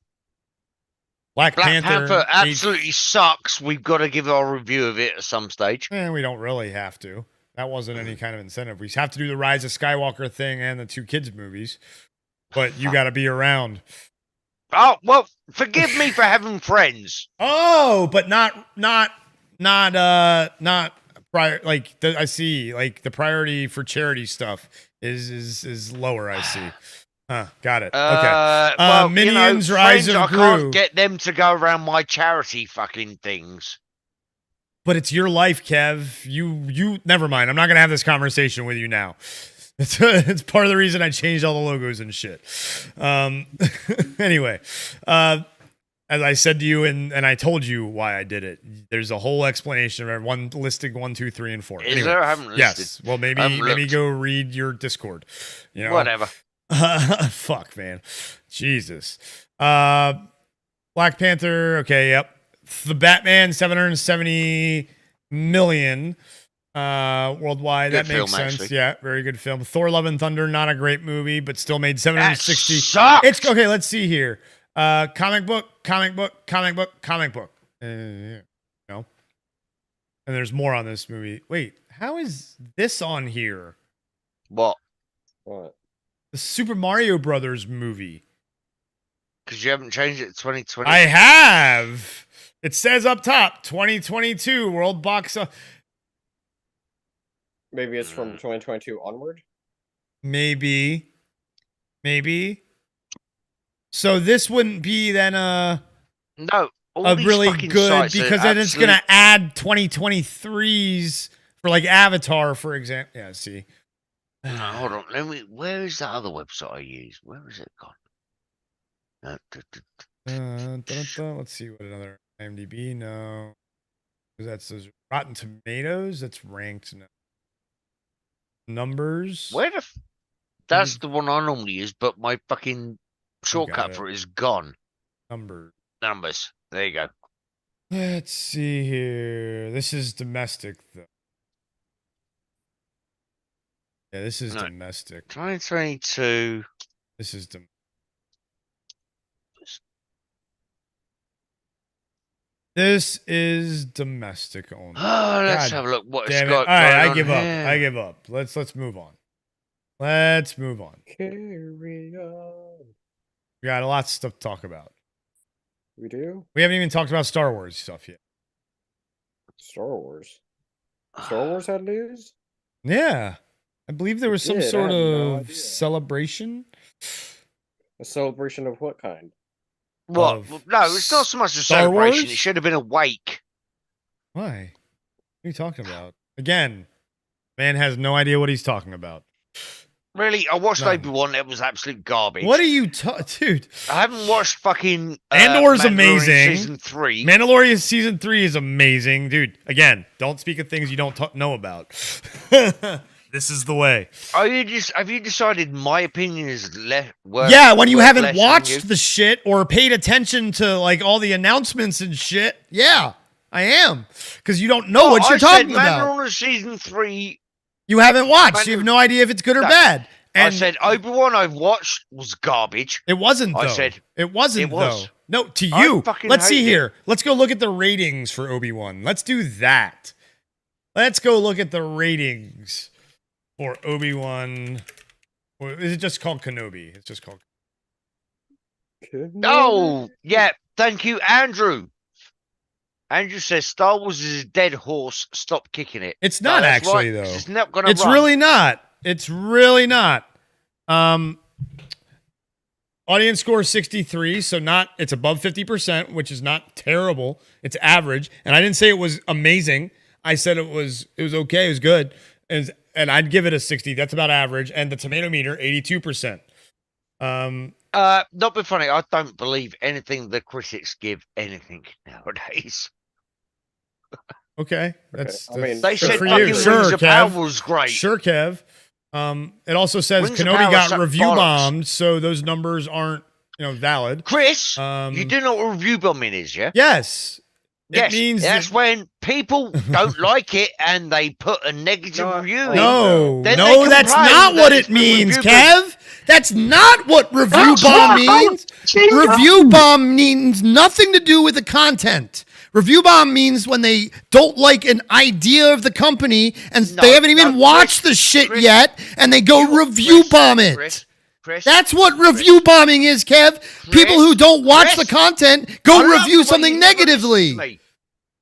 Black Panther absolutely sucks. We've got to give our review of it at some stage. We don't really have to. That wasn't any kind of incentive. We have to do the Rise of Skywalker thing and the 2 kids movies, but you got to be around. Oh well, forgive me for having friends. Oh, but not prior. Like I see, like the priority for charity stuff is lower. I see. Got it. Okay. Well, Minions: you know, Rise friends, of I Gru. can't get them to go around my charity fucking things. But it's your life, Kev. You never mind. I'm not gonna have this conversation with you now. It's part of the reason I changed all the logos and shit. Anyway, as I said to you, and I told you why I did it. There's a whole explanation of one listing 1, 2, 3, and 4. Is there? I haven't listed. Yes. Well, maybe go read your Discord. You know? Whatever. Fuck, man. Jesus. Black Panther. Okay. Yep. The Batman, 770 million worldwide. Good That makes film, sense. actually. Yeah, very good film. Thor: Love and Thunder, not a great movie, but still made 760. Sucks. It's okay. Let's see here. Comic book. No. And there's more on this movie. Wait, how is this on here? What? What? The Super Mario Brothers movie. Because you haven't changed it to 2020. I have. It says up top, 2022 World Box. Maybe it's from 2022 onward. Maybe. So this wouldn't be then No. All a these really fucking good, sites are because then it's absolute- gonna add 2023s for like Avatar, for example. Yeah, see. No, hold on. Where is that other website I use? Where is it gone? Let's see what another IMDb. No, because that's Rotten Tomatoes. That's ranked numbers. Where the? That's the one I normally use, but my fucking shortcut it. for it is gone. Numbers. There you go. Let's see here. This is domestic, though. Yeah, this is domestic. 2022. This is domestic. This is domestic only. Oh, let's God have a look. What it's Damn it. got All right, going I on give up. here. I give up. Let's move on. Let's move on. Carry on. We got lots of stuff to talk about. We do? We haven't even talked about Star Wars stuff yet. Star Wars. Star Wars had news? Yeah. I believe there was some did. I sort had no of idea. celebration. A celebration of what kind? What? of No, it's not so much a Star celebration. Wars? It should have been a wake. Why? What are you talking about? Again, man has no idea what he's talking about. Really, I watched None. Obi-Wan. It was absolute garbage. What are you dude? I haven't watched fucking Andor's Mandalorian amazing. Season 3. Mandalorian season 3 is amazing, dude. Again, don't speak of things you don't know about. This is the way. Have you decided my opinion is worth? Yeah, when you worth haven't less than watched you? the shit or paid attention to like all the announcements and shit. Yeah, I am, because you don't know what you're talking about. Mandalorian Season 3. You haven't watched. You have no idea if it's good or No. bad. And I said Obi-Wan I've watched was garbage. it wasn't. Though. I said it wasn't. it was. Though. No, to I you. fucking Let's see hated here. Let's go look at the ratings for Obi-Wan. Let's do that. Let's go look at the ratings for Obi-Wan. Or is it just called Kenobi? It's just called. Oh, yeah. Thank you, Andrew. Andrew says Star Wars is a dead horse. Stop kicking it. It's No, not that's actually right, 'cause though. It's not gonna It's run. really not. It's really not. Audience score 63, so not it's above 50%, which is not terrible. It's average. And I didn't say it was amazing. I said it was okay, it was good. And I'd give it a 60. That's about average. And the tomato meter, 82%. Not be funny. I don't believe anything the critics give anything nowadays. Okay. That's I mean, They good said for fucking you. Rings Sure, of Power Kev. was great. Sure, Kev. It also says Rings of Kenobi Power got suck review bollocks. bombed, so those numbers aren't, valid. Chris, you do know what review bombing is, yeah? Yes. Yes, It means that's when people don't like it and they put a negative review in. No, Then no, they that's complain not that what it's it been means, reviewed Kev. That's not what review That's bomb right. means. Review bomb means nothing to do with the content. Review bomb means when they don't like an idea of the company and they haven't even watched the shit yet, and they go review bomb it. Chris, That's what review bombing is, Kev. People who don't watch the content go review something negatively.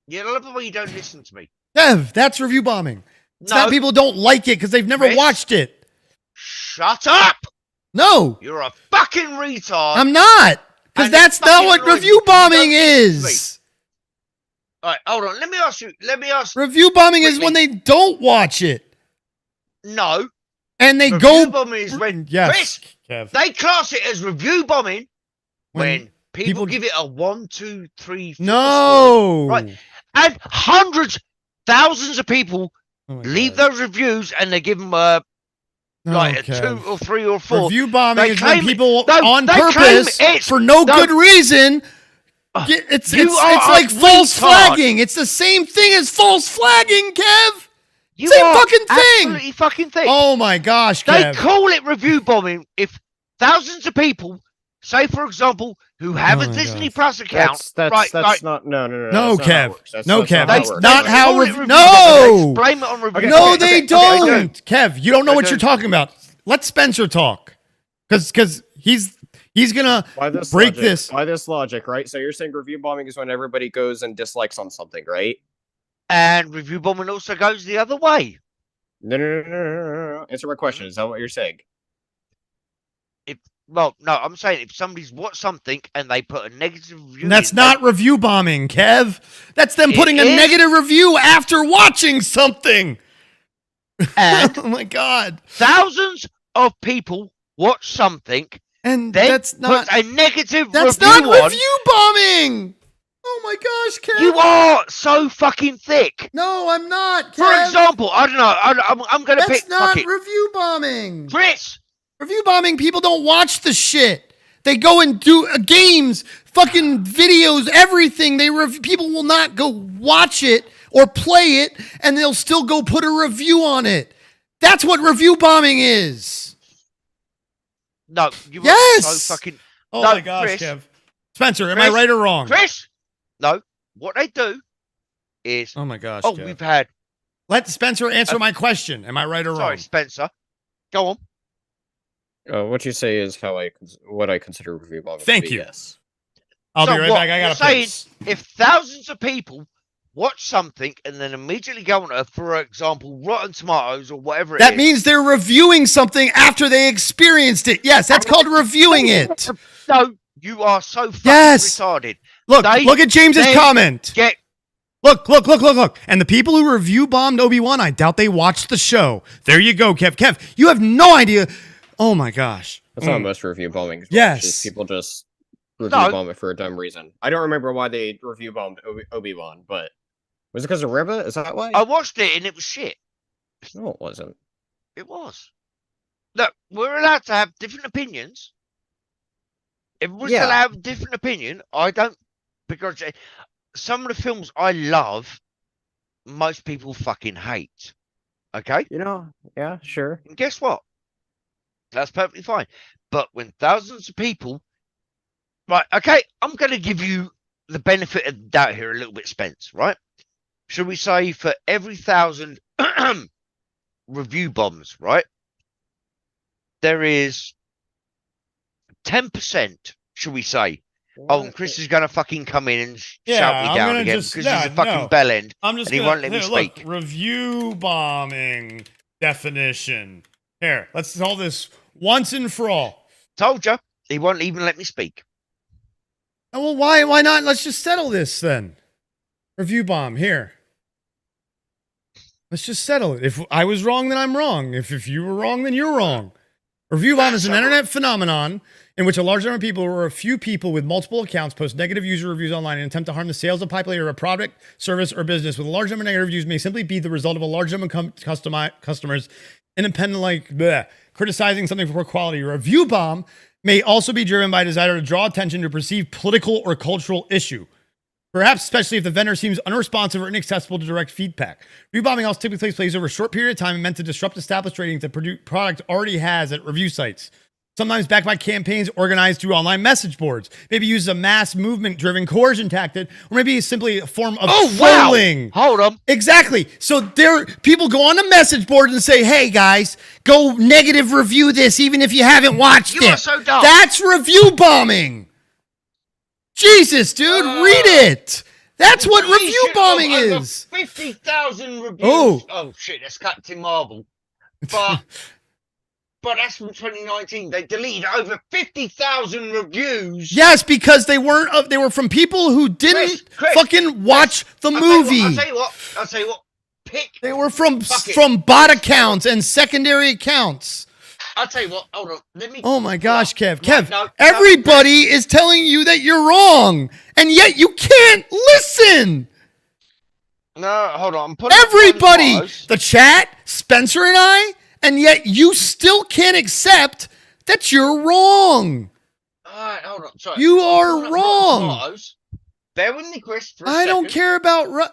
You love the way you don't listen to me. Kev, that's review bombing. It's not people don't like it because they've never watched it. Shut up! No. You're a fucking retard. I'm not. Because that's not what review bombing is. All right, hold on. Let me ask you. Review bombing is when they don't watch it. No. And they review bombing is when Chris, they class it as review bombing when people give it a 1, 2, 3, 4 No. score, right? And thousands of people leave those reviews and they give them a 2 or 3 or 4. Review bombing is when people on purpose for no good reason. It's like false flagging. It's the same thing as false flagging, Kev. Same fucking thing. Absolutely fucking thing. Oh my gosh, Kev. They call it review bombing if thousands of people, say for example, who have a Disney Plus account. That's not no, Kev. No, Kev. That's not how review. No. Blame it on review. No, they don't. Kev, you don't know what you're talking about. Let Spencer talk, because he's gonna break this. By this logic, right? So you're saying review bombing is when everybody goes and dislikes on something, right? And review bombing also goes the other way. No. Answer my question. Is that what you're saying? No, I'm saying if somebody's watched something and they put a negative review. That's not review bombing, Kev. That's them putting a negative review after watching something. And oh my God. Thousands of people watch something and then that's not put a negative that's review not review bombing. Oh my gosh, Kev. You are so fucking thick. No, I'm not, Kev. For example, I don't know. I'm going to pick. That's not review bombing. Chris. Review bombing, people don't watch the shit. They go and do games, fucking videos, everything. People will not go watch it or play it, and they'll still go put a review on it. That's what review bombing is. No, you yes. So fucking. Oh no, my gosh, Chris. Kev. Spencer, am I right or wrong? Chris, no. What they do is. Oh my gosh. Oh, Kev. we've had. Let Spencer answer my question. Am I right or wrong? Sorry, Spencer. Go on. What you say is what I consider review bombing. Thank you. Yes. I'll be right back. I got to piss. If thousands of people watch something and then immediately go on, for example, Rotten Tomatoes or whatever it is. That means they're reviewing something after they experienced it. Yes, that's called reviewing it. No, you are so fucking retarded. Look at James's comment. Look. And the people who review bombed Obi-Wan, I doubt they watched the show. There you go, Kev. Kev, you have no idea. Oh my gosh. That's not most review bombing. Yes. People just review bomb it for a dumb reason. I don't remember why they review bombed Obi-Wan, but was it because of Reba? Is that why? I watched it and it was shit. No, it wasn't. It was. Look, we're allowed to have different opinions. Everyone's allowed to have a different opinion. I don't, because some of the films I love, most people fucking hate. Okay? Yeah, sure. And guess what? That's perfectly fine. But when thousands of people... Right, okay, I'm going to give you the benefit of the doubt here a little bit, Spence, right? Should we say for every 1,000 review bombs, right? There is 10%, should we say? Oh, Chris is going to fucking come in and shout me down again because he's a fucking bellend and he won't let me speak. Review bombing definition. Here, let's solve this once and for all. Told you, he won't even let me speak. Oh, well, why not? Let's just settle this then. Review bomb, here. Let's just settle it. If I was wrong, then I'm wrong. If you were wrong, then you're wrong. Review bomb is an internet phenomenon in which a large number of people or a few people with multiple accounts post negative user reviews online in an attempt to harm the sales of popular a product, service, or business. With a large number of negative reviews may simply be the result of a large number of customers independent criticizing something for poor quality. Review bomb may also be driven by a desire to draw attention to a perceived political or cultural issue. Perhaps especially if the vendor seems unresponsive or inaccessible to direct feedback. Review bombing also typically takes place over a short period of time and meant to disrupt established ratings that product already has at review sites. Sometimes backed by campaigns organized through online message boards. Maybe used as a mass movement-driven coercion tactic, or maybe simply a form of trolling. Wow. Hold on. Exactly. So people go on the message board and say, "Hey guys, go negative review this, even if you haven't watched it." You are so dumb. That's review bombing. Jesus, dude, read it. That's what review bombing is. 50,000 reviews. Oh. Oh shit, that's Captain Marvel. But that's from 2019. They deleted over 50,000 reviews. Yes, because they weren't. They were from people who didn't Chris, fucking watch the movie. I'll tell you what. They were from bot accounts and secondary accounts. I'll tell you what. Hold on. Let me. Oh my gosh, Kev. No, Everybody is telling you that you're wrong, and yet you can't listen. No, hold on. I'm putting Everybody, the chat, Spencer and I, and yet you still can't accept that you're wrong. All right, hold on. Sorry. You are wrong. Bear with me, Chris. For a I don't second. care about.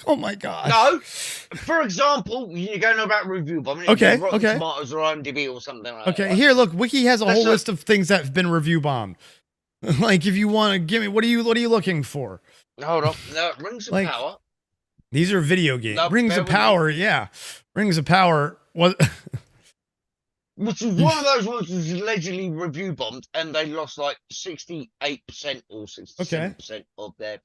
Oh my god. No. For example, you're going about review bombing. Okay, Rotten okay. Tomatoes or IMDb or something like that. Okay, here, look. Wiki has a That's whole list of things that have been review bombed. Like, if you want to give me, what are you looking for? Hold on. No, Rings of Power. These are video games. No, Rings of Power, yeah. Rings of Power was. Which is one of those ones that was allegedly review bombed, and they lost like 68% or 67% of their.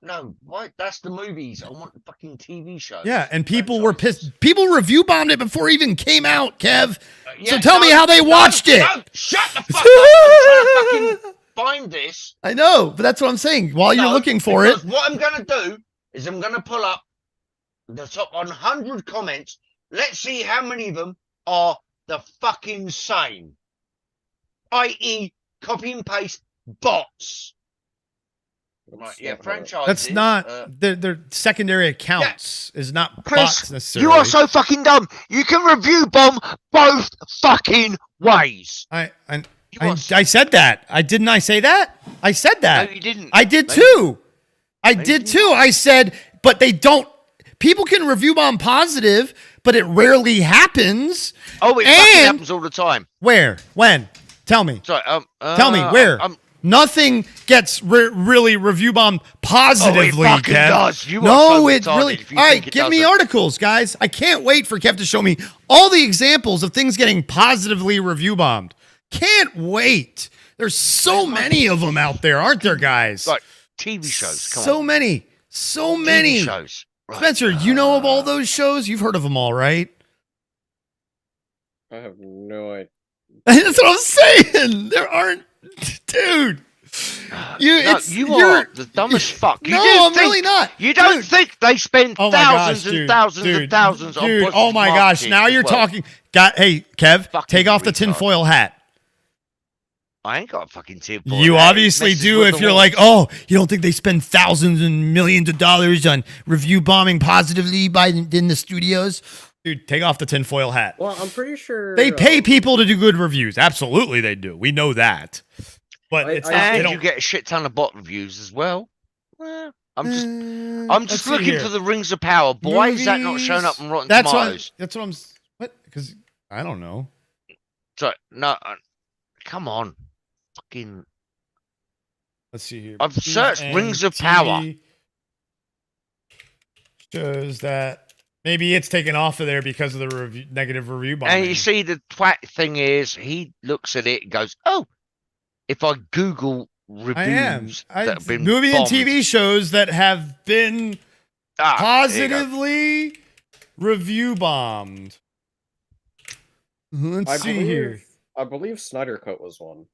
No, why? That's the movies. I want the fucking TV shows. Yeah, and people were pissed. People review bombed it before it even came out, Kev. Yeah, so tell me how they watched it. No, shut the fuck up. I'm trying to fucking find this. I know, but that's what I'm saying. While you're looking for it. What I'm going to do is I'm going to pull up the top 100 comments. Let's see how many of them are the fucking same. I.e. copy and paste bots. Right, yeah, franchises. That's not they're secondary accounts is not Chris, bots necessarily. You are so fucking dumb. You can review bomb both fucking ways. I said that. Didn't I say that? I said that. No, you didn't. I did too. I did too. I said, but they don't. People can review bomb positive, but it rarely happens. Oh, it fucking happens all the time. Where? When? Tell me. Sorry. Tell me where. Nothing gets really review bombed positively, oh, it fucking Kev. does. You no, are it so really. All right, give me articles, guys. I can't wait for Kev to show me all the examples of things getting positively review bombed. Can't wait. There's so many of them out there, aren't there, guys? Like TV shows. Come so on. many. So many. TV shows. Right. Spencer, you know of all those shows? You've heard of them all, right? I have no idea. That's what I'm saying. There aren't, dude. You are the dumbest fuck. I'm really not. You don't think they spend thousands and thousands and thousands on dude, oh my gosh, now you're talking. Hey, Kev, take off the tinfoil hat. I ain't got a fucking tinfoil. You obviously do if you're like, oh, you don't think they spend thousands and millions of dollars on review bombing positively in the studios? Dude, take off the tinfoil hat. Well, I'm pretty sure they pay people to do good reviews. Absolutely, they do. We know that. But it's not. And you get a shit ton of bot reviews as well. I'm just looking for the Rings of Power. But why is that not showing up on Rotten Tomatoes? That's what I'm. What? Because I don't know. Sorry, no. Come on, fucking. Let's see here. I've searched Rings of Power. Shows that maybe it's taken off of there because of the negative review bombing. And you see, the twat thing is, he looks at it and goes, "Oh, if I Google reviews that have been movie bombed, and TV shows that have been positively review bombed." Let's see here. I believe Snyder Cut was one.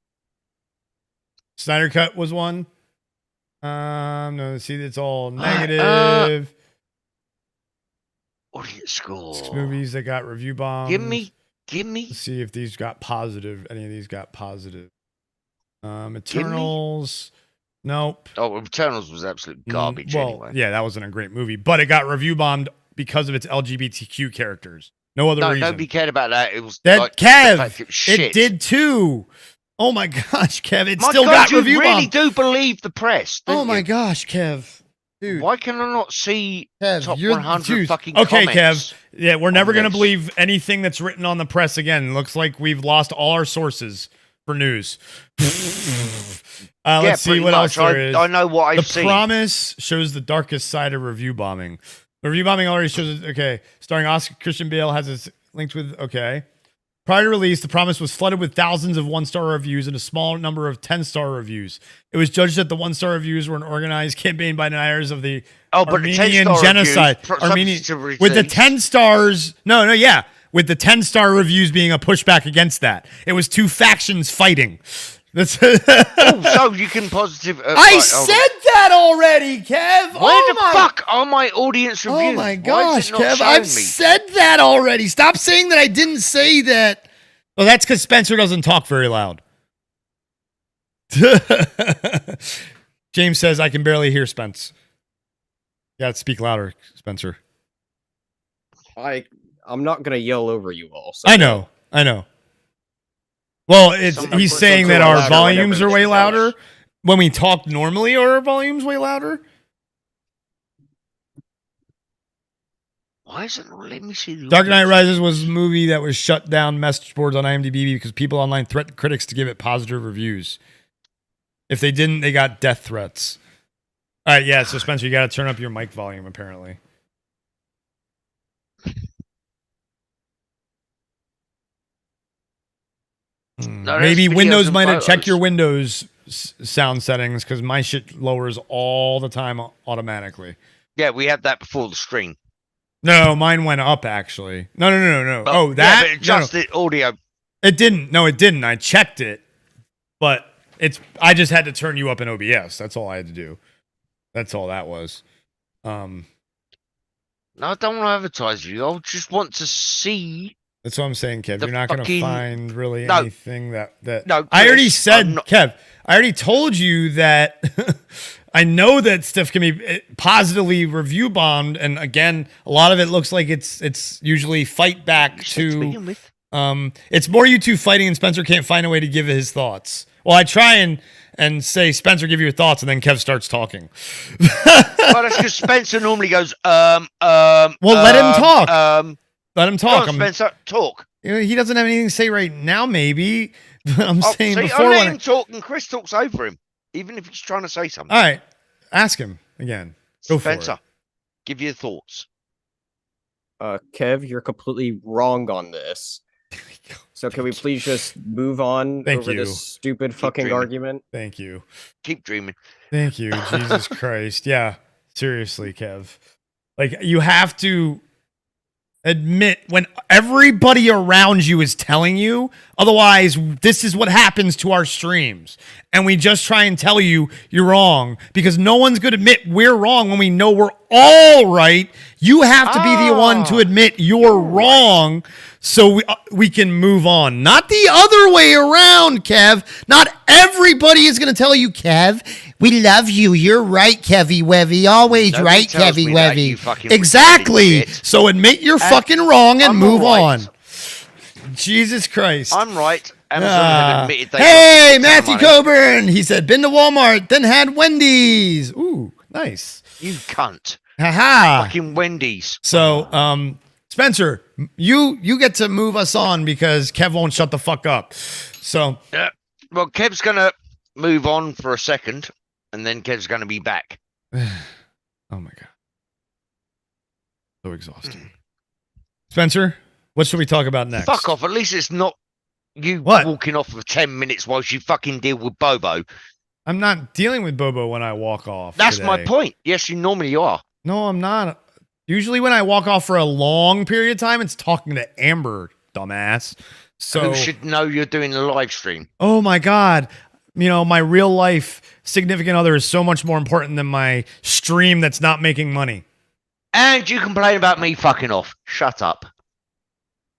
Snyder Cut was one. No, see, it's all negative. Audience score. 6 movies that got review bombed. Give me Give me. Let's see if these got positive. Any of these got positive. Eternals. Nope. Oh, Eternals was absolute garbage anyway. Yeah, that wasn't a great movie, but it got review bombed because of its LGBTQ characters. No other reason. Nobody cared about that. It was that like, Kev. It did too. Oh my gosh, Kev! It still got review bombed. You really do believe the press. Oh my gosh, Kev. Dude. Why can I not see Kev, top 100 fucking okay, comments? Kev. Yeah, we're never going to believe anything that's written on the press again. Looks like we've lost all our sources for news. Let's see what else there is. I know what I've seen. The Promise shows the darkest side of review bombing. The review bombing already shows, okay, starring Oscar Christian Bale has its linked with, okay. Prior to release, The Promise was flooded with thousands of one-star reviews and a small number of 10-star reviews. It was judged that the one-star reviews were an organized campaign by deniers of the Armenian genocide. With the 10 stars, with the 10-star reviews being a pushback against that. It was two factions fighting. So you can positive. I said that already, Kev. Where the fuck are my audience reviews? Oh my gosh, Kev! I've said that already. Stop saying that I didn't say that. Well, that's because Spencer doesn't talk very loud. James says I can barely hear Spence. You gotta speak louder, Spencer. I'm not gonna yell over you all. So I know. Well, he's saying that our volumes are way louder. When we talk normally, are our volumes way louder? Why is it not letting me see the Dark Knight Rises was a movie that was shut down message boards on IMDb because people online threatened critics to give it positive reviews. If they didn't, they got death threats. All right, yeah, so Spencer, you got to turn up your mic volume, apparently. No, maybe Windows might have checked your Windows sound settings because my shit lowers all the time automatically. Yeah, we had that before the stream. No, mine went up actually. No. But, that? Yeah, but just the audio. It didn't. No, it didn't. I checked it, but I just had to turn you up in OBS. That's all I had to do. That's all that was. No, I don't want to advertise you. I just want to see. That's what I'm saying, Kev. You're not going to find really anything that. No, I already said, Kev. I already told you that. I know that stuff can be positively review bombed, and again, a lot of it looks like it's usually fight back to. It's more you two fighting, and Spencer can't find a way to give his thoughts. Well, I try and say, Spencer, give your thoughts, and then Kev starts talking. Well, that's because Spencer normally goes, Well, let him talk. Let him talk. Go on, Spencer, talk. He doesn't have anything to say right now, maybe. But I'm saying see, before. I let him talk, and Chris talks over him, even if he's trying to say something. All right, ask him again. Go Spencer, for it. Give your thoughts. Kev, you're completely wrong on this. So can we please just move on over this stupid fucking argument? Thank you. Keep dreaming. Thank you. Jesus Christ. Yeah. Seriously, Kev. Like, you have to admit when everybody around you is telling you, otherwise this is what happens to our streams. And we just try and tell you you're wrong because no one's going to admit we're wrong when we know we're all right. You have to be the one to admit you're wrong so we can move on. Not the other way around, Kev. Not everybody is going to tell you, Kev, we love you. You're right, Kevy Wevy. Always Nobody right, tells Kevy me that, you Wevy. fucking Exactly. shit. So admit you're fucking wrong and I'm move right. on. Jesus Christ. I'm right. Amazon had admitted they hey, got Matthew money. Coburn. He said, been to Walmart, then had Wendy's. Ooh, nice. You cunt. Haha. Fucking Wendy's. So, Spencer, you get to move us on because Kev won't shut the fuck up. So, well, Kev's gonna move on for a second, and then Kev's gonna be back. oh my god, so exhausting. Spencer, what should we talk about next? Fuck off. At least it's not you walking off for 10 minutes whilst you fucking deal with Bobo. I'm not dealing with Bobo when I walk off. That's today. my point. Yes, you normally are. No, I'm not. Usually when I walk off for a long period of time, it's talking to Amber, dumbass. So who should know you're doing a live stream? Oh my god. You know, my real life significant other is so much more important than my stream that's not making money. And you complain about me fucking off. Shut up.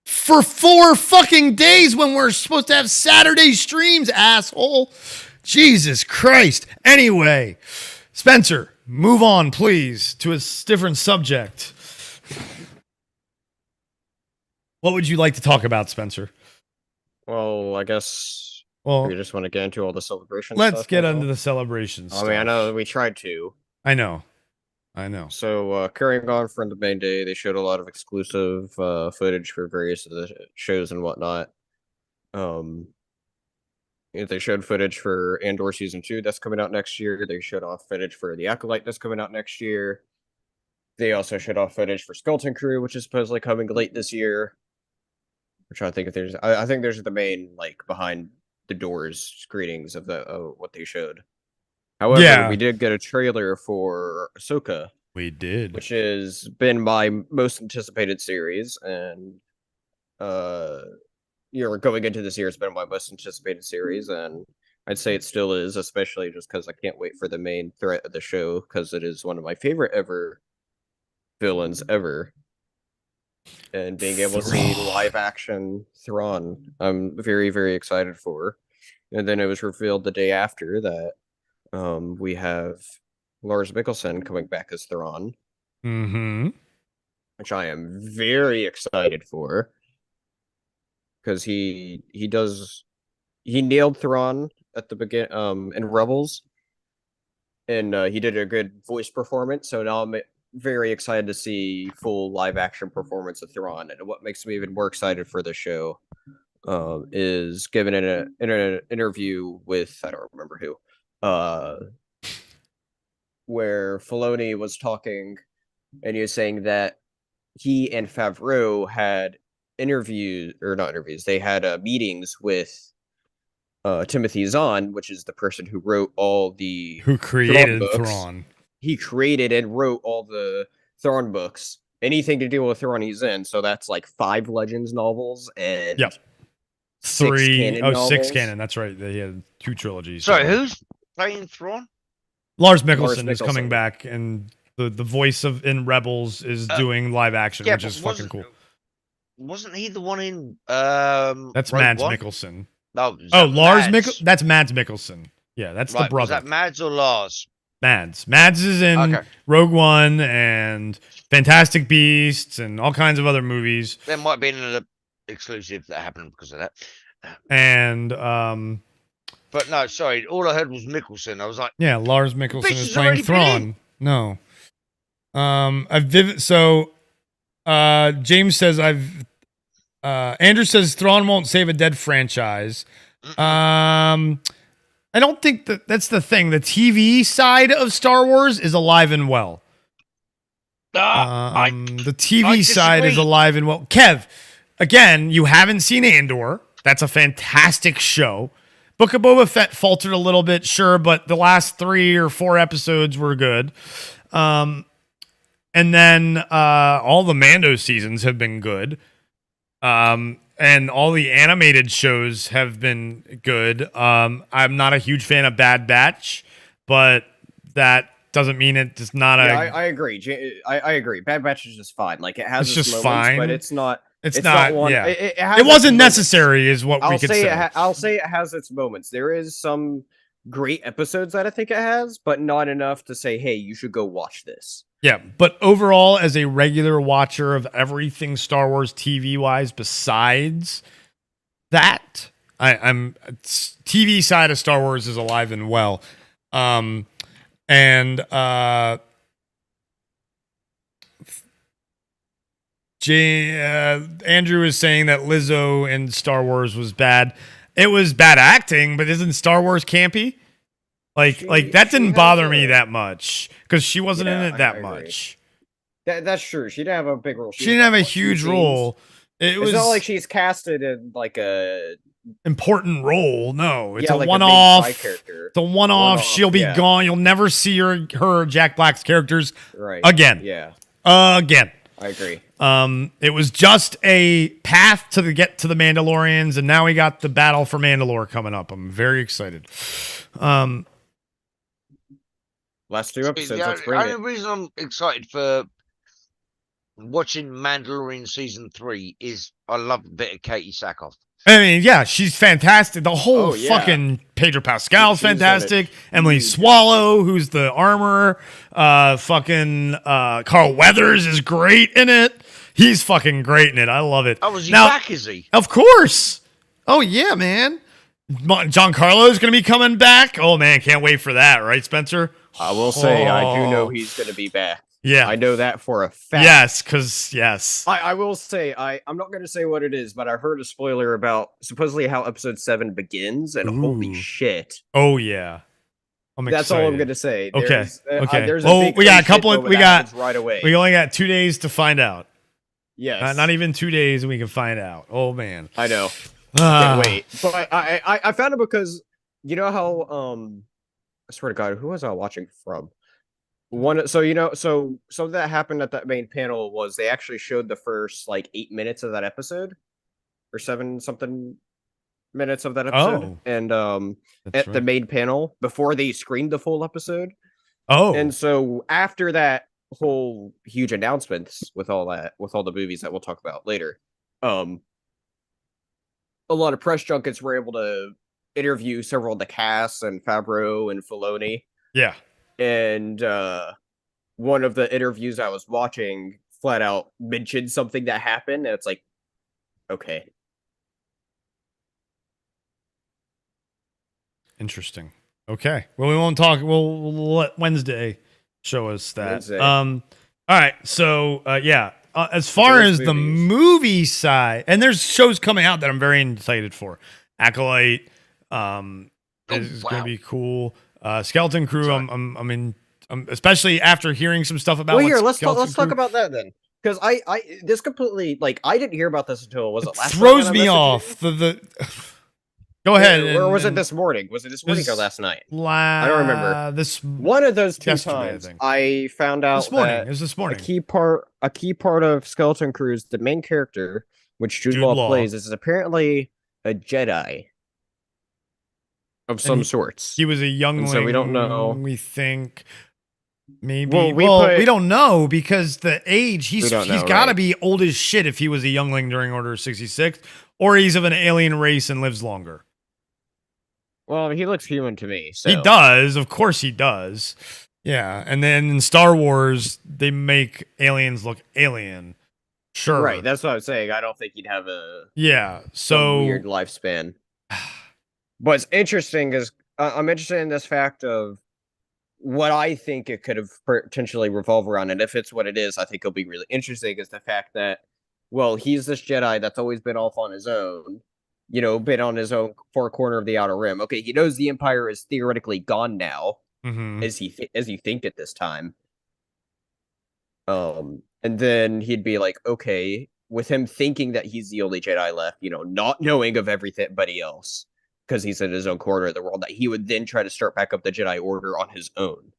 for 4 fucking days when we're supposed to have Saturday streams, asshole. Jesus Christ. Anyway, Spencer, move on, please, to a different subject. What would you like to talk about, Spencer? Well, I guess Well, we just want to get into all the celebrations. Let's get into the celebrations. I mean, I know we tried to. I know. So, carrying on from the main day, they showed a lot of exclusive footage for various of the shows and whatnot. They showed footage for Andor Season 2 that's coming out next year. They showed off footage for The Acolyte that's coming out next year. They also showed off footage for Skeleton Crew, which is supposedly coming late this year. I'm trying to think if there's... I think there's the main, like, behind the doors screenings of what they showed. However, we did get a trailer for Ahsoka. We did. Which has been my most anticipated series, and going into this year, it's been my most anticipated series, and I'd say it still is, especially just because I can't wait for the main threat of the show, because it is one of my favorite villains ever. And being able to see live action Thrawn, I'm very, very excited for. And then it was revealed the day after that we have Lars Mikkelsen coming back as Thrawn. Mm-hmm. Which I am very excited for. Because he nailed Thrawn at the beginning in Rebels. And he did a good voice performance, so now I'm very excited to see full live action performance of Thrawn. And what makes me even more excited for the show is given in an interview with, I don't remember who, where Filoni was talking, and he was saying that he and Favreau had they had meetings with Timothy Zahn, which is the person who wrote who created Thrawn. He created and wrote all the Thrawn books. Anything to do with Thrawn, he's in. So that's like 5 Legends novels and 6 canon. That's right. They had 2 trilogies. Sorry, who's playing Thrawn? Lars Mikkelsen is coming back, and the voice in Rebels is doing live action, which is fucking cool. Wasn't he the one in That's Mads Mikkelsen. No, Lars Mikkelsen. That's Mads Mikkelsen. Yeah, that's the brother. Was that Mads or Lars? Mads. Mads is in Rogue One and Fantastic Beasts and all kinds of other movies. There might be an exclusive that happened because of that. And but no, sorry. All I heard was Mikkelsen. I was like, yeah, Lars Mikkelsen is playing Thrawn. No. So James says Andrew says Thrawn won't save a dead franchise. I don't think that's the thing. The TV side of Star Wars is alive and well. The TV side is alive and well. Kev, again, you haven't seen Andor. That's a fantastic show. Book of Boba Fett faltered a little bit, sure, but the last 3 or 4 episodes were good. And then all the Mando seasons have been good. And all the animated shows have been good. I'm not a huge fan of Bad Batch, but that doesn't mean it's not I agree. I agree. Bad Batch is just fine. Like, it has it's just moments, fine, but it's not. It's not one. Yeah. It wasn't necessary, is what we could say. I'll say it has its moments. There is some great episodes that I think it has, but not enough to say, hey, you should go watch this. Yeah, but overall, as a regular watcher of everything Star Wars TV-wise besides that, I'm TV side of Star Wars is alive and well. Andrew is saying that Lizzo in Star Wars was bad. It was bad acting, but isn't Star Wars campy? Like that didn't bother me that much because she wasn't in it that much. That's true. She didn't have a big role. She didn't have a huge role. It's not like she's casted in like a important role. No, it's a like one-off. It's a one-off. She'll be gone. You'll never see her or Jack Black's characters again. Yeah. Again. I agree. It was just a path to get to the Mandalorians, and now we got the battle for Mandalore coming up. I'm very excited. Last 2 episodes. The only reason I'm excited for watching Mandalorian season 3 is I love a bit of Katie Sackhoff. I mean, yeah, she's fantastic. The whole Oh, yeah. fucking Pedro Pascal's She's done it fantastic. Emily huge. Swallow, who's the armorer. Carl Weathers is great in it. He's fucking great in it. I love it. Oh, is he Now, back, is he? Of course. Oh, yeah, man. Giancarlo's going to be coming back. Oh, man, can't wait for that, right, Spencer? I will say, I do know he's going to be back. Yeah. I know that for a fact. Yes, because, yes. I will say, I'm not going to say what it is, but I heard a spoiler about supposedly how episode 7 begins, and holy Ooh. shit. Oh, yeah. That's all I'm going to say. Okay. Okay. There's Oh, big we got a crazy couple shit of, moment we that got, happens right away. we only got 2 days to find out. Yes. Not even 2 days and we can find out. Oh, man. I know. Ah. Can't wait. But I found it because, you know how, I swear to God, who was I watching from? So that happened at that main panel was they actually showed the first like 8 minutes of that episode, or 7 something minutes of that episode, Oh. and That's at the right. main panel before they screened the full episode. Oh. And so after that whole huge announcements with all the movies that we'll talk about later, a lot of press junkets were able to interview several of the cast and Favreau and Filoni. Yeah. And one of the interviews I was watching flat out mentioned something that happened, and it's like, okay. Interesting. Okay. Well, we won't talk. We'll let Wednesday show us that. Wednesday. All right. So, yeah. As far There's as the movies. movie side, and there's shows coming out that I'm very excited for. Acolyte is going to be cool. Skeleton Crew. Sorry. I'm in. Especially after hearing some stuff about. Well, what here, let's Skeleton talk Crew- about that then, because this completely, like, I didn't hear about this until was it last night throws when I me messaged off. you? Go ahead. Or was it and- this morning? Was it this morning or This- last night? I don't remember. This One of those two Yesterday, I times, think. I found out this morning. that It was this morning. a key part of Skeleton Crew's the main character, which Jude Jude Law Law. plays, is apparently a Jedi of some he- sorts. He was a youngling. so we don't know. We think maybe. Well, Well, we we don't know because the age. He's don't know, got to right. be old as shit if he was a youngling during Order 66, or he's of an alien race and lives longer. Well, he looks human to me. So. He does, of course, he does. Yeah, and then in Star Wars, they make aliens look alien. Sure, Right, that's what I'm saying. I don't think he'd have a yeah. some So weird lifespan. What's interesting is I'm interested in this fact of what I think it could have potentially revolve around, and if it's what it is, I think it'll be really interesting. Is the fact that, well, he's this Jedi that's always been off on his own, been on his own far corner of the Outer Rim. Okay, he knows the Empire is theoretically gone now, mhm. as you think at this time. And then he'd be like, okay, with him thinking that he's the only Jedi left, not knowing of everybody else, because he's in his own corner of the world, that he would then try to start back up the Jedi Order on his own.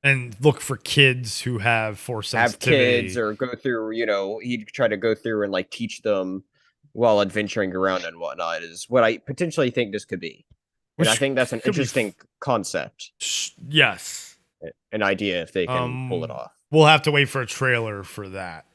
And look for kids who have Force Have sensitivity. kids or go through, he'd try to go through and like teach them while adventuring around and whatnot, is what I potentially think this could be. And I Which think that's an could be interesting concept, Yes. an idea if they can pull it off. We'll have to wait for a trailer for that.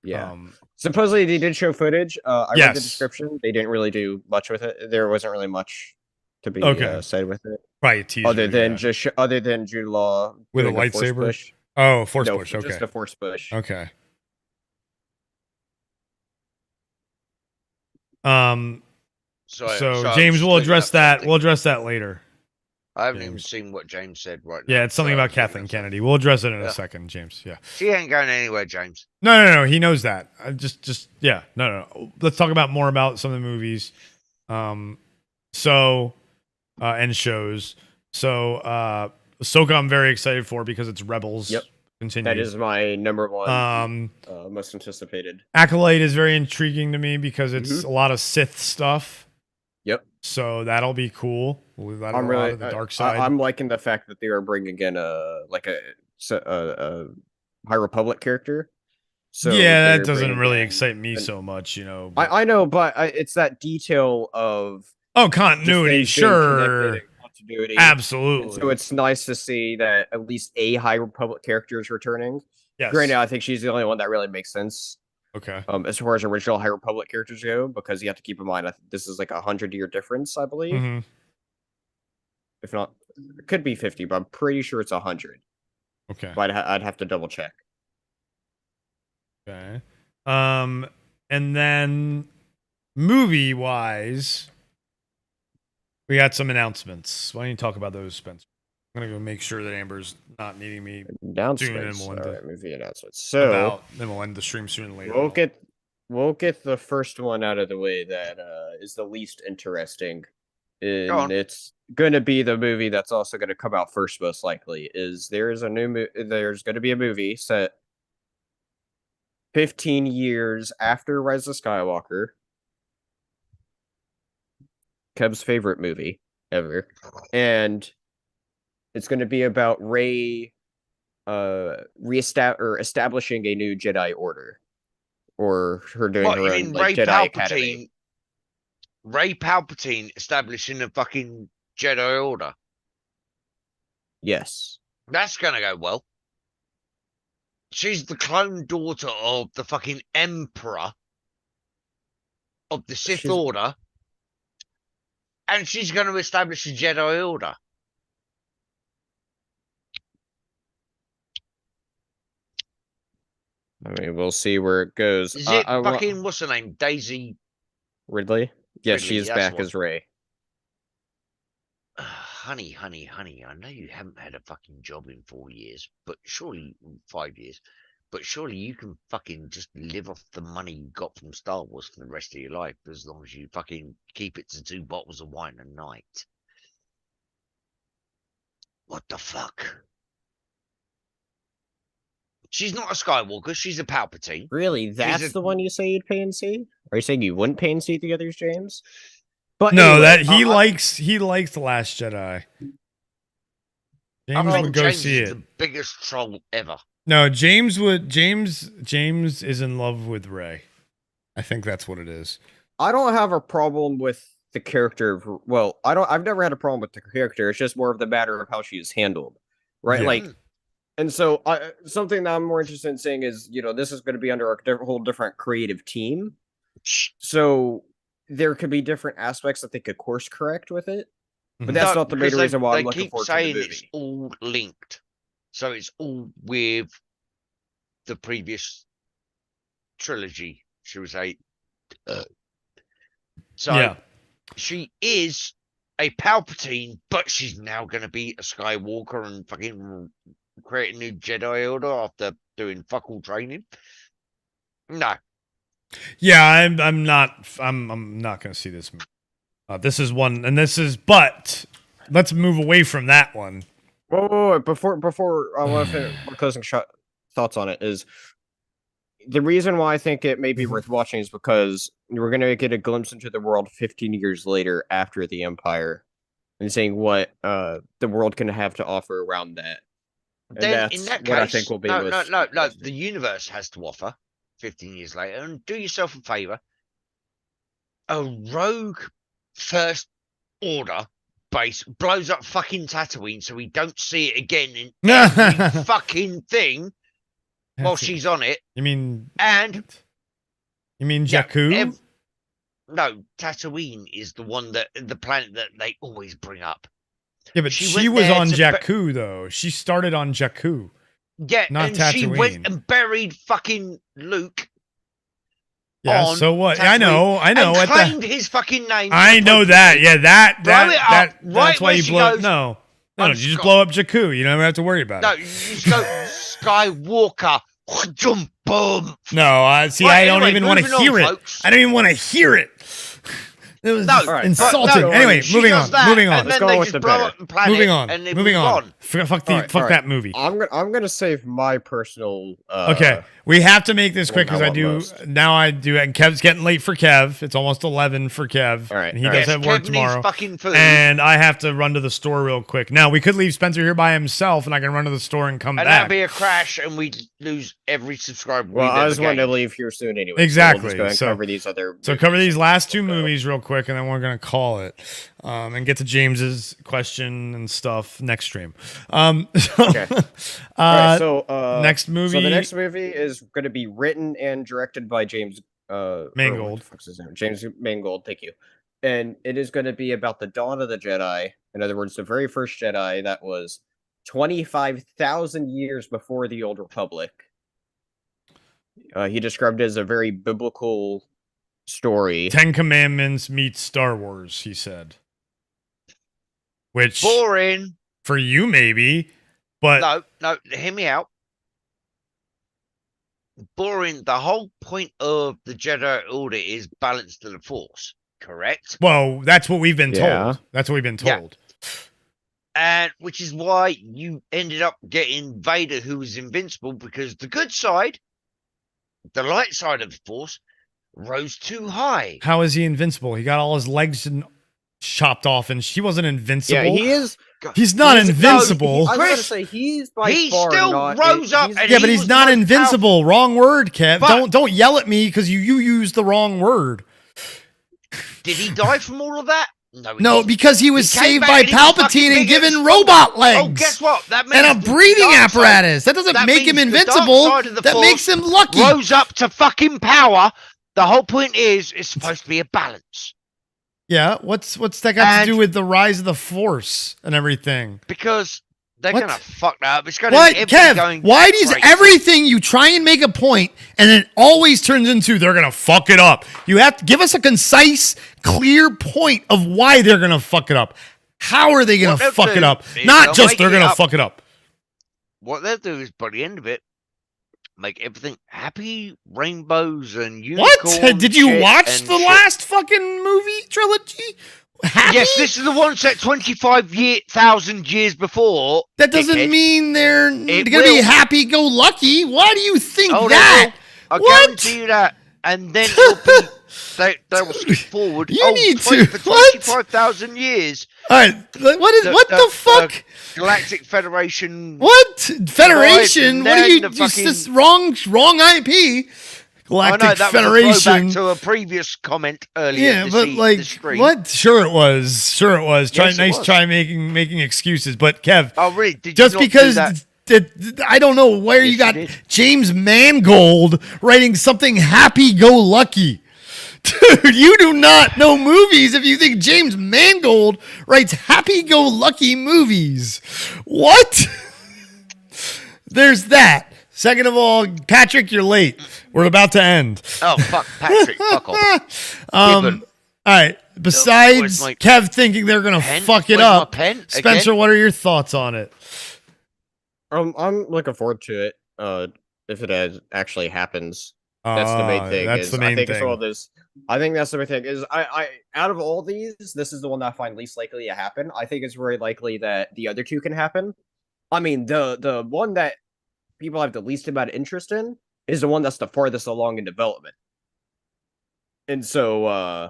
Yeah. Supposedly they did show footage. I read the Yes. description. They didn't really do much with it. There wasn't really much to be Okay. said with it, Probably a teaser. other than yeah. other than Jude Law With a doing Force lightsaber? push. Oh, Force No, push. Okay. just a Force push. Okay. So James, we'll address that. We'll address that later. I haven't even James. seen what James said right now. Yeah, it's something so about I'm gonna Kathleen say- Kennedy. We'll address it in Yeah. a second, James. Yeah. She ain't going anywhere, James. No. He knows that. I just yeah. No. Let's talk about more about some of the movies. And shows. So Ahsoka I'm very excited for because it's Rebels. Yep. Continues. That is my number one, Um, most anticipated. Acolyte is very intriguing to me because it's a lot of Sith stuff. Yep. So that'll be cool. We've got a I'm lot really of the dark side. I'm liking the fact that they are bringing in a High Republic character. So yeah, they're that doesn't bringing really in excite me an- so much, but- I know, but it's that detail of oh, just continuity, things being connected sure, and continuity. absolutely. And so it's nice to see that at least a High Republic character is returning. Yes. Granted, I think she's the only one that really makes sense. Okay. As far as original High Republic characters go, because you have to keep in mind, this is like 100-year difference, I believe. Mm-hmm. If not, it could be 50, but I'm pretty sure it's 100. Okay. But I'd have to double check. Okay. And then movie wise, we got some announcements. Why don't you talk about those, Spencer? I'm gonna go make sure that Amber's not needing me Announcements. We'll All end right, movie announcements. So then we'll end the stream sooner than later. we'll get the first one out of the way that is the least interesting. And it's going to be the movie that's also going to come out first, most likely. There's going to be a movie set 15 years after Rise of Skywalker. Kev's favorite movie ever. And it's going to be about Rey establishing a new Jedi Order. Or her doing her own Jedi Academy. Rey Palpatine establishing a fucking Jedi Order. Yes. That's gonna go well. She's the clone daughter of the fucking Emperor of the Sith Order. And she's going to establish a Jedi Order. I mean, we'll see where it goes. Is it fucking, what's her name? Daisy Ridley? Yes, Ridley, she's back as Rey. Honey, I know you haven't had a fucking job in 4 years, but surely 5 years. But surely you can fucking just live off the money you got from Star Wars for the rest of your life, as long as you fucking keep it to 2 bottles of wine a night. What the fuck? She's not a Skywalker, she's a Palpatine. Really? That's the one you say you'd pay and see? Are you saying you wouldn't pay and see the others, James? But no, anyway, that he likes The Last Jedi. James would go James see is it. The biggest troll ever. No, James is in love with Rey. I think that's what it is. I don't have a problem with the character. Well, I've never had a problem with the character. It's just more of the matter of how she is handled. Right? Yeah. Like, and so something that I'm more interested in saying is, this is going to be under a whole different creative team. So there could be different aspects that they could course correct with it. But that's not the main reason why I'm looking forward to the movie. They keep saying it's all linked. So it's all with the previous trilogy, should we say. She is a Palpatine, but she's now going to be a Skywalker and fucking create a new Jedi Order after doing fuck all training. No. Yeah, I'm not going to see this movie. This is one, but let's move away from that one. Whoa, before I want to finish my closing thoughts on it is the reason why I think it may be worth watching is because we're going to get a glimpse into the world 15 years later after the Empire and seeing what the world can have to offer around that. And then that's in that what case, I think will be no, the universe has to offer 15 years later. And do yourself a favor. A rogue First Order base blows up fucking Tatooine so we don't see it again in every fucking thing while she's on it. You mean Jakku? No, Tatooine is the planet that they always bring up. Yeah, but she was on Jakku though. She started on Jakku. Yeah, not and Tatooine. She went and buried fucking Luke. Yeah, so what? Tatooine, I know. And claimed his fucking name. I know that. Yeah, that's right why you blow. Goes, no, you just blow up Jakku. You don't even have to worry about it. No, you just go Skywalker. Jump, boom. No, see, I don't even want to hear it. Folks. I don't even want to hear it. It was insulting. No, anyway, moving on. Let's go with the better. Moving on. Fuck that movie. I'm gonna save my personal. Okay, we have to make this quick because I do. And Kev's getting late for Kev. It's almost 11 for Kev. All right, and he does have work tomorrow. Fucking food. And I have to run to the store real quick. Now we could leave Spencer here by himself, and I can run to the store and come back. And that'd be a crash, and we'd lose every subscriber. Well, I was wanting to leave here soon anyway. Exactly. So we'll just go and cover these other. So cover these last two movies real quick. quick, and then we're gonna call it, and get to James's question and stuff next stream. Okay. Next movie. So the next movie is going to be written and directed by James Mangold. what the fuck's his name? James Mangold. Thank you. And it is going to be about the dawn of the Jedi. In other words, the very first Jedi that was 25,000 years before the Old Republic. He described it as a very biblical story. 10 Commandments meets Star Wars, he said. Which Boring. for you maybe, but No, hear me out. Boring. The whole point of the Jedi Order is balance to the Force, correct? well, that's what we've been Yeah. told. That's what we've been Yeah. told. And which is why you ended up getting Vader, who was invincible, because the good side, the light side of the Force, rose too high. How is he invincible? He got all his legs chopped off, and he wasn't invincible. Yeah, he is. He's not invincible. I was going to Chris, say he's by he far still not. rose up and Yeah, but he he's was not most invincible. Wrong word, Kev. But- Don't yell at me because you used the wrong word. Did he die from all of that? No, No, didn't. because he was He came saved back by and he was fucking Palpatine and bigger given and robot legs. Oh, guess what? That means and a the breathing dark side apparatus. That doesn't that make him means the dark invincible. side of the That Force makes him lucky. rose up to fucking power. The whole point is, it's supposed to be a balance. Yeah, what's that got to do with the rise of the Force and everything? Because they're What? gonna fuck that up. It's gonna What, be everything Kev? going Why does crazy. everything you try and make a point and it always turns into they're gonna fuck it up? You have to give us a concise, clear point of why they're gonna fuck it up. How are they gonna What they'll fuck it do up? is Not they'll just make they're it gonna up. fuck it up. What they'll do is, by the end of it, make everything happy, rainbows and What? unicorns. Did you shit watch and the shit. last fucking movie trilogy? Happy? Yes, this is the one set 25,000 years before. That doesn't dickhead. mean they're gonna It be will. happy-go-lucky. Why do you think Oh, that? I What? guarantee you that. And then it'll be, they will skip forward. You need to- For what? 25,000 years. All right, what the fuck? Galactic Federation. What Federation? and What are then you? the Just fucking- this wrong IP. Galactic I know, that Federation. was a throwback to a previous comment earlier. Yeah, but like, what? Sure it was. Sure it was. Yes, it was. Try making excuses. But Kev, Oh, really? Did just you not do because that? I don't know where Yes, you got you did. James Mangold writing something happy-go-lucky. Dude, you do not know movies if you think James Mangold writes happy-go-lucky movies. What? There's that. Second of all, Patrick, you're late. We're about to end. Oh, fuck, Patrick. Fuck off. Gibbon. All right. Besides Where's my Kev thinking they're gonna pen? fuck it Where's my up, pen? Spencer, Again? what are your thoughts on it? I'm looking forward to it. If it actually happens, that's the main thing. That's the main I think thing. it's all this. I think that's the main thing. Is I out of all these, this is the one that I find least likely to happen. I think it's very likely that the other two can happen. I mean, the one that people have the least amount of interest in is the one that's the farthest along in development, and so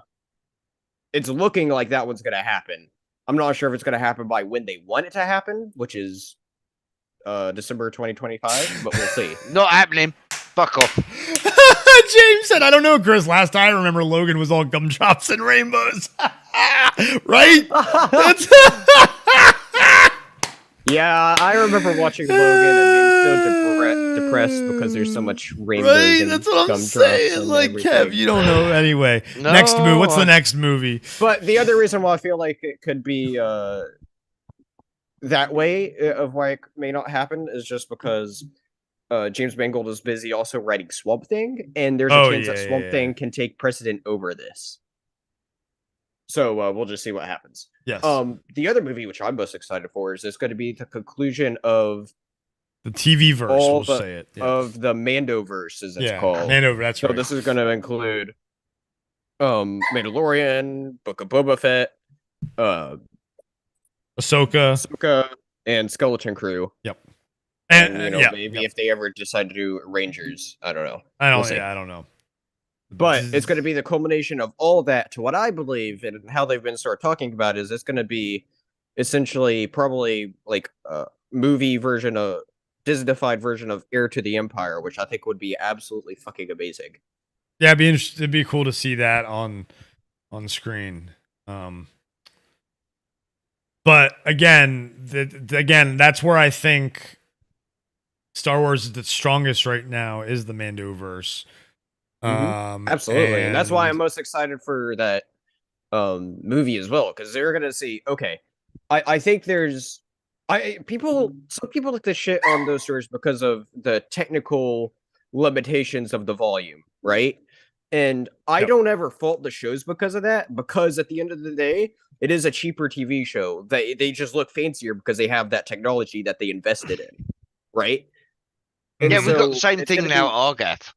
it's looking like that one's gonna happen. I'm not sure if it's gonna happen by when they want it to happen, which is December 2025, but we'll see. Not happening. Fuck off. James said, I don't know, Chris. Last time I remember Logan was all gumdrops and rainbows. Right? That's- Yeah, I remember watching Logan and being so depressed because there's so much rainbows right? and That's what I'm gumdrops saying. and Like, everything. Kev, you don't know anyway. No, Next movie. What's the next movie? But the other reason why I feel like it could be that way of why it may not happen is just because James Mangold is busy also writing Swamp Thing, and there's a chance that Swamp Thing can take precedent over this. So we'll just see what happens. Yes. The other movie which I'm most excited for is going to be the conclusion of The TV verse, all we'll the- say it. Yeah. of the Mandoverse, as it's Yeah, called. Mandover, that's So right. this is going to include Mandalorian, Book of Boba Fett, Ahsoka. Ahsoka, and Skeleton Crew. And, you know, yeah, maybe if they ever decide to do Rangers, I don't know. I don't, we'll see. yeah, I don't know. But it's going to be the culmination of all that to what I believe and how they've been sort of talking about is it's going to be essentially probably like a movie version of Disneyfied version of Heir to the Empire, which I think would be absolutely fucking amazing. Yeah, it'd be interesting. It'd be cool to see that on on screen. But again, that's where I think Star Wars is the strongest right now is the Mandoverse. Absolutely, and that's why I'm most excited for that movie as well, because they're gonna see. Okay, I think there's some people like to shit on those stories because of the technical limitations of the volume, right? And I don't ever fault the shows because of that, because at the end of the day, it is a cheaper TV show. They just look fancier because they have that technology that they invested in, right? And Yeah, we've got the so same it's thing gonna now be- at Argath,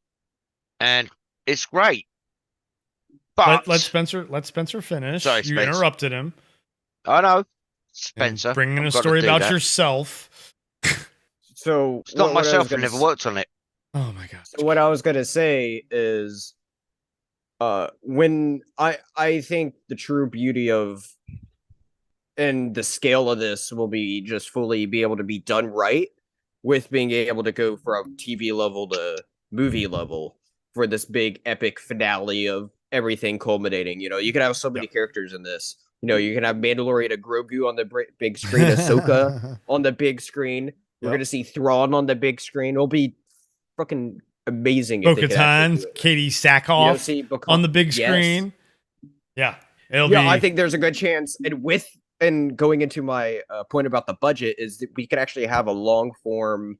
and it's great. But let Spencer finish. Sorry, You Spence. interrupted him. I know, Spencer. Bringing a I've gotta story do about that. yourself. So It's not what I was myself. I gonna never s- worked on it. Oh my god. So what I was gonna say is, when I think the true beauty of and the scale of this will be just fully be able to be done right with being able to go from TV level to movie level for this big epic finale of everything culminating. You know, you can have so many characters in this. You know, you can have Mandalorian and Grogu on the big screen, Ahsoka on the big screen. We're gonna see Thrawn on the big screen. It'll be fucking amazing if they could actually Bo-Katan, do it. Katie Sackhoff see on the big Yes. screen. Yeah, it'll Yeah, be. I think there's a good chance. And going into my point about the budget is that we could actually have a long form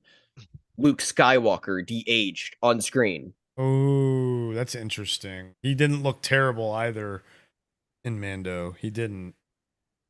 Luke Skywalker de-aged on screen. Oh, that's interesting. He didn't look terrible either in Mando. He didn't.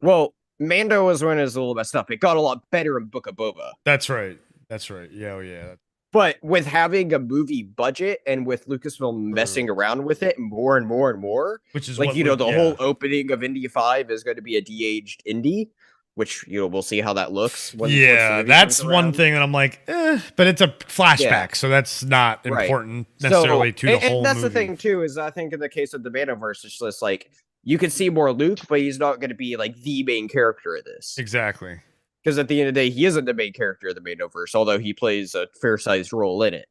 Well, Mando was when it was a little messed up. It got a lot better in Book of Boba. That's right. That's right. Yeah, oh yeah. But with having a movie budget and with Lucasfilm messing around with it more and more and more, Which is like, what you know, Luke- the yeah. whole opening of Indy 5 is going to be a de-aged Indy, which, you know, we'll see how that looks. Once the Yeah, movie that's comes one around. thing that I'm like, but it's a flashback, Yeah. so that's not Right. important necessarily to the and whole that's movie. the thing too, is I think in the case of the Mandoverse, it's just like you can see more Luke, but he's not going to be like the main character of this. Exactly. Because at the end of the day, he isn't the main character of the Mandoverse, although he plays a fair-sized role in it.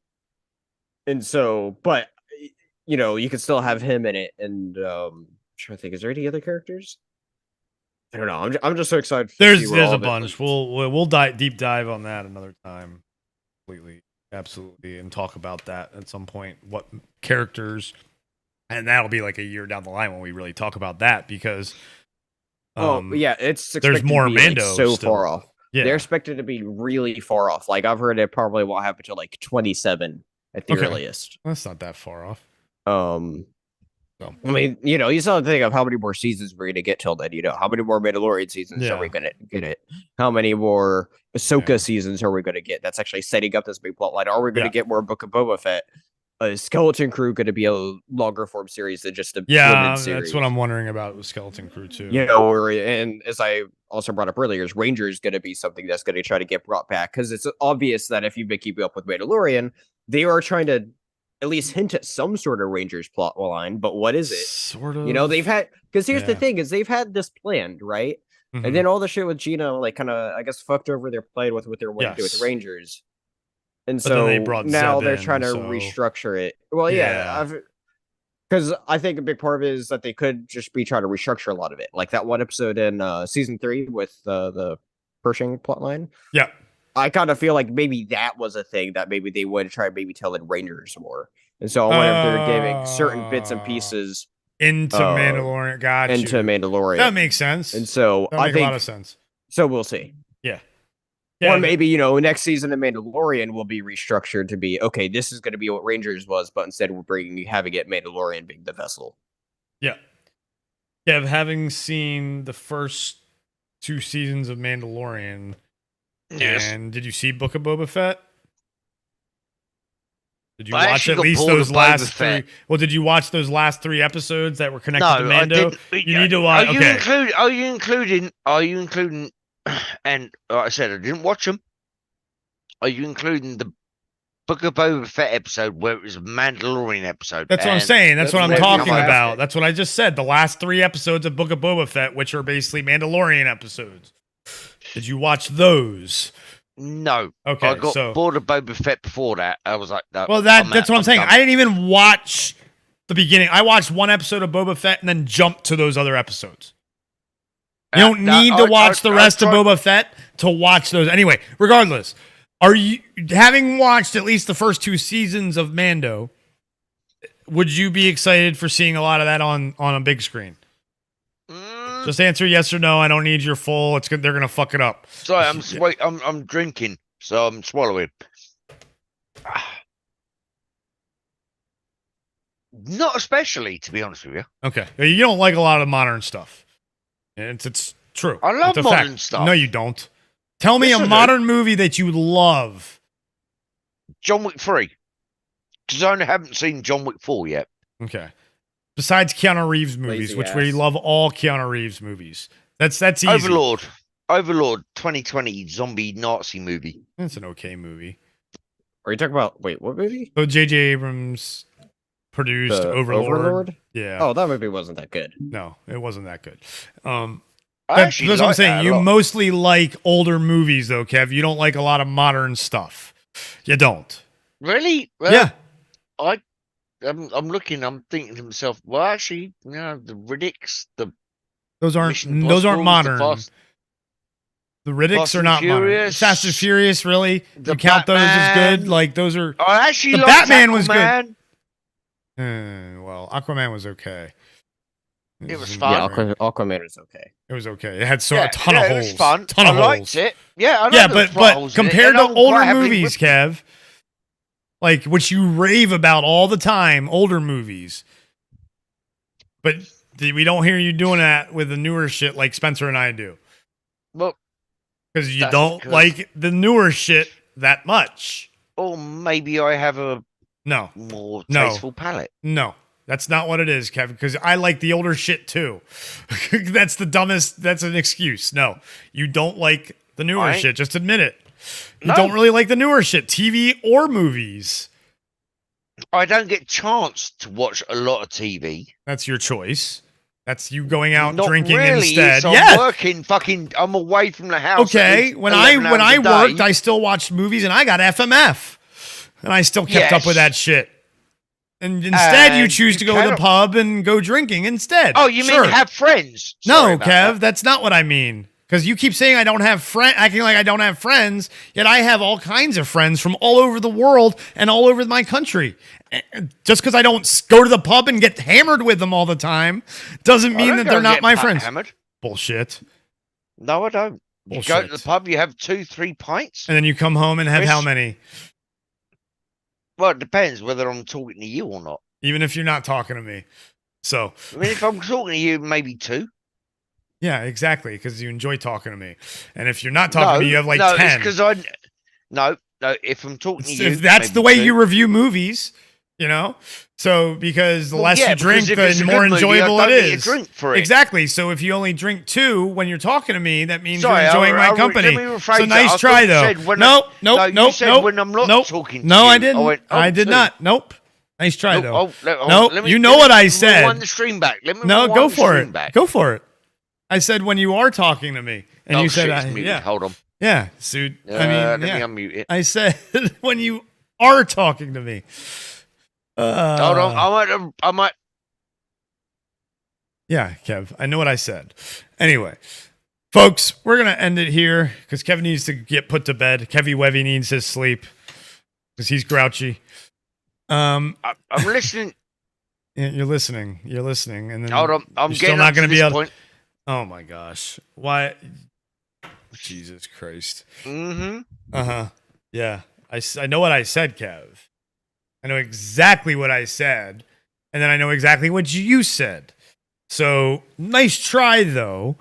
And so, but you know, you can still have him in it. And I'm trying to think, is there any other characters? I don't know. I'm just so excited. There's a bunch. We'll deep dive on that another time, completely, absolutely, and talk about that at some point. What characters, and that'll be like a year down the line when we really talk about that, because yeah, it's there's more to be, like, Mando so still. far off. Yeah, They're expected to be really far off. Like, I've heard it probably won't happen until like 27 at the earliest. That's not that far off. I mean, you know, you still have to think of how many more seasons we're gonna get till then. You know, how many more Mandalorian seasons are we gonna get? It? How many more Ahsoka seasons are we gonna get? That's actually setting up this big plot line. Are we gonna get more Book of Boba Fett? Skeleton Crew going to be a longer form series than just a limited series? That's what I'm wondering about with Skeleton Crew too. You know, and as I also brought up earlier, is Rangers going to be something that's going to try to get brought back, because it's obvious that if you've been keeping up with Mandalorian, they are trying to at least hint at some sort of Rangers plot line. But what is it? Sort of. You know, they've had, because here's the thing: is they've had this planned, right? Mm-hmm. And then all the shit with Gina, like, kind of, I guess, fucked over their plan with what they're wanting to do with Rangers. And but so they brought now Zeb they're in, trying to so... restructure it. Well, because I think a big part of it is that they could just be trying to restructure a lot of it, like that one episode in season 3 with the Pershing plotline. Yeah, I kind of feel like maybe that was a thing that maybe they would try maybe telling Rangers more. And so I wonder if they're giving certain bits and pieces into Mandalorian. Gotcha. Into Mandalorian. That makes sense. And so I think a lot of sense. So we'll see. Yeah. Or maybe, you know, next season of Mandalorian will be restructured to be, okay, this is going to be what Rangers was, but instead we're having it Mandalorian being the vessel. Yeah. Yeah, having seen the first 2 seasons of Mandalorian, and did you see Book of Boba Fett? Did you watch at least those last 3? Well, did you watch those last 3 episodes that were connected to Mando? You need to watch. Are you including? And like I said, I didn't watch them. Are you including the Book of Boba Fett episode where it was a Mandalorian episode? That's what I'm saying. That's what I'm talking about. That's what I just said. The last 3 episodes of Book of Boba Fett, which are basically Mandalorian episodes. Did you watch those? No. Okay. I got bored of Boba Fett before that. I was like, no, well, that's what I'm saying. I didn't even watch the beginning. I watched one episode of Boba Fett and then jumped to those other episodes. You don't need to watch the rest of Boba Fett to watch those. Anyway, regardless, are you, having watched at least the first 2 seasons of Mando, would you be excited for seeing a lot of that on a big screen? Just answer yes or no. I don't need your full. They're gonna fuck it up. Sorry, I'm drinking, so I'm swallowing. Not especially, to be honest with you. Okay, you don't like a lot of modern stuff. It's true. I love modern fact. stuff. No, you don't. Tell me Yes, a modern movie that you love. John Wick 3. Because I haven't seen John Wick 4 yet. Okay. Besides Keanu Reeves movies, which we love all Keanu Reeves movies. That's easy. Overlord 2020 zombie Nazi movie. It's an okay movie. Are you talking about, wait, what movie? Oh, J.J. Abrams produced Overlord. Yeah. Oh, that movie wasn't that good. No, it wasn't that good. That's what I'm saying. You mostly like older movies, though, Kev. You don't like a lot of modern stuff. You don't. Really? Well, yeah. I'm looking. I'm thinking to myself. Well, actually, you know, the Riddicks, those aren't modern. The Riddicks are not modern. Fast and Furious, really? You count those as good? Like those are. I actually the liked Batman Aquaman. was good. Well, Aquaman was okay. It was fun. Yeah, Aquaman was okay. It was okay. It had a ton of holes. It was fun. Ton of I liked holes. it. Yeah, I know yeah, but compared to older movies, Kev, like which you rave about all the time, older movies. But we don't hear you doing that with the newer shit like Spencer and I do. Well, because you don't like the newer shit that much. Or maybe I have a more tasteful palate. No. That's not what it is, Kevin, because I like the older shit too. That's the dumbest. That's an excuse. No, you don't like the newer shit. Just admit it. You don't really like the newer shit, TV or movies. I don't get a chance to watch a lot of TV. That's your choice. That's you going out Not drinking really, instead. I'm working. I'm away from the house. Okay, when I worked, I still watched movies, and I got FMF, and I still kept up with that shit. And instead, you choose to go to the pub and go drinking instead. Oh, you mean have friends? No, Kev, that's not what I mean. Because you keep saying I don't have friends, acting like I don't have friends, yet I have all kinds of friends from all over the world and all over my country. Just because I don't go to the pub and get hammered with them all the time doesn't mean that they're not my friends. Hammered. Bullshit. No, I don't. You go to the pub, you have 2-3 pints. And then you come home and have how many? Well, it depends whether I'm talking to you or not. Even if you're not talking to me. So. I mean, if I'm talking to you, maybe 2. Yeah, exactly. Because you enjoy talking to me. And if you're not talking to me, you have like 10. No, it's because No, if I'm talking to you. If that's the way you review movies, you know? So, because the less you drink, the more enjoyable it is. Drink for it. Exactly. So, if you only drink 2 when you're talking to me, that means you're enjoying my company. So, nice try, though. Nope. When I'm not talking to you. No, I didn't. I did not. Nope. Nice try, though. Nope. You know what I said. Rewind the stream back. No, go for it. Go for it. I said when you are talking to me. And you said, yeah. Hold on. Yeah, suit. Let me unmute it. I said when you are talking to me. Hold on. I might. Yeah, Kev. I know what I said. Anyway, folks, we're going to end it here because Kev needs to get put to bed. Kevy Wevy needs his sleep because he's grouchy. I'm listening. Yeah, you're listening. And then hold on. I'm you're getting still not going to be able. Point. Oh my gosh! Why? Jesus Christ! Yeah, I know what I said, Kev. I know exactly what I said, and then I know exactly what you said. So nice try, though,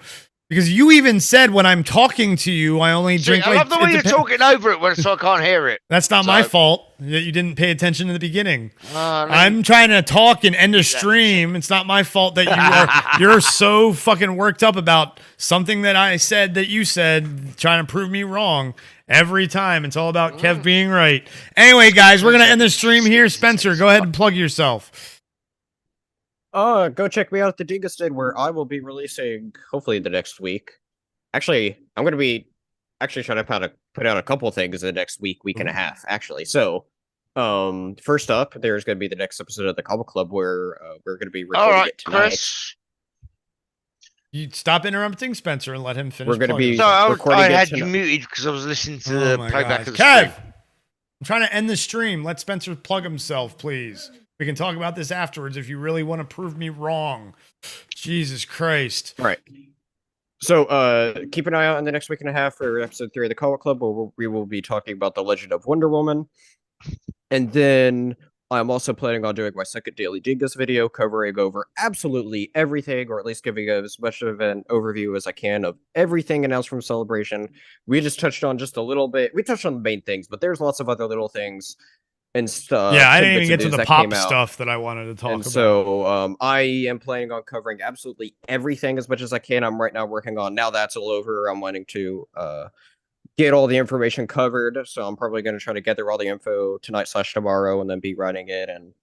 because you even said when I'm talking to you, I only drink. I love the way you're talking over it, so I can't hear it. That's not my fault that you didn't pay attention in the beginning. I'm trying to talk and end a stream. It's not my fault that you're so fucking worked up about something that I said that you said, trying to prove me wrong. Every time. It's all about Kev being right. Anyway, guys, we're going to end the stream here. Spencer, go ahead and plug yourself. Go check me out at the Dingasted, where I will be releasing, hopefully, the next week. Actually, I'm going to be trying to put out a couple things the next week and a half, actually. So, First up, there's going to be the next episode of the Comic Club where we're going to be All recording right, it tonight. Chris. You stop interrupting Spencer and let him finish. We're gonna be- So I recording it had you tonight. muted because I was listening to Oh the my playback gosh. of the Kev, stream. I'm trying to end the stream. Let Spencer plug himself, please. We can talk about this afterwards if you really want to prove me wrong. Jesus Christ. All right. So keep an eye out in the next week and a half for episode 3 of the Comic Club, where we will be talking about the Legend of Wonder Woman. And then I'm also planning on doing my second Daily Dingus video, covering over absolutely everything, or at least giving as much of an overview as I can of everything announced from Celebration. We just touched on just a little bit. We touched on the main things, but there's lots of other little things and stuff. Yeah, I didn't even get to the pop stuff that I wanted to talk And about. so I am planning on covering absolutely everything as much as I can. I'm right now working on, now that's all over, I'm wanting to get all the information covered. So I'm probably going to try to gather all the info tonight/tomorrow and then be running it. And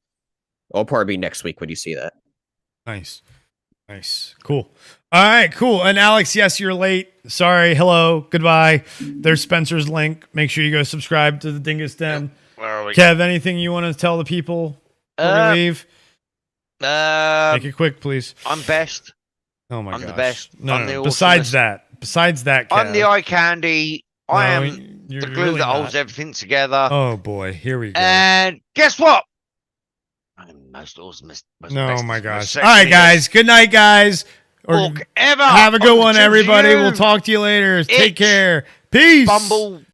it'll probably be next week when you see that. Nice. Nice. Cool. All right, cool. And Alex, yes, you're late. Sorry. Hello. Goodbye. There's Spencer's link. Make sure you go subscribe to the Dingus Den. Where are we? Kev, anything you want to tell the people before we leave? Make it quick, please. I'm best. Oh my god. I'm the best. No, I'm no. the Besides awesomest. that, Kev. I'm the eye candy. I No, am you're the glue really that not. holds everything together. Oh boy, here we go. And guess what? I'm the most awesomest. Most No, bestest, my most gosh. sexiest All right, guys. Good night, guys. Or orc ever. have a good one, Until everybody. you We'll talk to you later. Take itch, care. Peace. Bumble